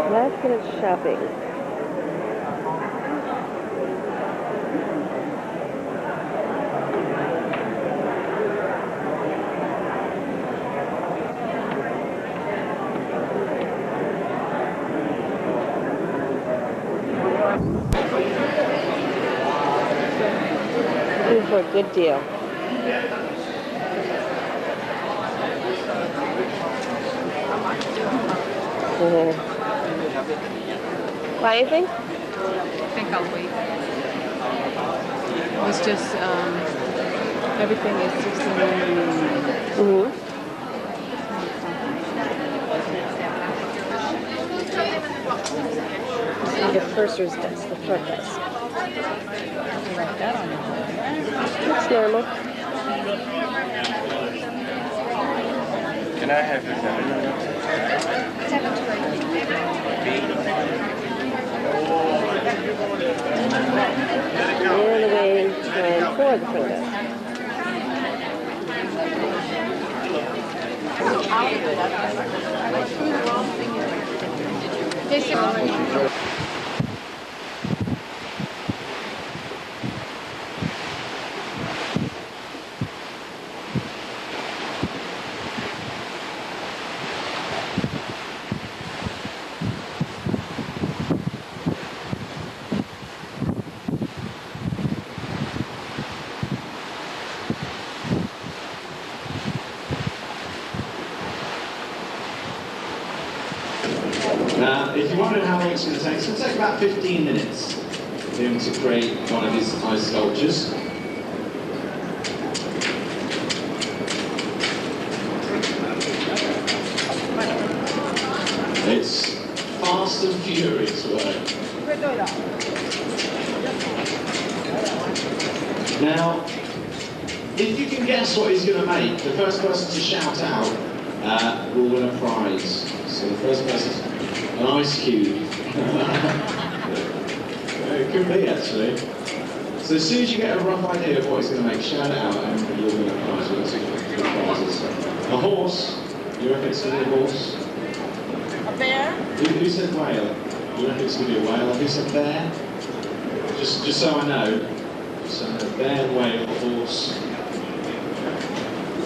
Last minute shopping. Ooh, for a good deal. Buy anything? I think I'll wait. It's just, everything is $69. The purser's desk, the front desk. Write that on the It's normal. Can I have your And the waiting time for the front desk. If you wondered how long it's going to take about 15 minutes for him to create one of his ice sculptures. It's fast and furious work. Now, if you can guess what he's going to make, the first person to shout out will win a prize. So the first person, an ice cube. It could be actually. So as soon as you get a rough idea of what he's going to make, shout it out and you'll win a prize. We'll see two prizes. A horse. You reckon it's going to be a horse? A bear? Who said whale? You reckon it's going to be a whale? Who said bear? Just so I know. Just so I know. Bear, whale, horse.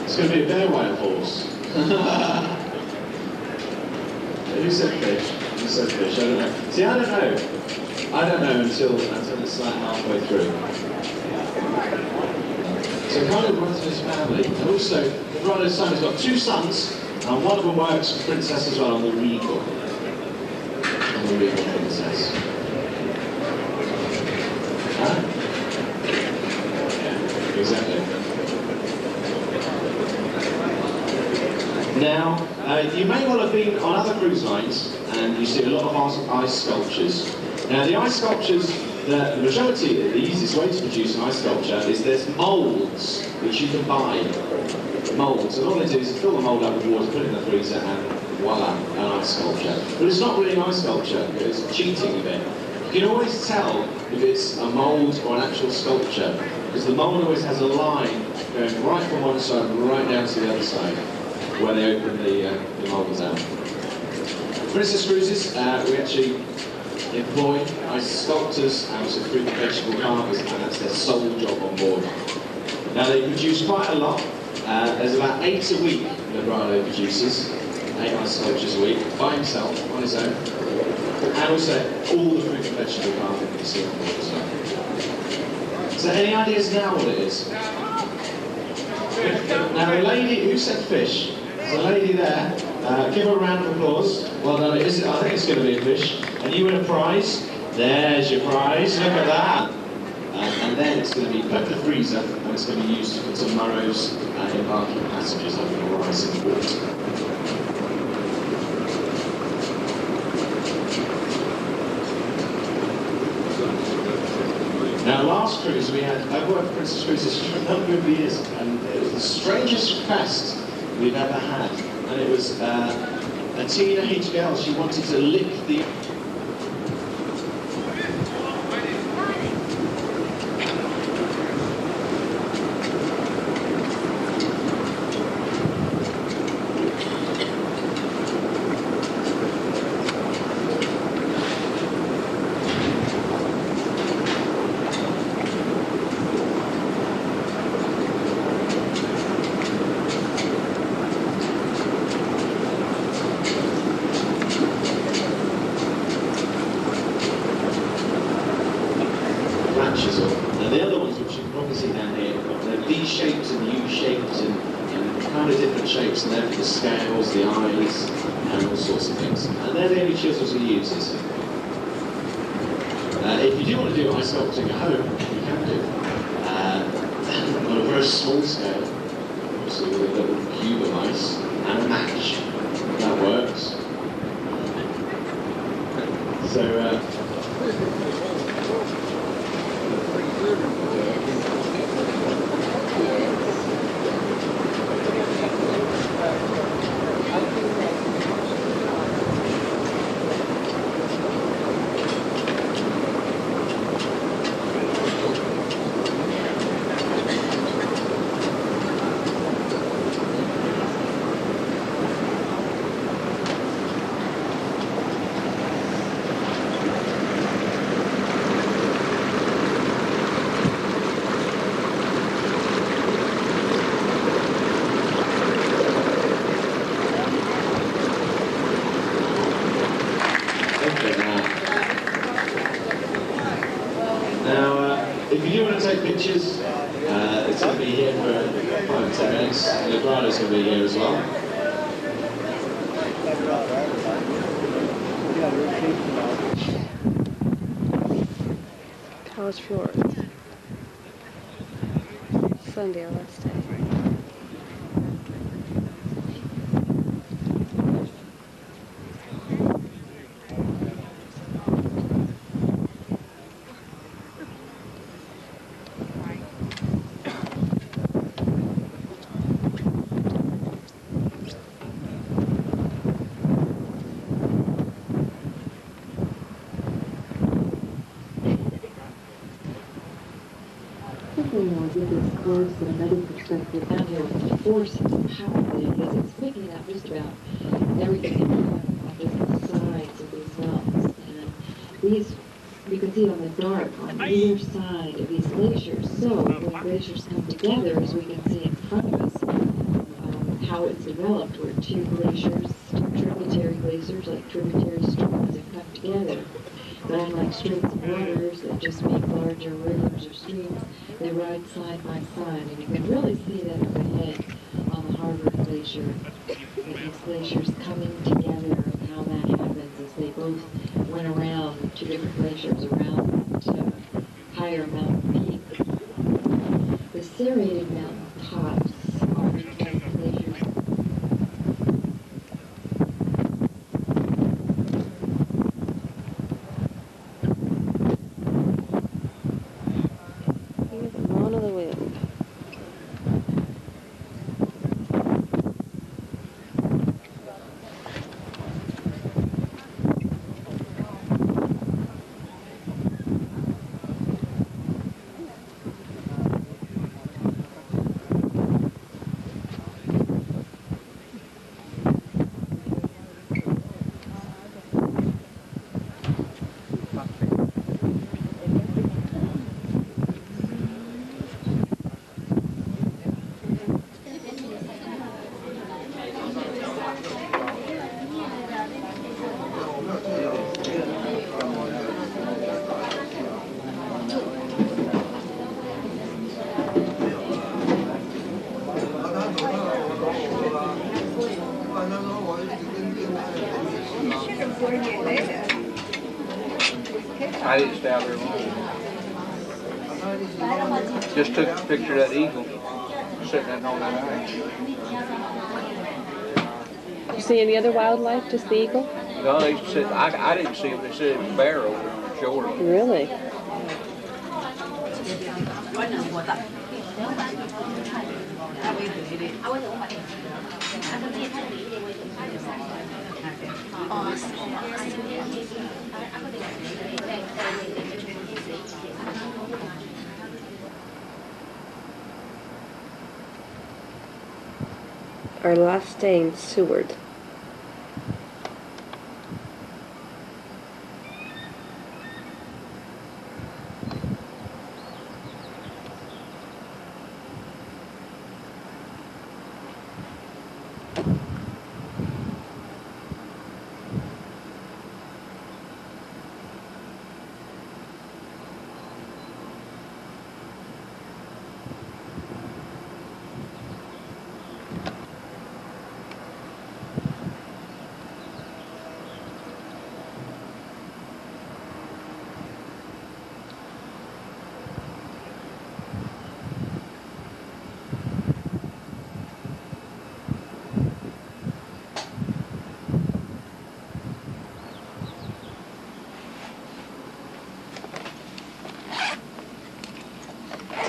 It's going to be a bear, whale, horse. Who said fish? Who said fish? I don't know. See, I don't know. I don't know until it's like halfway through. So kind of runs in his family. And also, Ronald's son has got two sons, and one of them works for Princess as well on the Regal. On the Regal Princess. Huh? Yeah, exactly. You may well have been on other cruise lines, and you see a lot of ice sculptures. Now, the ice sculptures, the majority, the easiest way to produce an ice sculpture is there's moulds which you can buy. Moulds, and all they do is fill the mould up with water, put it in the freezer, and voila, an ice sculpture. But it's not really an ice sculpture, it's cheating a bit. You can always tell if it's a mould or an actual sculpture, because the mould always has a line going right from one side right down to the other side, where they open the moulds out. Princess Cruises, we actually employ ice sculptors and also fruit and vegetable carvers, and that's their sole job on board. Now they produce quite a lot. There's about 8 a week Lebrado produces, 8 ice sculptures a week, by himself, on his own. And also all the fruit and vegetable carving that you see on board as well. So any ideas now what it is? Now the lady, who said fish? There's a lady there. Give her a round of applause. Well done. I think it's going to be a fish. And you win a prize. There's your prize. Look at that. And then it's going to be put in the freezer, and it's going to be used for tomorrow's embarking passengers over the Horizon port. Now, last cruise we had, I've worked for Princess Cruises for a number of years, and it was the strangest request we've ever had. And it was a teenage girl, she wanted to lick the... And the other ones, which you can probably see down here, they're D-shaped and U-shaped and kind of different shapes, and they're for the scales, the eyes, and all sorts of things. And they're the only chisels he uses. If you do want to do ice sculpting at home, you can do. On a very small scale, obviously with a little cube of ice and a match. That works. So, if you do want to take pictures, it's going to be here for 5 to 10 minutes. Lebrado's going to be here as well. College Fjord. Sunday, our last day. This close at another perspective down here with the force and the power that it is. It's picking up just about everything on different sides of these mountains. And these, you can see on the dark on either side of these glaciers. So when glaciers come together, as we can see in front of us, how it's developed, where two glaciers, tributary glaciers, like tributary streams, have come together. But unlike streams of waters that just make larger rivers or streams, they ride side by side, and you can really see that up ahead on the Harvard Glacier, with these glaciers coming together, and how that happens as they both went around, two different glaciers around that higher mountain peak. The serrated mountain tops are because glaciers I didn't stay out there long. Just took a picture of that eagle sitting on that ice. Did you see any other wildlife? Just the eagle? No, they said I didn't see it. They said it was a bear over there on the shore. Really? Our last day in Seward.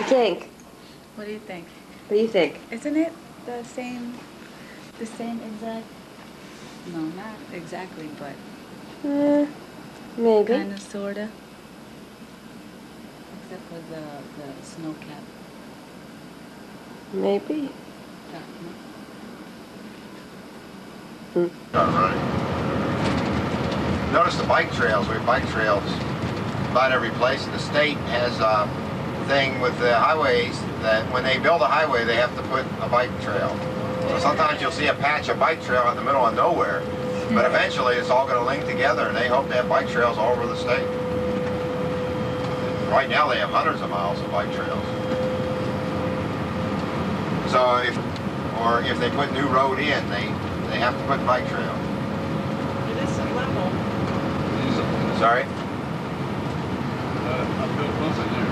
Think. What do you think? What do you think? Isn't it the same exact? No, not exactly, but maybe. kind of, sorta. Except for the snow cap. Maybe. Right. Notice the bike trails. We have bike trails about every place. The state has thing with the highways that when they build a highway they have to put a bike trail. So sometimes you'll see a patch of bike trail in the middle of nowhere, but eventually it's all going to link together, and they hope to have bike trails all over the state. Right now they have hundreds of miles of bike trails. So if they put new road in, they have to put bike trail. It is a level. Sorry? I built close in there.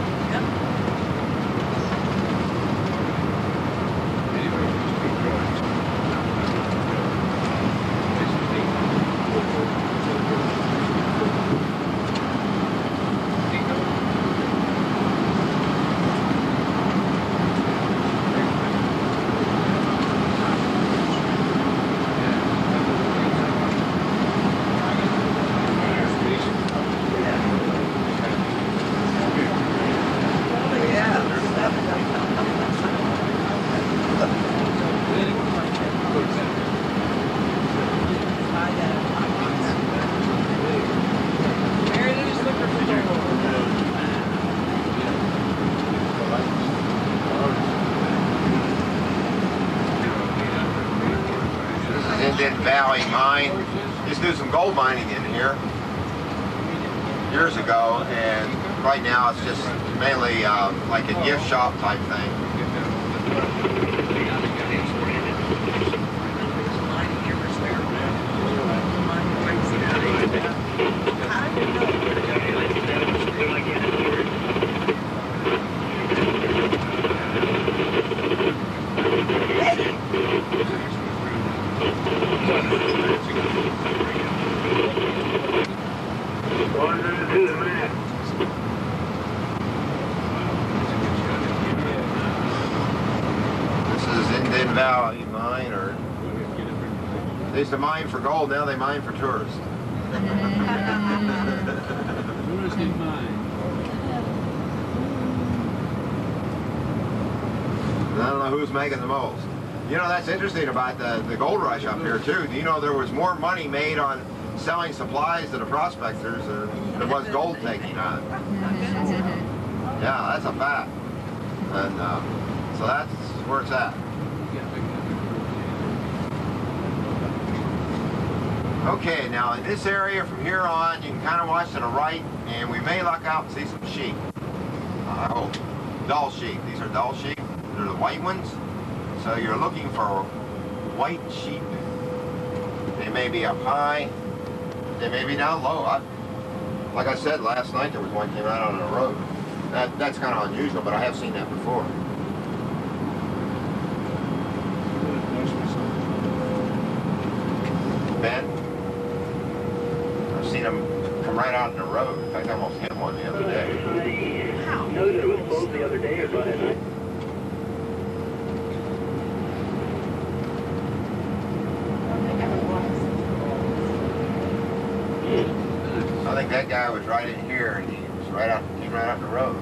Valley mine. Used to do some gold mining in here years ago, and right now it's just mainly like a gift shop type thing. Valley mine, or they used to mine for gold, now they mine for tourists. Touristy mine. I don't know who's making the most. You know, that's interesting about the gold rush up here too. Do you know there was more money made on selling supplies to the prospectors than there was gold taking on? Yeah, that's a fact. And so that's where it's at. Okay, now in this area from here on, you can kind of watch to the right, and we may luck out and see some sheep. I hope. Dull sheep. These are dull sheep. They're the white ones. So you're looking for white sheep. They may be up high. They may be down low. Like I said, last night there was one came out on the road. That's kind of unusual, but I have seen that before. Ben, I've seen them come right out on the road. In fact, I almost hit one the other day. How? You know that it was closed the other day or last night? I think that guy was right in here, and he was right out the road.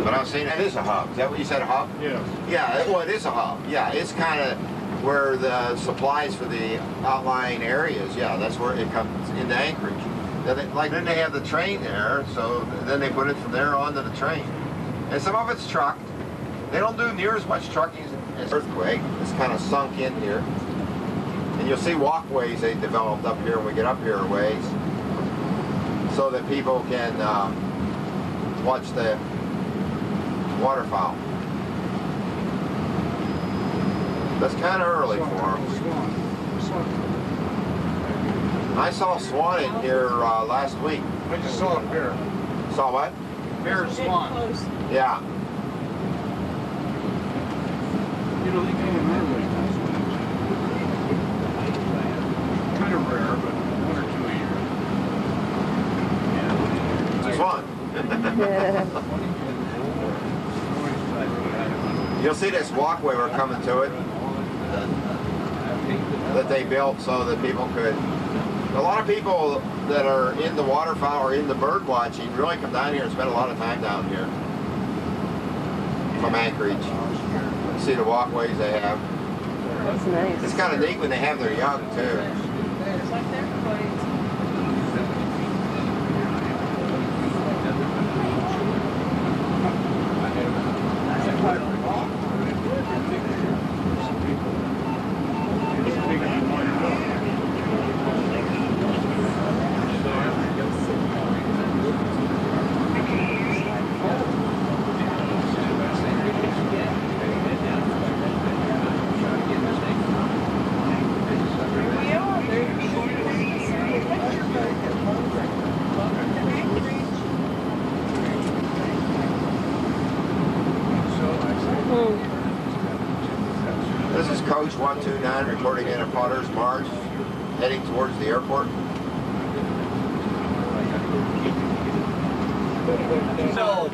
But I'm saying that is a hub. Is that what you said, a hub? Yes. Yeah, well, it is a hub. Yeah, it's kind of where the supplies for the outlying areas, yeah, that's where it comes into Anchorage. Then they have the train there, so then they put it from there onto the train. And some of it's trucked. They don't do near as much trucking as Earthquake. It's kind of sunk in here. And you'll see walkways they developed up here when we get up here a ways, so that people can watch the waterfowl. That's kind of early for them. I saw swan in here last week. I just saw a bear. Saw what? Bear and swan. Yeah. You know, they came in early. Kind of rare, but 1 or 2 a year. Swan. You'll see this walkway we're coming to it that they built so that people could. A lot of people that are into waterfowl or into bird watching really come down here and spend a lot of time down here from Anchorage. See the walkways they have. That's nice. It's kind of neat when they have their young too. It's like they're quite. This is Coach 129 reporting in at Potter's Marsh, heading towards the airport. So,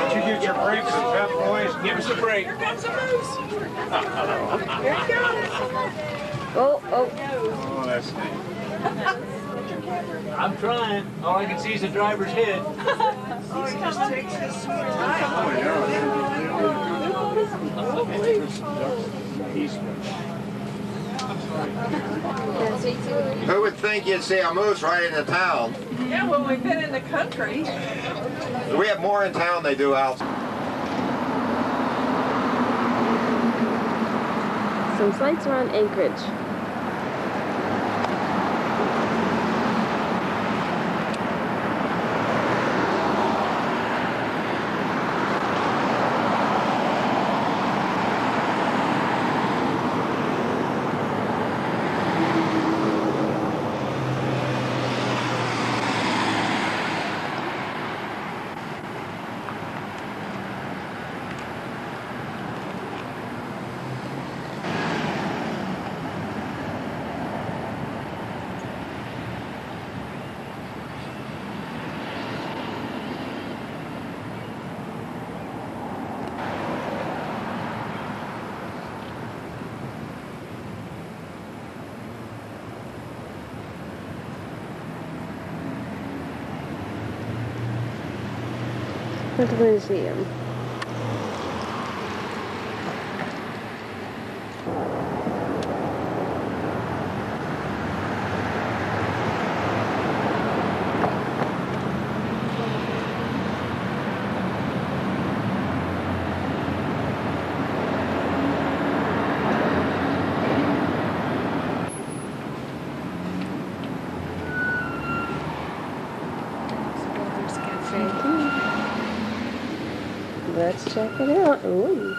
did you get your brakes and pep, boys? Give us a break. Here comes a moose. Here he goes. Oh. Oh, that's neat. I'm trying. All I can see is the driver's head. Oh, he just takes his sweet time. Who would think you'd see a moose right in the town? Yeah, well, we've been in the country. We have more in town than they do outside. Some sights around Anchorage. At the museum. Let's check it out. Ooh.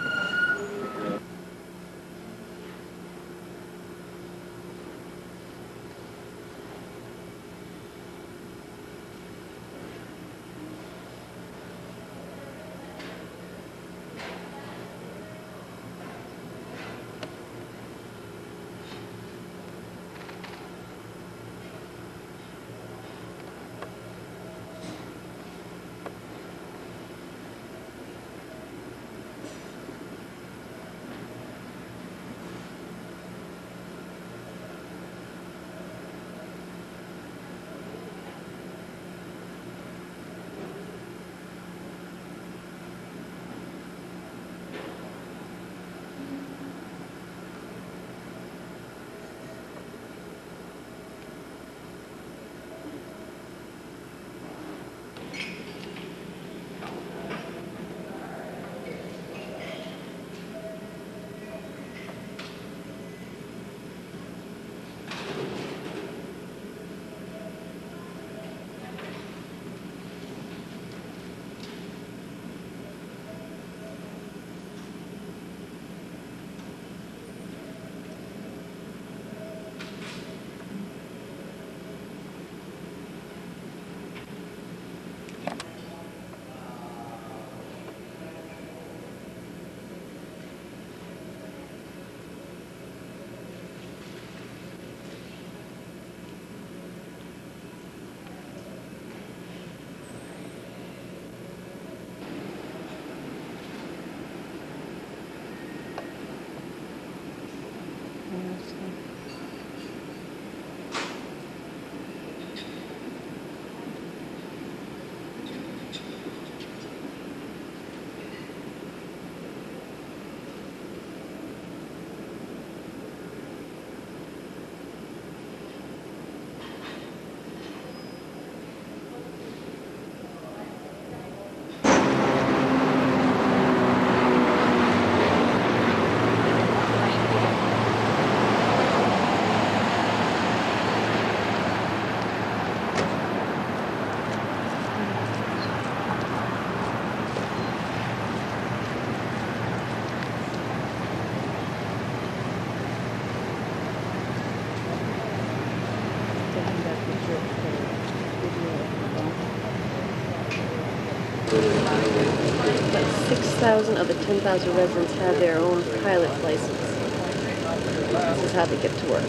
About 6,000 of the 10,000 residents have their own pilot's license. This is how they get to work.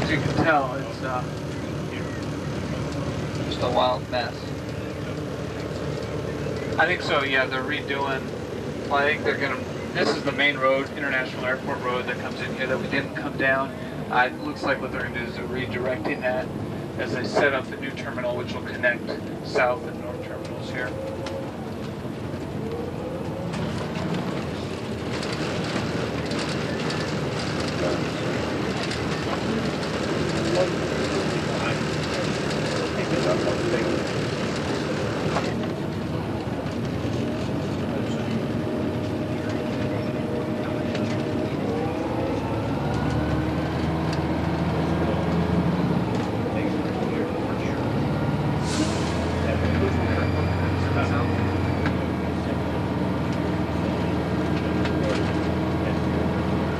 As you can tell, it's just a wild mess. I think so, yeah, they're redoing, well, I think they're going to, this is the main road, International Airport Road that comes in here that we didn't come down. It looks like what they're going to do is they're redirecting that as they set up the new terminal, which will connect south and north terminals here.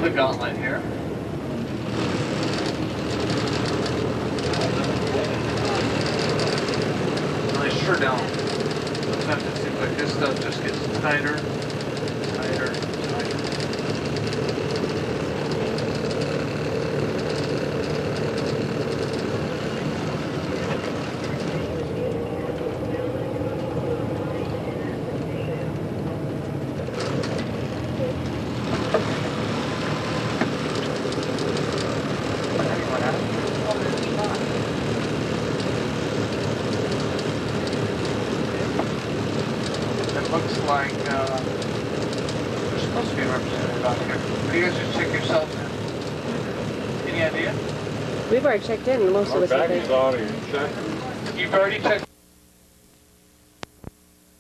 The gauntlet here. They sure don't. Sometimes it seems like this stuff just gets tighter, tighter, tighter. Looks like there's supposed to be a representative out here. But you guys just check yourselves in. Any idea? We've already checked in, most of us, I think. You've already checked?